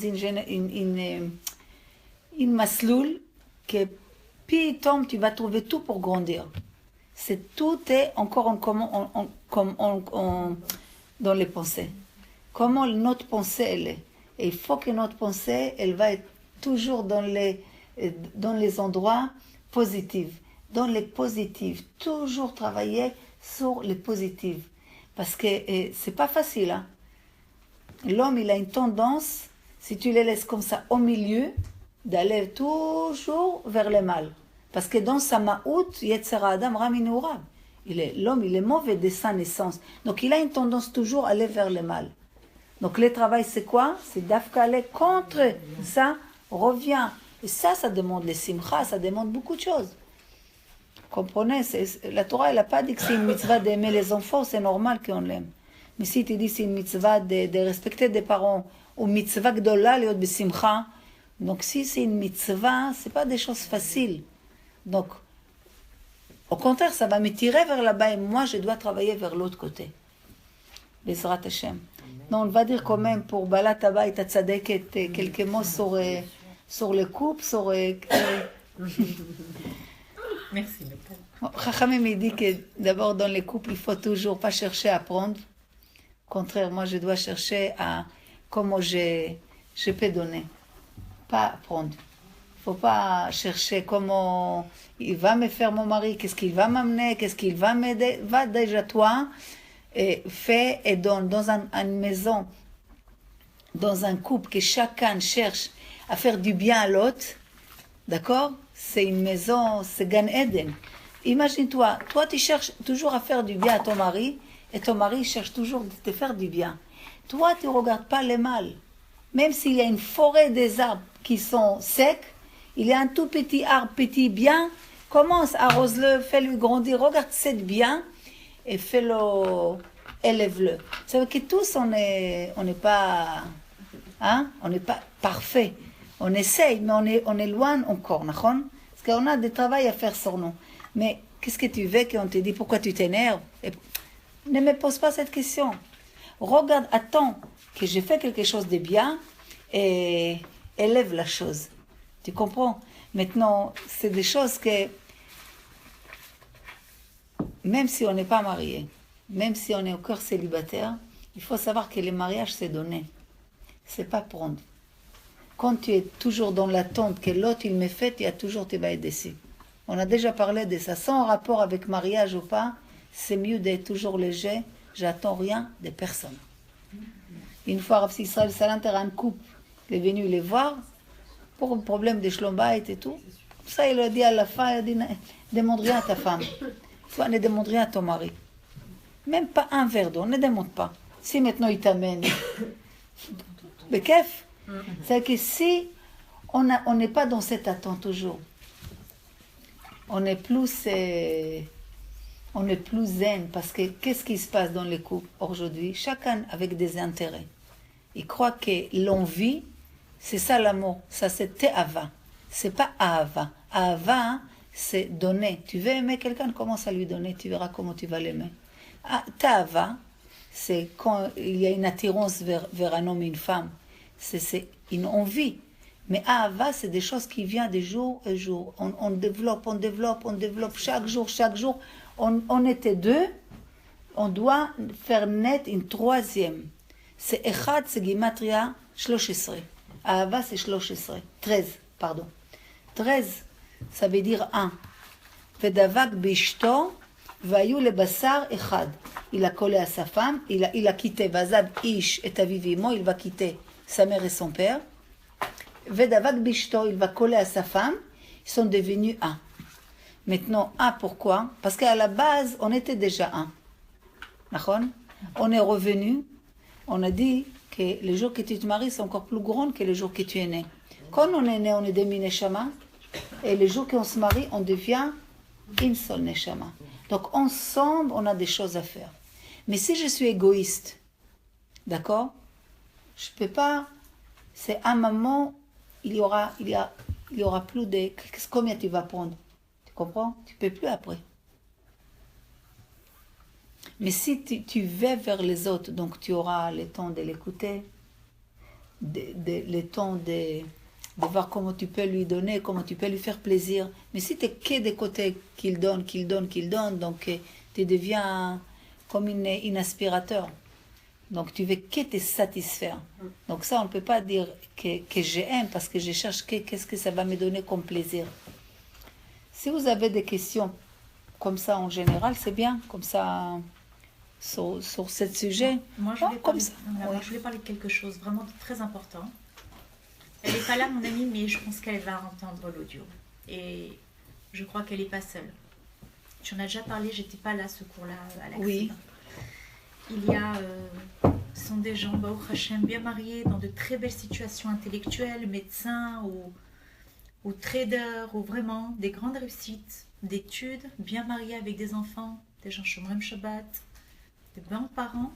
une masloul que pitom, tu vas trouver tout pour grandir. Tout est encore dans les pensées. Comment notre pensée elle est. Et il faut que notre pensée, elle va être toujours dans les endroits positifs. Dans les positifs. Toujours travailler sur les positifs. Parce que c'est pas facile. Hein? L'homme, il a une tendance, si tu les laisses comme ça au milieu, d'aller toujours vers le mal. Parce que dans sa ma'out, Yetzera Adam Raminu Rab. L'homme, il est mauvais de sa naissance. Donc, il a une tendance toujours à aller vers le mal. Donc, le travail, c'est quoi? C'est d'afka aller contre ça, revient. Et ça demande les simcha, ça demande beaucoup de choses. Comprenez? La Torah, elle n'a pas dit que c'est une mitzvah d'aimer les enfants, c'est normal qu'on l'aime. Mais si tu dis que c'est une mitzvah de respecter des parents, ou mitzvah gdola, liot besimcha, donc si c'est une mitzvah, c'est pas des choses faciles. Donc, au contraire, ça va me tirer vers là-bas et moi, je dois travailler vers l'autre côté. Bezrat Hashem. Non, on va dire quand même pour Balat Habayit Tzadeket quelques mots sur le couple, sur... Merci. Chachamim me dit que d'abord dans les couples, il faut toujours pas chercher à apprendre. Au contraire, moi, je dois chercher à comment je peux donner. Pas apprendre. Il faut pas chercher comment il va me faire mon mari, qu'est-ce qu'il va m'amener, qu'est-ce qu'il va m'aider. Va déjà toi et fais et donne dans une maison, dans un couple que chacun cherche à faire du bien à l'autre. D'accord? C'est une maison, c'est Gan Eden. Imagine-toi, toi tu cherches toujours à faire du bien à ton mari et ton mari cherche toujours à te faire du bien. Toi tu ne regardes pas le mal. Même s'il y a une forêt des arbres qui sont secs, il y a un tout petit arbre, petit bien, commence, arrose-le, fais-lui grandir, regarde c'est bien et fais-le, élève-le. Ça veut dire que tous on n'est pas parfait. On essaye, mais on est loin encore, d'accord? Parce qu'on a des travail à faire sur nous. Mais qu'est-ce que tu veux qu'on te dit? Pourquoi tu t'énerves? Ne me pose pas cette question. Regarde, attends que j'ai fait quelque chose de bien et élève la chose. Tu comprends? Maintenant, c'est des choses que, même si on n'est pas marié, même si on est au cœur célibataire, il faut savoir que le mariage, c'est donner. C'est pas prendre. Quand tu es toujours dans l'attente que l'autre il me fait, il y a toujours tu vas être déçu. On a déjà parlé de ça. Sans rapport avec mariage ou pas, c'est mieux d'être toujours léger. J'attends rien de personne. Une fois, Rav Israël Salanter, un couple, il est venu les voir pour un problème de shlombait et tout. Ça, il a dit à la fin, il a dit, ne demande rien à ta femme. Toi, ne demande rien à ton mari. Même pas un verre d'eau, ne demande pas. Si maintenant il t'amène, mais kef. C'est que si on n'est pas dans cette attente toujours, on est plus zen, parce que qu'est-ce qui se passe dans les couples aujourd'hui? Chacun avec des intérêts. Il croit que l'envie, c'est ça l'amour, ça c'est te'ava, c'est pas ahava. Ahava, c'est donner. Tu veux aimer quelqu'un, commence à lui donner, tu verras comment tu vas l'aimer. Te'ava, c'est quand il y a une attirance vers un homme et une femme. C'est une envie. Mais Ahava, c'est des choses qui viennent de jour en jour. On développe. Chaque jour. On était deux. On doit faire naître une troisième. C'est Echad, c'est Gimatria, 13. Ahava, c'est 13, pardon. 13, ça veut dire 1. Vedavak bishto, vayu le basar Echad. Il a collé à sa femme, il a quitté Vazab Ish et Avivimo, il va quitter sa mère et son père. Vedavak bishto, il va coller à sa femme. Ils sont devenus un. Maintenant, un, pourquoi? Parce qu'à la base, on était déjà un. D'accord? On est revenu. On a dit que les jours que tu te maries sont encore plus grands que les jours que tu es né. Quand on est né, on est des mineshama. Et le jour qu'on se marie, on devient une seule neshama. Donc ensemble, on a des choses à faire. Mais si je suis égoïste, d'accord, je peux pas. C'est un moment, il y aura plus de. Combien tu vas prendre? Tu comprends? Tu peux plus après. Mais si tu vas vers les autres, donc tu auras le temps de l'écouter, le temps de voir comment tu peux lui donner, comment tu peux lui faire plaisir. Mais si tu es que des côtés qu'il donne, donc tu deviens comme un aspirateur. Donc tu veux que te satisfaire. Donc ça, on ne peut pas dire que j'aime parce que je cherche qu'est-ce que ça va me donner comme plaisir. Si vous avez des questions comme ça en général, c'est bien, comme ça, sur ce sujet. Moi, je voulais parler de quelque chose vraiment de très important. Elle n'est pas là, mon amie, mais je pense qu'elle va entendre l'audio. Et je crois qu'elle n'est pas seule. Tu en as déjà parlé, j'étais pas là ce cours-là à l'accident. Oui. Il y a, ce sont des gens, Baruch Hashem, bien mariés, dans de très belles situations intellectuelles, médecins ou traders, ou vraiment des grandes réussites, d'études, bien mariés avec des enfants, des gens Shomrem Shabbat, des bons parents.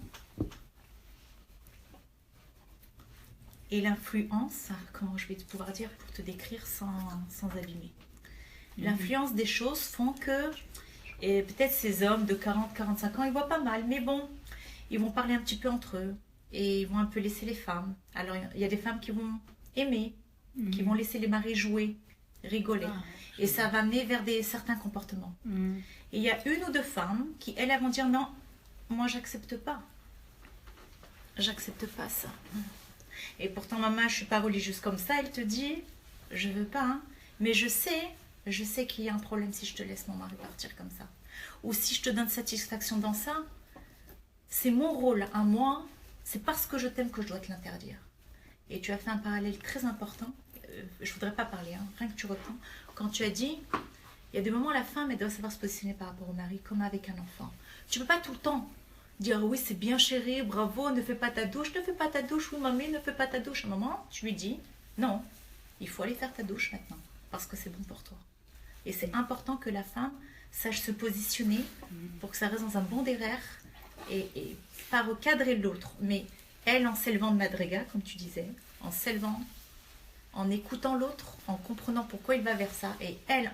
Et l'influence, comment je vais pouvoir dire pour te décrire sans abîmer. L'influence des choses font que, et peut-être ces hommes de 40-45 ans, ils voient pas mal, mais bon, ils vont parler un petit peu entre eux et ils vont un peu laisser les femmes. Alors il y a des femmes qui vont aimer, qui vont laisser les maris jouer, rigoler. Et ça va amener vers certains comportements. Et il y a une ou deux femmes qui, elles vont dire non, moi j'accepte pas. J'accepte pas ça. Et pourtant, maman, je suis pas religieuse comme ça. Elle te dit, je veux pas, hein, mais je sais qu'il y a un problème si je te laisse mon mari partir comme ça. Ou si je te donne satisfaction dans ça, c'est mon rôle à moi, c'est parce que je t'aime que je dois te l'interdire. Et tu as fait un parallèle très important, je voudrais pas parler, hein, rien que tu reprends, quand tu as dit, il y a des moments où la femme, elle doit savoir se positionner par rapport au mari, comme avec un enfant. Tu peux pas tout le temps dire oui, c'est bien chéri, bravo, ne fais pas ta douche, oui mamie, ne fais pas ta douche. À un moment, tu lui dis non, il faut aller faire ta douche maintenant, parce que c'est bon pour toi. Et c'est important que la femme sache se positionner pour que ça reste dans un bon derrière et pas recadrer l'autre, mais elle en s'élevant de madriga, comme tu disais, en s'élevant, en écoutant l'autre, en comprenant pourquoi il va vers ça, et elle,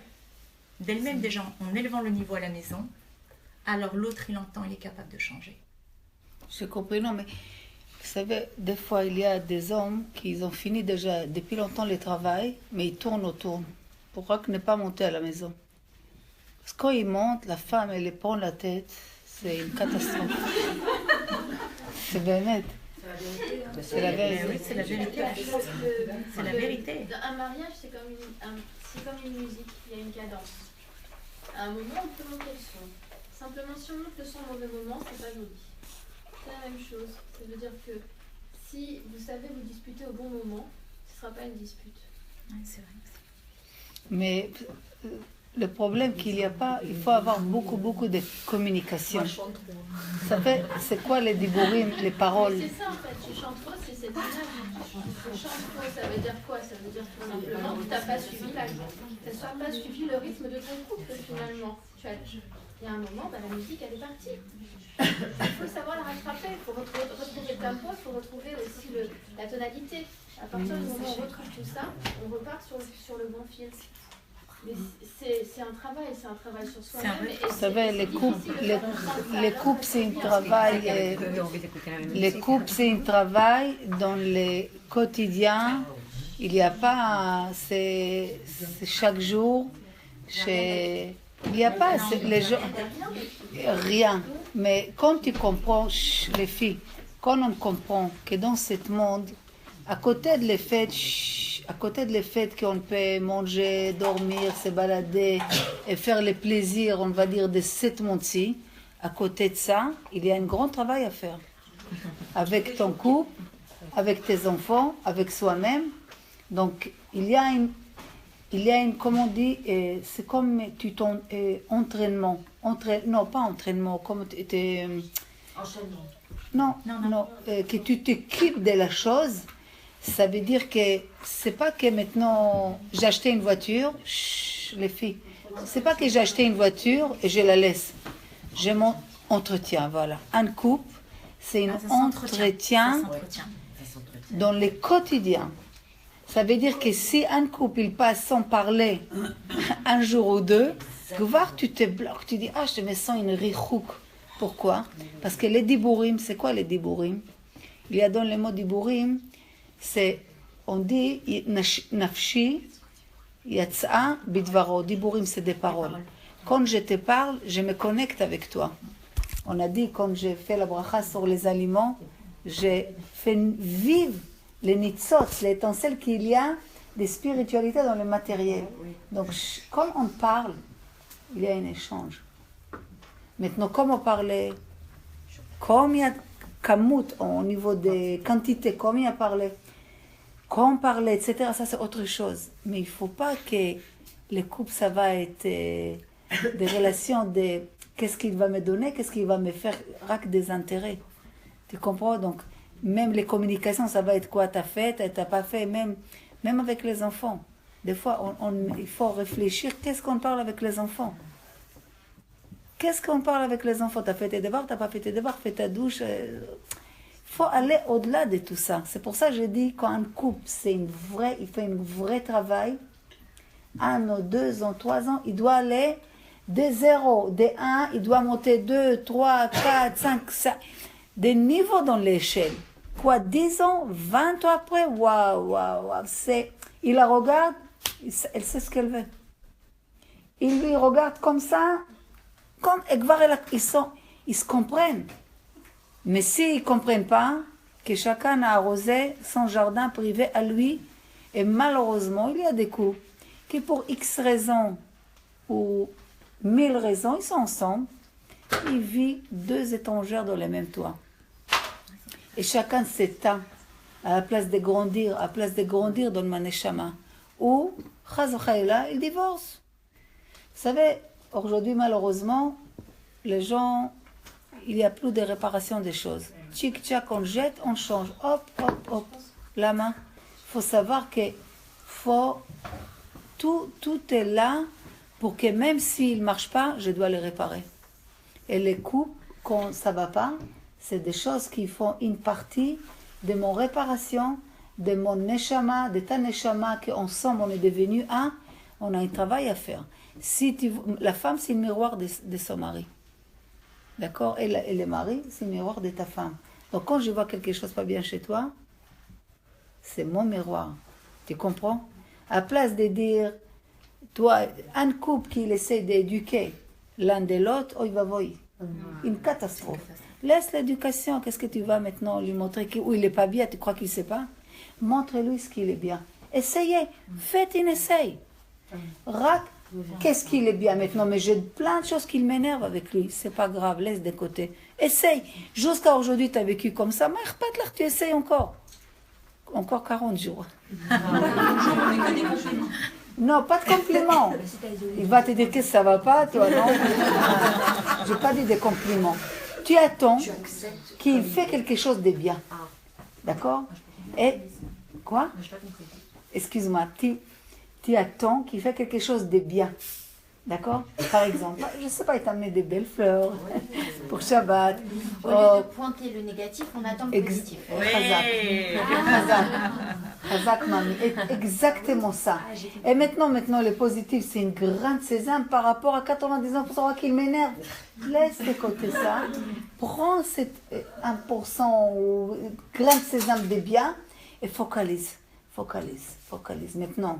d'elle-même déjà, en élevant le niveau à la maison, alors l'autre, il entend, il est capable de changer. J'ai compris, non, mais vous savez, des fois, il y a des hommes qui ont fini déjà depuis longtemps le travail, mais ils tournent autour. Pourquoi ne pas monter à la maison? Parce que quand ils montent, la femme, elle les prend la tête, c'est une catastrophe. C'est bien net. C'est la vérité. Oui, c'est la vérité. C'est la vérité. Un mariage, c'est comme une musique, il y a une cadence. À un moment, on peut monter le son. Simplement, si on monte le son au mauvais moment, c'est pas joli. C'est la même chose. Ça veut dire que si vous savez vous disputer au bon moment, ce ne sera pas une dispute. Oui, c'est vrai. Mais le problème qu'il n'y a pas, il faut avoir beaucoup de communication. Ça fait, c'est quoi les dibourim, les paroles? C'est ça en fait, tu chantes trop, c'est cette image. Tu chantes trop, ça veut dire quoi? Ça veut dire tout simplement que tu n'as pas suivi le rythme de ton couple finalement. Il y a un moment, la musique elle est partie. Il faut savoir la rattraper, il faut retrouver le tempo, il faut retrouver aussi la tonalité. À partir du moment où on retrouve tout ça, on repart sur le bon fil. Mais c'est un travail sur soi-même. Vous savez, les couples, c'est un travail. Les couples, c'est un travail dans le quotidien. Il n'y a pas, c'est chaque jour. Il n'y a pas les gens, rien. Mais quand tu comprends, les filles, quand on comprend que dans ce monde, à côté de le fait qu'on peut manger, dormir, se balader et faire le plaisir, on va dire, de ce monde-ci, à côté de ça, il y a un grand travail à faire. Avec ton couple, avec tes enfants, avec soi-même. Donc, il y a une, comme on dit, c'est comme entraînement. Non, pas entraînement, comme Enchaînement. Non, que tu t'occupes de la chose Ça veut dire que c'est pas que maintenant j'ai acheté une voiture, les filles, c'est pas que j'ai acheté une voiture et je la laisse. Je m'entretiens, voilà. Un couple, c'est un entretien dans le quotidien. Ça veut dire que si un couple il passe sans parler un jour ou deux, tu te bloques, tu dis je me sens une richouk. Pourquoi? Parce que les dibourim, c'est quoi les dibourim? Il y a dans le mot dibourim, on dit nafshi yatsa bidvaro. Dibourim, c'est des paroles. Quand je te parle, je me connecte avec toi. On a dit, quand j'ai fait la bracha sur les aliments, j'ai fait vivre les nitzot, les étincelles qu'il y a des spiritualités dans le matériel. Donc, quand on parle, il y a un échange. Maintenant, comme on parlait, comme il y a kamut au niveau des quantités, comme il y a parlé, quand on parlait, etc., ça c'est autre chose. Mais il ne faut pas que les couples, ça va être des relations de qu'est-ce qu'il va me donner, qu'est-ce qu'il va me faire, rac des intérêts. Tu comprends? Donc, même les communications, ça va être quoi? T'as fait, t'as pas fait, même avec les enfants. Des fois, il faut réfléchir, qu'est-ce qu'on parle avec les enfants? Qu'est-ce qu'on parle avec les enfants? T'as fait tes devoirs, t'as pas fait tes devoirs, fais ta douche. Il faut aller au-delà de tout ça. C'est pour ça que je dis, quand un couple, il fait un vrai travail, 1 an, 2 ans, 3 ans, il doit aller des 0, des 1, il doit monter 2, 3, 4, 5, 6, des niveaux dans l'échelle. Quoi, 10 ans, 20 ans après, waouh, il la regarde, elle sait ce qu'elle veut. Il lui regarde comme ça, comme ils se comprennent. Mais s'ils ne comprennent pas, que chacun a arrosé son jardin privé à lui, et malheureusement, il y a des couples qui pour X raisons ou 1000 raisons, ils sont ensemble, ils vivent 2 étrangères dans le même toit. Et chacun s'éteint à la place de grandir, dans le maneshama. Ou, chazochaïla, ils divorcent. Vous savez, aujourd'hui, malheureusement, les gens, il n'y a plus de réparation des choses. Tchic-tchac, on jette, on change. Hop, hop, hop. La main. Il faut savoir que tout est là pour que même s'il ne marche pas, je dois le réparer. Et les coups, quand ça ne va pas, c'est des choses qui font une partie de mon réparation, de mon neshama, de ta neshama, qu'ensemble on est devenu un, on a un travail à faire. La femme, c'est le miroir de son mari. D'accord? Et le mari, c'est le miroir de ta femme. Donc quand je vois quelque chose pas bien chez toi, c'est mon miroir. Tu comprends? À place de dire, toi, un couple qui essaie d'éduquer l'un de l'autre, oh, il va voir une catastrophe. Laisse l'éducation. Qu'est-ce que tu vas maintenant lui montrer où il n'est pas bien? Tu crois qu'il ne sait pas? Montre-lui ce qu'il est bien. Essayez. Faites un essai. Qu'est-ce qu'il est bien maintenant? Mais j'ai plein de choses qui m'énervent avec lui. C'est pas grave, laisse de côté. Essaye. Jusqu'à aujourd'hui, tu as vécu comme ça. Mais tu essayes encore. Encore 40 jours. Non, pas de compliments. Il va te dire que ça va pas, toi, non? Je n'ai pas dit des compliments. Tu attends qu'il fait quelque chose de bien. D'accord? Et quoi? Excuse-moi, tu attends qu'il fait quelque chose de bien. D'accord? Par exemple, je ne sais pas, il t'a amené des belles fleurs pour Shabbat. Au lieu de pointer le négatif, on attend le positif. Chazak, mami. Exactement ça. Et maintenant, le positif, c'est une grande sésame par rapport à 99% qui m'énerve. Laisse de côté ça. Prends cette 1% ou grande sésame de bien et focalise. Maintenant,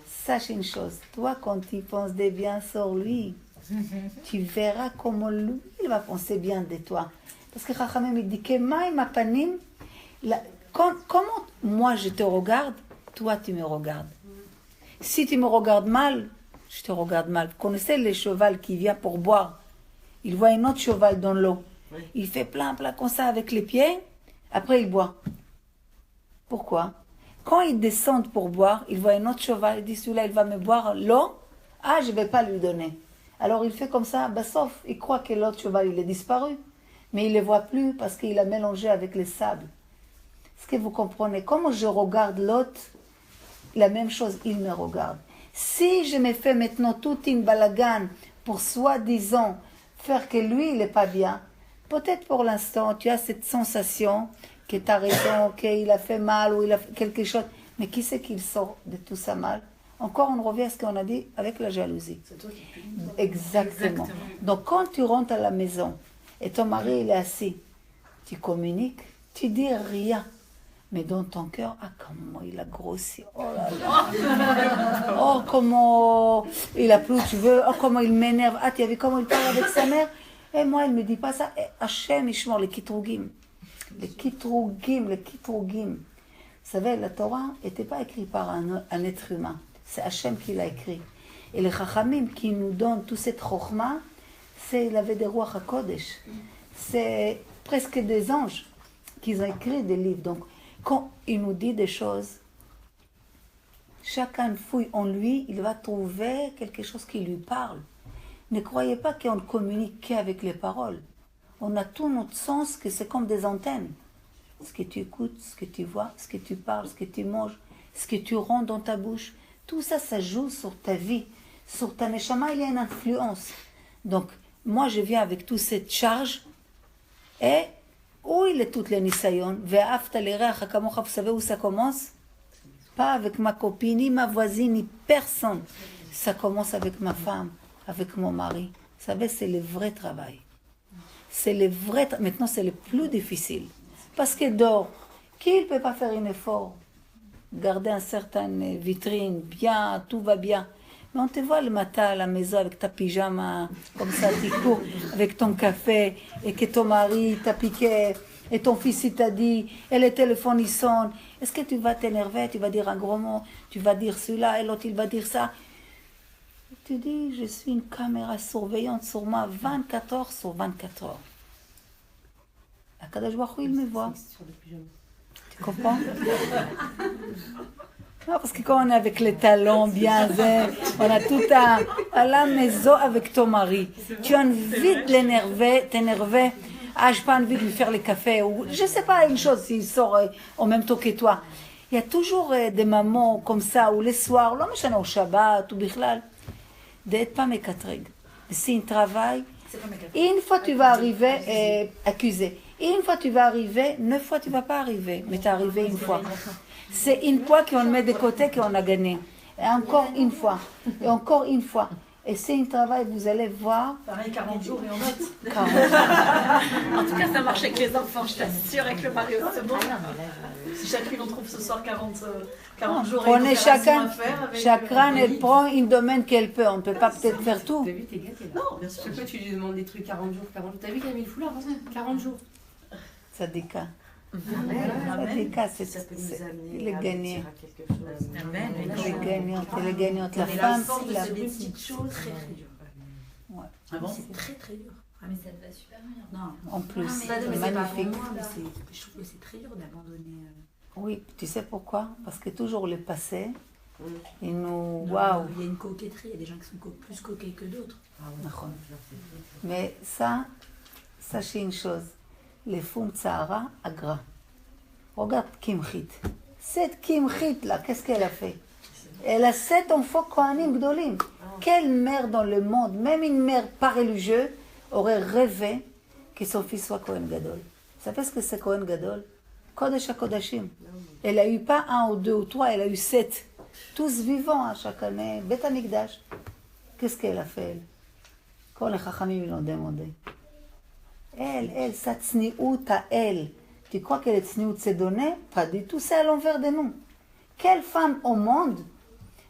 sache une chose. Toi, quand tu penses des biens sur lui, tu verras comment lui, il va penser bien de toi. Parce que Chachamim, il dit que ma panim, comment moi je te regarde, toi tu me regardes. Si tu me regardes mal, je te regarde mal. Vous connaissez le cheval qui vient pour boire? Il voit un autre cheval dans l'eau. Il fait plein comme ça avec les pieds, après il boit. Pourquoi? Quand ils descendent pour boire, il voit un autre cheval, il dit celui-là il va me boire l'eau, je ne vais pas lui donner. Alors il fait comme ça, sauf il croit que l'autre cheval il est disparu, mais il ne le voit plus parce qu'il a mélangé avec le sable. Est-ce que vous comprenez? Comment je regarde l'autre, la même chose, il me regarde. Si je me fais maintenant toute une balagan pour soi-disant faire que lui, il n'est pas bien, peut-être pour l'instant, tu as cette sensation que tu as raison, qu'il a fait mal ou il a fait quelque chose. Mais qui c'est qu'il sort de tout ça mal? Encore, on revient à ce qu'on a dit avec la jalousie. Exactement. Donc, quand tu rentres à la maison et ton mari, il est assis, tu communiques, tu dis rien. Mais dans ton cœur, ah, comment il a grossi. Oh là là. Oh, comment il a plus, tu veux. Oh, comment il m'énerve. Ah, tu as vu comment il parle avec sa mère? Et moi, il ne me dit pas ça. Et Hachem, Ishmor, les kitrougim. Les kitrougim, les kitrougim. Vous savez, la Torah n'était pas écrite par un être humain. C'est Hachem qui l'a écrit. Et les Chachamim qui nous donnent toute cette chokhma, c'est il avait des rois HaKodesh. C'est presque des anges qui ont écrit des livres. Donc, quand il nous dit des choses, chacun fouille en lui, il va trouver quelque chose qui lui parle. Ne croyez pas qu'on ne communique qu'avec les paroles. On a tout notre sens, que c'est comme des antennes. Ce que tu écoutes, ce que tu vois, ce que tu parles, ce que tu manges, ce que tu rends dans ta bouche, tout ça, ça joue sur ta vie, sur ta neshama, il y a une influence. Donc, moi, je viens avec toute cette charge, et où il est toutes les nisayon, ve'afta l'ereach kamocha, vous savez où ça commence? Pas avec ma copine, ni ma voisine, ni personne. Ça commence avec ma femme, avec mon mari. Vous savez, c'est le vrai travail. C'est le vrai maintenant, c'est le plus difficile. Parce que dehors, qui ne peut pas faire un effort? Garder une certaine vitrine, bien, tout va bien. Mais on te voit le matin à la maison avec ta pyjama, comme ça, tu cours avec ton café, et que ton mari t'a piqué, et ton fils il t'a dit, et le téléphone il sonne. Est-ce que tu vas t'énerver, tu vas dire un gros mot, tu vas dire cela, et l'autre il va dire ça? Et tu dis, je suis une caméra surveillante sur moi 24 heures sur 24 heures. Akadosh Baruch Hu, il me voit. Tu comprends? Non, parce que quand on est avec les talons bien, on a tout à la maison avec ton mari. Tu as envie de l'énerver, t'énerver. Ah, je n'ai pas envie de lui faire le café. Ou je ne sais pas, une chose, s'il sort en même temps que toi. Il y a toujours des mamans comme ça, ou les soirs, לא משנה, au Shabbat, ou bichlal, d'être pas mécatreg. C'est un travail. Une fois tu vas arriver accusé. Une fois tu vas arriver, 9 fois tu ne vas pas arriver. Mais tu es arrivé une fois. C'est une fois qu'on met de côté qu'on a gagné. Et encore une fois. Et encore une fois. Et c'est un travail, vous allez voir. Pareil, 40 jours et on note. 40 En tout cas, ça marche avec les enfants, je t'assure, avec le mari aussi. Bon. Si chacune on trouve ce soir 40 jours et on est chacun, à faire. Avec chacun elle prend un domaine qu'elle peut. On ne peut pas peut-être faire tout. T'as vu, t'es gâté là. Non, bien sûr. Chaque fois tu lui demandes des trucs 40 jours, 40 jours. T'as vu qu'elle a mis le foulard, 40 jours. Sadika. Amen. Sadika, c'est Ça peut nous amener il est à gagné. aboutir à quelque chose. Amen. Elle est gagnante, elle est gagnante. La Mais femme, force de c'est la ces petites choses, très très dur. Ouais. Ah bon, c'est très très dur. Ah, mais ça te va super bien. Non. En plus, Ah, mais c'est Mais c'est pas pour magnifique. moi, mais je trouve que c'est très dur d'abandonner. Oui, tu sais pourquoi? Parce que toujours le passé, il nous... Non, Waouh! il y a une coquetterie, il y a des gens qui sont plus coquets que d'autres. Mais ça, sachez une chose, les fum tsahara agra. Regarde Kimchit. Cette Kimchit là, qu'est-ce qu'elle a fait? Elle a 7 enfants Kohanim Gdolim. Quelle mère dans le monde, même une mère pas religieuse, aurait rêvé que son fils soit Kohen Gadol. Vous savez ce que c'est Kohen Gadol? Kodesh HaKodashim. Elle a eu pas 1 ou 2 ou 3, elle a eu 7. Tous vivants à chaque année. Bet HaMikdash. Qu'est-ce qu'elle a fait, elle? Quand les Chachamim l'ont demandé. Elle, sa tsniout à elle. Tu crois que les tsniout c'est donné? Pas du tout, c'est à l'envers de nous. Quelle femme au monde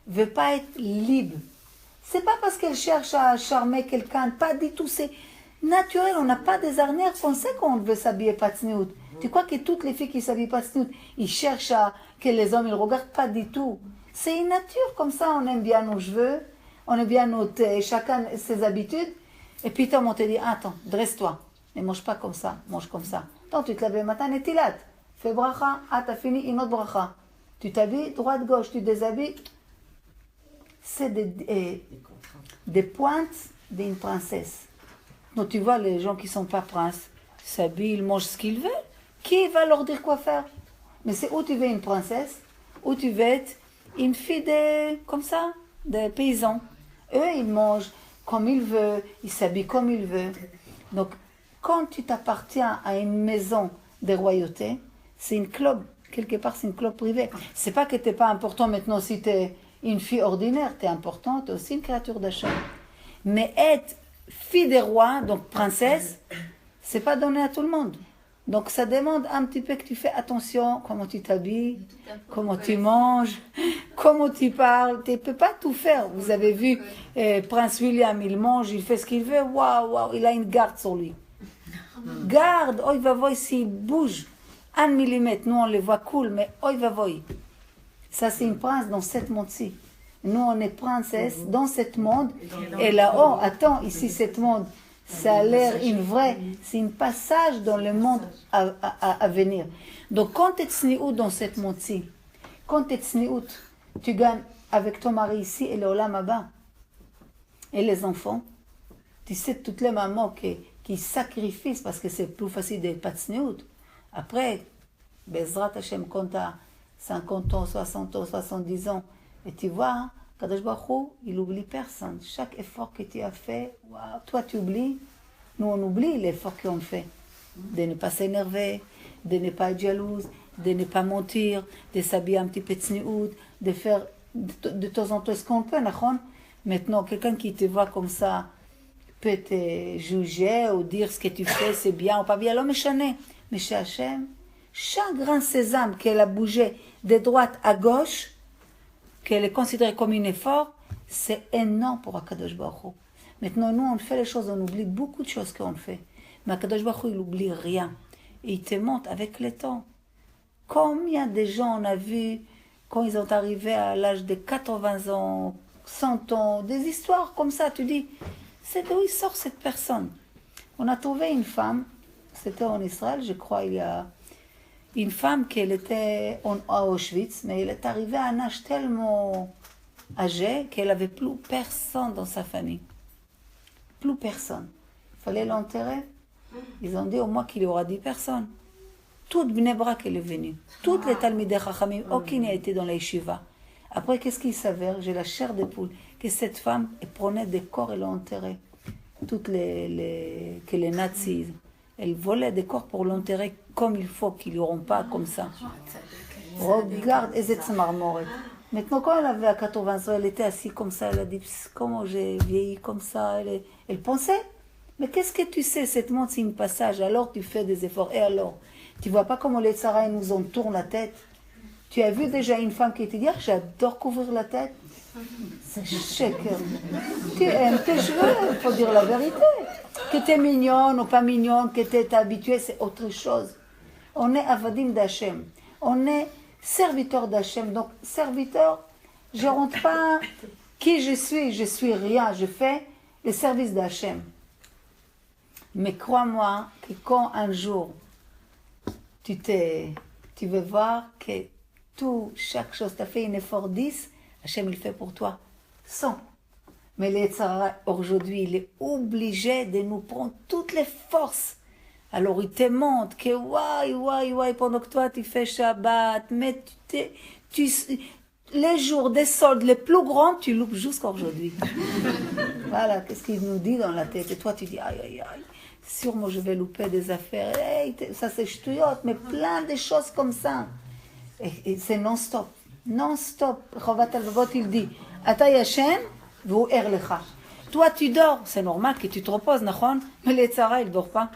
veut pas être libre? C'est pas parce qu'elle cherche à charmer quelqu'un, pas du tout, c'est naturel. On n'a pas des arnières qu'on sait qu'on veut s'habiller pas tsniout. Tu crois que toutes les filles qui s'habillent pas tsniout, ils cherchent à que les hommes ils regardent? Pas du tout. C'est une nature comme ça, on aime bien nos cheveux, on aime bien chacun ses habitudes. Et puis on te dit, attends, dresse-toi, ne mange pas comme ça, mange comme ça. Donc tu te lèves le matin, netilat, fais bracha, ah t'as fini une autre bracha. Tu t'habilles, droite-gauche, tu déshabilles. C'est des pointes d'une princesse. Donc tu vois, les gens qui ne sont pas princes s'habillent, ils mangent ce qu'ils veulent. Qui va leur dire quoi faire? Mais c'est où tu veux une princesse, où tu veux être une fille comme ça, des paysans. Eux, ils mangent comme ils veulent, ils s'habillent comme ils veulent. Donc, quand tu t'appartiens à une maison de royauté, c'est une club, quelque part c'est une club privée. C'est pas que t'es pas important maintenant si t'es une fille ordinaire, t'es importante, t'es aussi une créature d'Hachem. Mais être fille des rois, donc princesse, c'est pas donné à tout le monde. Donc ça demande un petit peu que tu fais attention, comment tu t'habilles, comment tu manges, comment tu parles. Tu ne peux pas tout faire. Vous avez vu Prince William, il mange, il fait ce qu'il veut. Waouh, il a une garde sur lui. Garde, il va voir s'il bouge. 1 millimètre, nous on les voit cool, mais il va voir. Ça c'est une prince dans ce monde-ci. Nous on est princesse dans ce monde. Et là-haut, attends, ici ce monde. Ça a l'air une vraie, c'est un passage dans le monde à venir. Donc quand tu es tsniout dans cette monde-ci, quand tu es tsniout, tu gagnes avec ton mari ici et le olam haba. Et les enfants, tu sais toutes les mamans qui sacrifient parce que c'est plus facile d'être pas tsniout. Après, Bezrat Hashem, quand tu as 50 ans, 60 ans, 70 ans, et tu vois, Kadosh Baruch Hu, il n'oublie personne. Chaque effort que tu as fait, wow, toi tu oublies. Nous on oublie l'effort qu'on fait. De ne pas s'énerver, de ne pas être jalouse, de ne pas mentir, de s'habiller un petit peu tsniout, de faire de temps en temps ce qu'on peut. Maintenant, quelqu'un qui te voit comme ça peut te juger ou dire ce que tu fais c'est bien ou pas bien. Alors, mais chez Hachem, chaque grain sésame qu'elle a bougé de droite à gauche, qu'elle est considérée comme un effort, c'est énorme pour Akadosh Baruch Hu. Maintenant, nous, on fait les choses, on oublie beaucoup de choses qu'on fait. Mais Akadosh Baruch Hu, il n'oublie rien. Et il te montre avec le temps. Combien de gens on a vu, quand ils sont arrivés à l'âge de 80 ans, 100 ans, des histoires comme ça, tu dis, c'est d'où il sort cette personne. On a trouvé une femme, c'était en Israël, je crois, il y a une femme qui était à Auschwitz, mais elle est arrivée à un âge tellement âgé qu'elle n'avait plus personne dans sa famille. Plus personne. Il fallait l'enterrer. Ils ont dit au moins qu'il y aura 10 personnes. Toute Bnei Brak elle est venue. Toutes les Talmidei Chachamim, aucun n'a été dans la yeshiva. Après, qu'est-ce qu'il s'avère? J'ai la chair de poule. Que cette femme, elle prenait des corps et l'enterrait. Toutes que les nazis, elle volait des corps pour l'enterrer comme il faut, qu'ils n'auront pas comme ça. Regarde, Ezet Marmoret. Maintenant, quand elle avait à 80 ans, elle était assise comme ça, elle a dit, comment j'ai vieilli comme ça. Elle pensait, mais qu'est-ce que tu sais, cette monde c'est un passage, alors tu fais des efforts. Et alors, tu vois pas comment les Tzara nous entourent la tête? Tu as vu déjà une femme qui te dit, j'adore couvrir la tête? C'est shaker. Tu aimes tes cheveux, il faut dire la vérité. Que tu es mignonne ou pas mignonne, que tu es habituée, c'est autre chose. On est avadim d'Hachem. On est serviteur d'Hachem. Donc, serviteur, je ne rentre pas qui je suis rien. Je fais le service d'Hachem. Mais crois-moi que quand un jour, tu veux voir que chaque chose, tu as fait un effort 10, Hachem il fait pour toi 100. Mais le Tzara, aujourd'hui, il est obligé de nous prendre toutes les forces. Alors il te montre que ouais, pendant que toi tu fais Shabbat, mais les jours des soldes les plus grands, tu loupes jusqu'à aujourd'hui. Voilà, qu'est-ce qu'il nous dit dans la tête. Et toi tu dis, aïe, sûrement je vais louper des affaires. Hey, ça c'est ch'touillotte, mais plein de choses comme ça. Et c'est non-stop. Non-stop. Chovat al-Vavot, il dit, Ata Yashem, v'hu er lecha. Toi, tu dors. C'est normal que tu te reposes, nachon, mais les Tzara, il ne dort pas.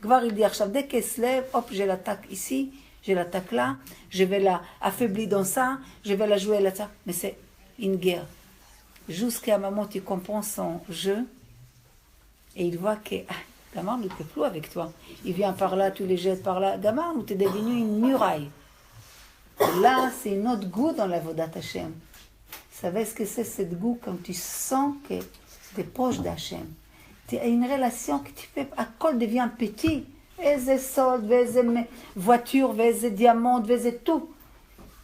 Gvar, il dit, dès qu'elle se lève, hop, je l'attaque ici, je l'attaque là, je vais la affaiblir dans ça, je vais la jouer là-ça. Mais c'est une guerre. Jusqu'à un moment, tu comprends son jeu, et il voit que, Gamar, ne peut plus avec toi. Il vient par là, tu les jettes par là. Gamar, nous t'es devenu une muraille. Là, c'est un autre goût dans la Vodat Hashem. Vous savez ce que c'est, ce goût, quand tu sens que tu es proche d'Hachem. Tu as une relation que tu fais, à quoi devient petit. Veze soldes, veze voitures, veze diamants, veze tout.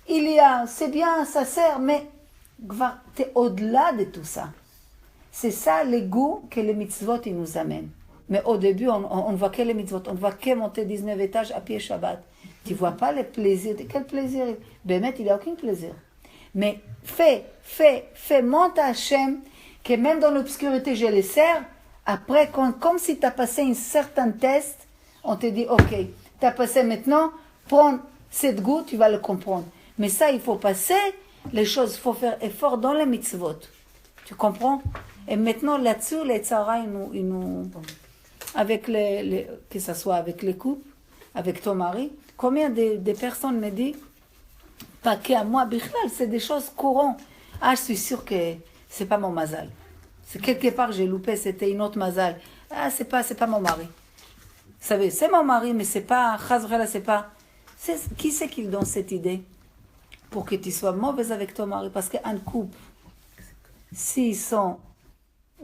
Il y a, c'est bien, ça sert, mais tu es au-delà de tout ça. C'est ça le goût que les mitzvot ils nous amènent. Mais au début, on ne voit que les mitzvot, on ne voit que monter 19 étages à pied Shabbat. Tu vois pas le plaisir. Quel plaisir? Bémet, il n'y a aucun plaisir. Mais fais, monte à Hachem, que même dans l'obscurité, je les sers. Après, comme si tu as passé un certain test, on te dit, ok, tu as passé maintenant, prends cette goutte, tu vas le comprendre. Mais ça, il faut passer les choses, il faut faire effort dans les mitzvot. Tu comprends? Et maintenant, là-dessus, les tzara, ils nous avec que ce soit avec les couples, avec ton mari, combien de personnes me disent, pas qu'à moi, Bichlal, c'est des choses courantes. Ah, je suis sûre que c'est pas mon mazal. C'est quelque part, j'ai loupé, c'était une autre mazal. Ah, c'est pas mon mari. Vous savez, c'est mon mari, mais c'est pas, Chazvrela, c'est pas. Qui c'est qui donne cette idée? Pour que tu sois mauvaise avec ton mari. Parce qu'un couple, s'ils sont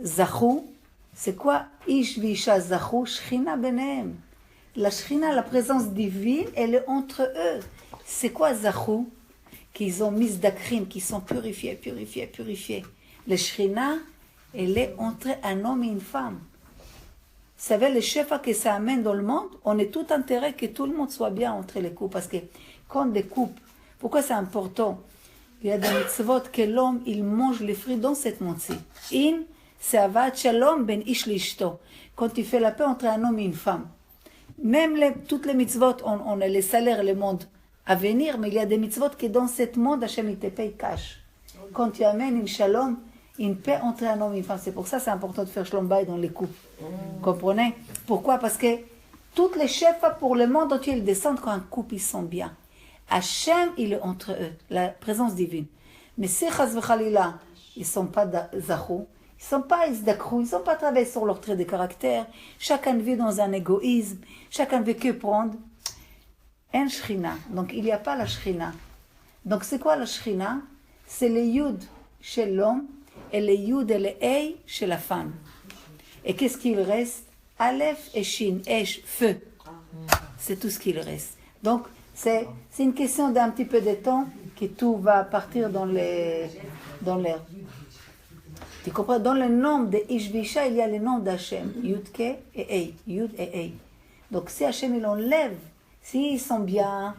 zachou, c'est quoi? Ish visha zachou, shchina benem. La shchina, la présence divine, elle est entre eux. C'est quoi zachou? Qu'ils ont mis d'akrim, qui sont purifiés. La shchina, elle est entre un homme et une femme. Vous savez, le chef que ça amène dans le monde, on est tout intérêt que tout le monde soit bien entre les couples. Parce que quand des couples, pourquoi c'est important? Il y a des mitzvot que l'homme, il mange les fruits dans cette monde-ci. In, c'est avat shalom ben ish lishto. Quand tu fais la paix entre un homme et une femme. Même toutes les mitzvot, on a les salaires, le monde à venir, mais il y a des mitzvot que dans cette monde, Hachem, il te paye cash. Quand tu amènes une shalom, une paix entre un homme et une femme. C'est pour ça que c'est important de faire shalom bay dans les couples. Comprenez? Pourquoi? Parce que toutes les chefs pour le monde entier, ils descendent quand un couple, ils sont bien. Hachem, il est entre eux, la présence divine. Mais si chas v'chalila, ils ne sont pas zachou, ils ne sont pas isdakrou, ils ne sont pas travaillés sur leur trait de caractère, chacun vit dans un égoïsme, chacun veut que prendre. Un shrina, donc il n'y a pas la shrina. Donc c'est quoi la shrina? C'est le yud chez l'homme et le yud et le hey chez la femme. Et qu'est-ce qu'il reste? Aleph et shin, esh, feu. C'est tout ce qu'il reste. Donc c'est une question d'un petit peu de temps que tout va partir dans l'air. Tu comprends? Dans le nom de Ishvisha, il y a le nom d'Hachem. Yudke et Ei. Yud et Ei. Donc si Hachem il enlève, s'ils sont bien,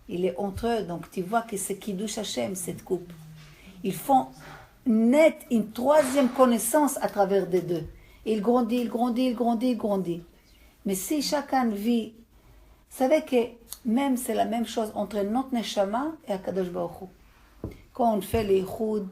il est entre eux. Donc tu vois que c'est Kiddush Hachem, cette coupe. Ils font naître une troisième connaissance à travers des deux. Il grandit. Mais si chacun vit, vous savez que même c'est la même chose entre notre Neshama et Akadosh Baruch Hu. Quand on fait les Chud,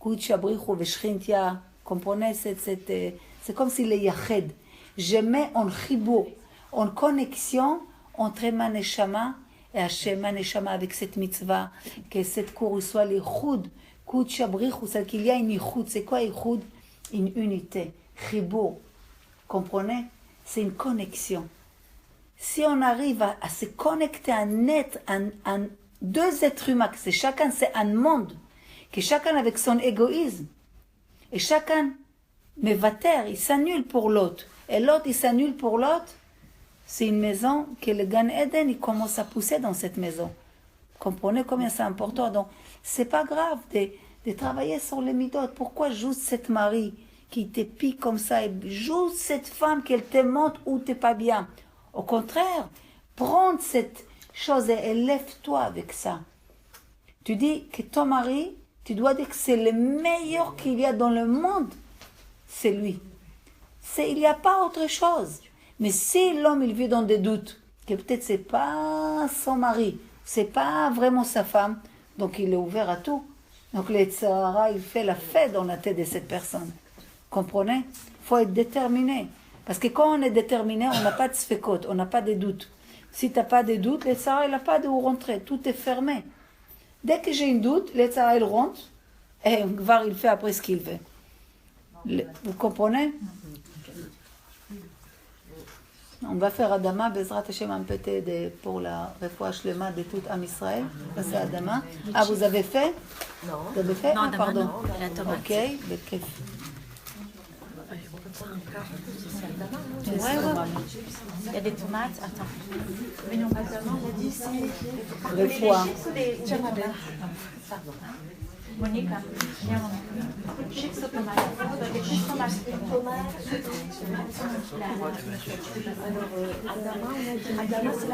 Kud Shabrichu Veshchintia, comprenez, c'est comme si les Yached. Je mets en chibou, en connexion entre ma Neshama et Hachem, ma Neshama avec cette mitzvah, que cette cour soit les Chud, Kud Shabrichu, c'est qu'il y a une Chud. C'est quoi une Chud? Une unité, chibou. Comprenez? C'est une connexion. Si on arrive à se connecter à deux êtres humains, que chacun c'est un monde, que chacun avec son égoïsme, et chacun mevater, il s'annule pour l'autre, et l'autre il s'annule pour l'autre, c'est une maison que le Gan Eden il commence à pousser dans cette maison. Comprenez combien c'est important. Donc c'est pas grave de travailler sur les midot. Pourquoi juste cette mari qui te pique comme ça, et juste cette femme qu'elle te montre où t'es pas bien? Au contraire, prends cette chose et élève-toi avec ça. Tu dis que ton mari, tu dois dire que c'est le meilleur qu'il y a dans le monde. C'est lui. Il n'y a pas autre chose. Mais si l'homme il vit dans des doutes, que peut-être c'est pas son mari, c'est pas vraiment sa femme, donc il est ouvert à tout. Donc le Tzara, il fait la fête dans la tête de cette personne. Comprenez? Il faut être déterminé. Parce que quand on est déterminé, on n'a pas de sfekot, on n'a pas de doutes. Si tu n'as pas de doutes, le Tzara, il n'a pas de où rentrer. Tout est fermé. Dès que j'ai une doute, le Tzara, il rentre. Et Gvar, il fait après ce qu'il veut. Vous comprenez? On va faire Adama, Bezrat Hashem, un peu pour la refoua shlema de tout Am Israël. C'est Adama. Ah, vous avez fait? Non. Vous avez fait? Non, ah, pardon. Non, la tomate. Ok, le Ouais. Il y a des tomates. Attends. Mais non, pas tellement. On a dit c'est. Le foie. Pardon. Monica, viens mon chips au tomate.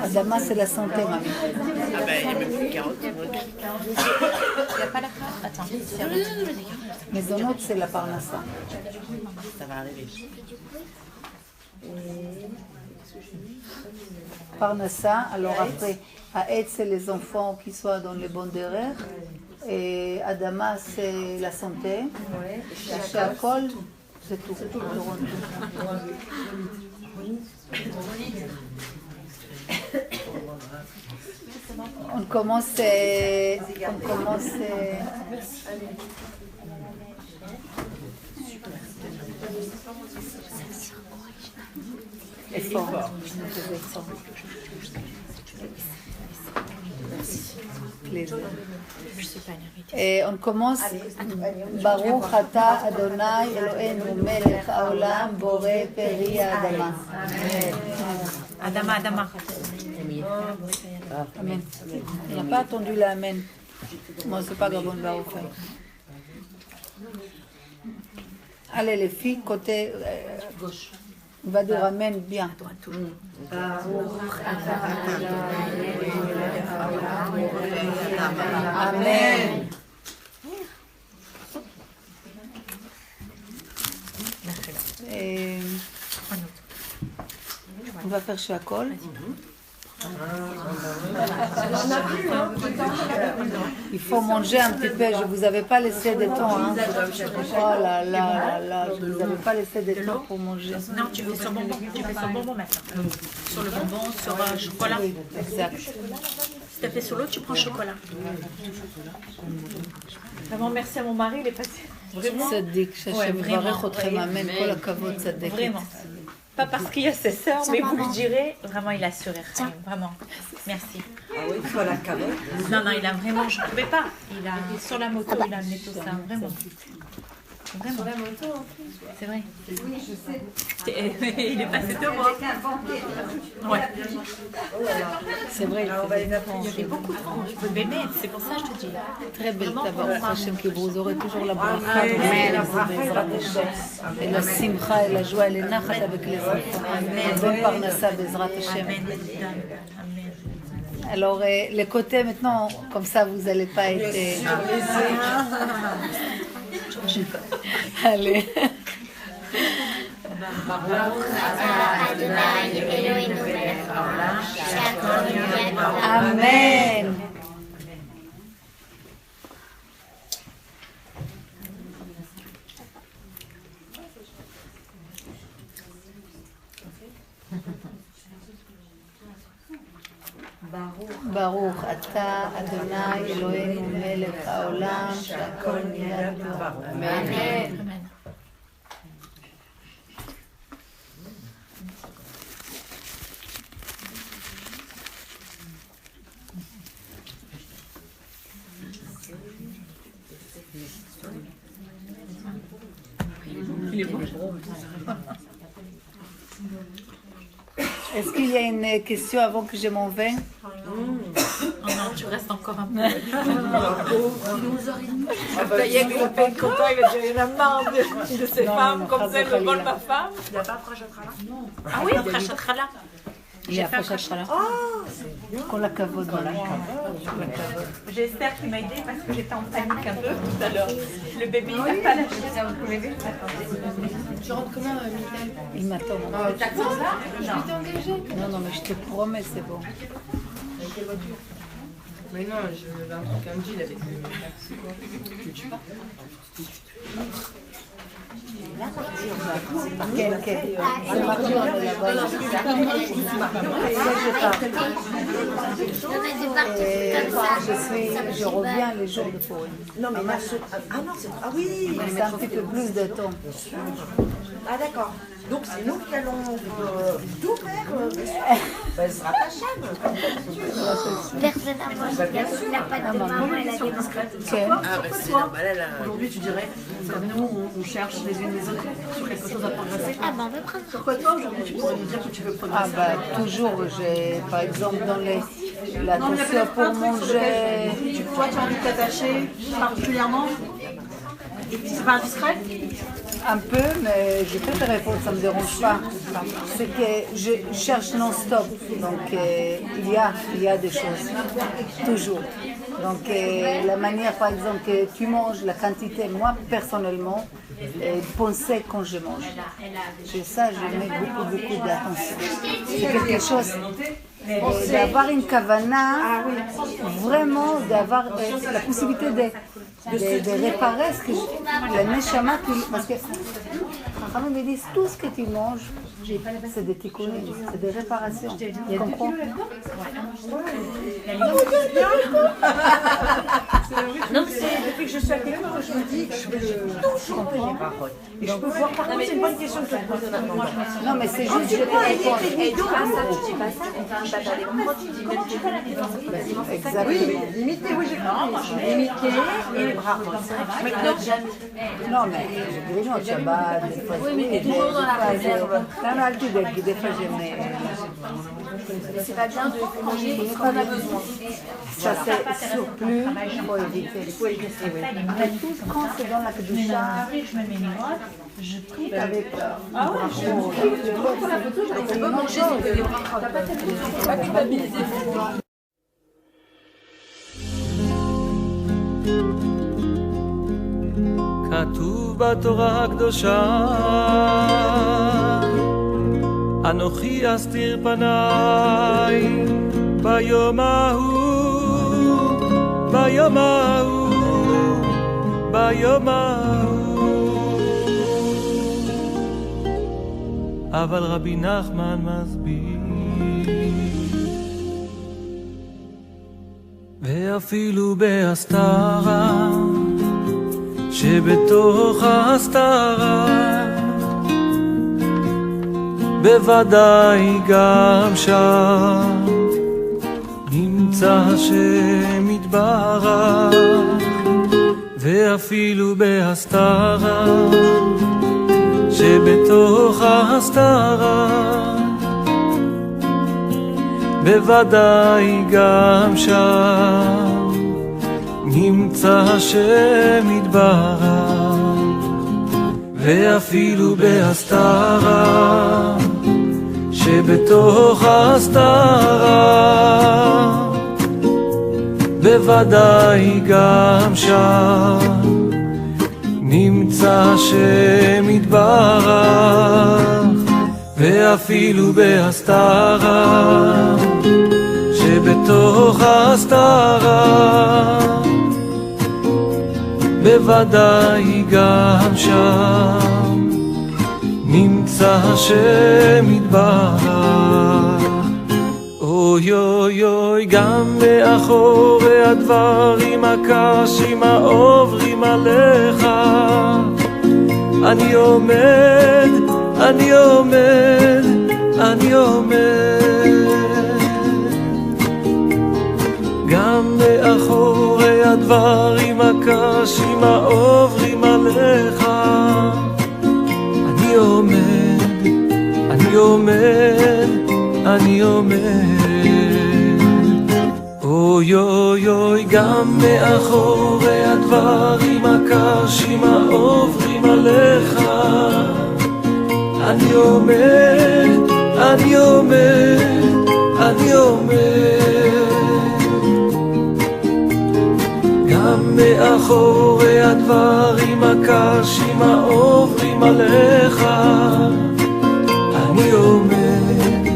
Adama, c'est la santé, mamie. Ah ben, il y a même plus 40. Il n'y a pas la carte? Attends, Maisonnot, c'est la parnassa. Ça va arriver. Parnassa, alors après, Aed, c'est les enfants qui soient dans les bons derrière. Et Adama, c'est la santé. Et Shakol, c'est tout. On commence. Effort. Et on commence Baruch Ata Adonai Eloheinu Melech Haolam Boré Peri Adama. Adama. Amen. Il n'a pas attendu l'Amen. Moi, c'est pas Gabon Baruch. Allez, les filles, côté gauche. On va dire Amen bien. Amen. Et on va faire Shakol. Il faut manger un petit peu, je ne vous avais pas laissé de temps. Hein. Oh là là, je ne vous avais pas laissé de temps pour manger. Non, tu fais sur bonbon, maintenant. Sur le bonbon, sur le chocolat. Oui, exact. Si tu as fait sur l'eau, tu prends chocolat. Vraiment, merci à mon mari, il est passé. Vraiment. Tzaddik, Shachem Baruch Otrem, Amen, Kol HaKavod, Tzaddik. Vraiment. Pas parce qu'il y a ses sœurs, mais vous le direz, vraiment il a assuré. Vraiment. Merci. Ah oui, voilà, cadeau. Non, il a vraiment, je ne pouvais pas. Il a, sur la moto, il a amené tout ça, vraiment. Vraiment. Sur la moto en plus. C'est vrai. Oui, je sais. Il est passé devant. Ouais. C'est vrai, il y avait beaucoup de franges. Bébé, c'est pour ça que je te dis. Très belle tabac, Hachem, que vous aurez toujours la bracha, et la simcha, et la joie, et les nachat avec les enfants. Et bonne parnassa, Bezrat Hachem. Alors, les côtés maintenant, comme ça, vous n'allez pas être... Allez. Amen. Baruch Ata Adonai Eloheinu Melech Haolam Shakol Nהיה בדברו. Amen. Est-ce qu'il y a une question avant que je m'en vais? Oh non, tu restes encore un peu. Ça y est, il va pas être content, il va dire il y en a marre de ces femmes comme celle de vol ma femme. Il n'y a pas Prachatchala? Ah oui, Prachatchala. Il y a Prachatchala. Qu'on la cavode. J'ai Esther qui m'a aidée parce que j'étais en panique un peu tout à l'heure. Le bébé, il n'a pas lâché. Tu rentres comment, Michael? Il m'attend. T'as ça? Je vais t'engager. Non, mais je te promets, c'est bon. Avec quelle voiture? Mais non, je veux un truc, un deal avec le taxi, quoi. Ok. Le mardi, on est là-bas. Je reviens les jours de Purim. Non, mais ma soeur. Ah non, c'est. Ah oui! C'est un petit peu plus de temps. Ah d'accord. Donc c'est nous qui allons tout faire. Ben, ce sera ta chaîne. Personne n'a mangé la pâte de maman, elle a des Ah, bah c'est normal, elle a... Aujourd'hui, tu dirais, nous, on cherche les unes les autres sur quelque chose à progresser. Ah ben, on va prendre. Sur quoi toi, aujourd'hui, tu pourrais nous dire que tu veux progresser? Ah bah toujours, par exemple dans les l'attention pour manger. Toi, tu as envie de t'attacher particulièrement? C'est pas indiscret? Un peu, mais je peux te répondre, ça ne me dérange pas. C'est que je cherche non-stop, donc il y a des choses, toujours. Donc la manière, par exemple, que tu manges, la quantité, moi personnellement, penser quand je mange. Ça, je mets beaucoup d'attention. C'est quelque chose, d'avoir une kavana, vraiment d'avoir la possibilité de réparer ce que la neshama, parce que Chachamim me disent tout ce que tu manges, c'est des tikkunim, c'est des réparations. Tu comprends? Non, c'est depuis que je suis à l'école, je me dis, je veux toujours les paroles. Et je peux voir, par contre, c'est une bonne question que tu te poses en attendant. Non, mais c'est juste, je te réponds. Exactement. Oui, limiter, oui, j'ai compris. Limiter et les bras. Non, mais je dirais non, Shabbat, des fois, oui, mais toujours dans la réserve. Non, des fois, je mets... C'est pas bien de manger quand on a besoin. Ça, c'est surplus, il faut éviter. Mais tout quand c'est dans la kedusha, je prie avec brachot. On peut manger sans que les bras faut pas culpabiliser. כתוב בתורה הקדושה, אנוכי אסתיר פניי ביום ההוא, ביום ההוא, ביום ההוא. אבל רבי נחמן מסביר, ואפילו בהסתרה שבתוך ההסתרה בוודאי גם שם נמצא השם יתברך, ואפילו בהסתרה שבתוך ההסתרה בוודאי גם שם נמצא השם יתברך, ואפילו בהסתרה שבתוך ההסתרה בוודאי גם שם נמצא השם יתברך, ואפילו בהסתרה שבתוך ההסתרה בוודאי גם שם נמצא השם יתברך. אוי אוי אוי, גם מאחורי הדברים הקשים העוברים עליך אני עומד, אני עומד, אני עומד. גם מאחורי הדברים הקשים העוברים עליך אני עומד, אני עומד, אני עומד. אוי אוי אוי, גם מאחורי הדברים הקשים העוברים עליך אני עומד, אני עומד, אני עומד. גם מאחורי הדברים הקשים העוברים עליך אני עומד,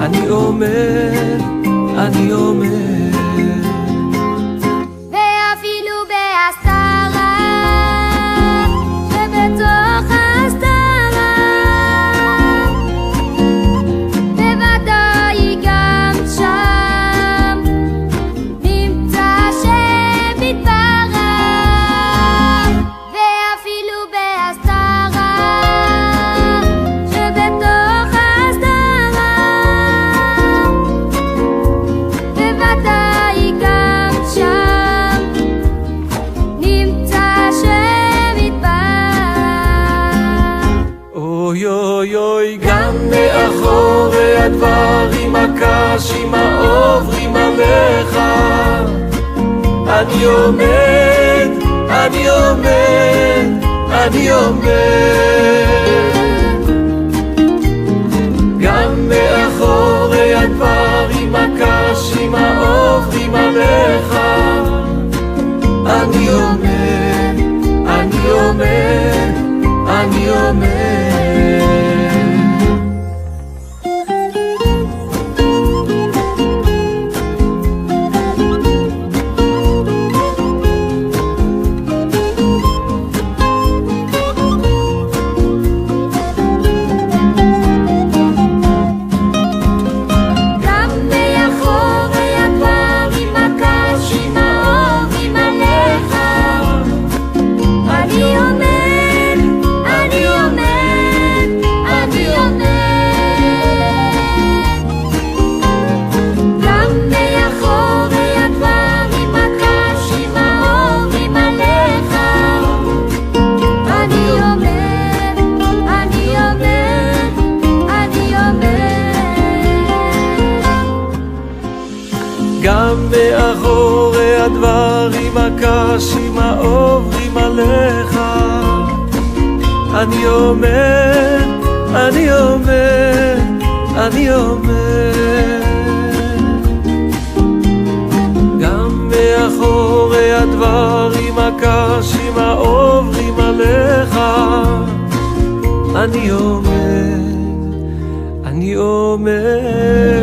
אני עומד, אני עומד. ואפילו בהסתרה שבתוך ההסתרה בוודאי גם שם נמצא השם יתברך, ואפילו בהסתרה שבתוך ההסתרה בוודאי אני עומד, אני עומד, אני עומד. גם מאחורי הדברים הקשים העוברים עליך, אני עומד, אני עומד, אני עומד. גם מאחורי הדברים הקשים העוברים עליך, אני עומד, אני עומד, אני עומד. גם מאחורי הדברים הקשים העוברים עליך, אני עומד, אני עומד.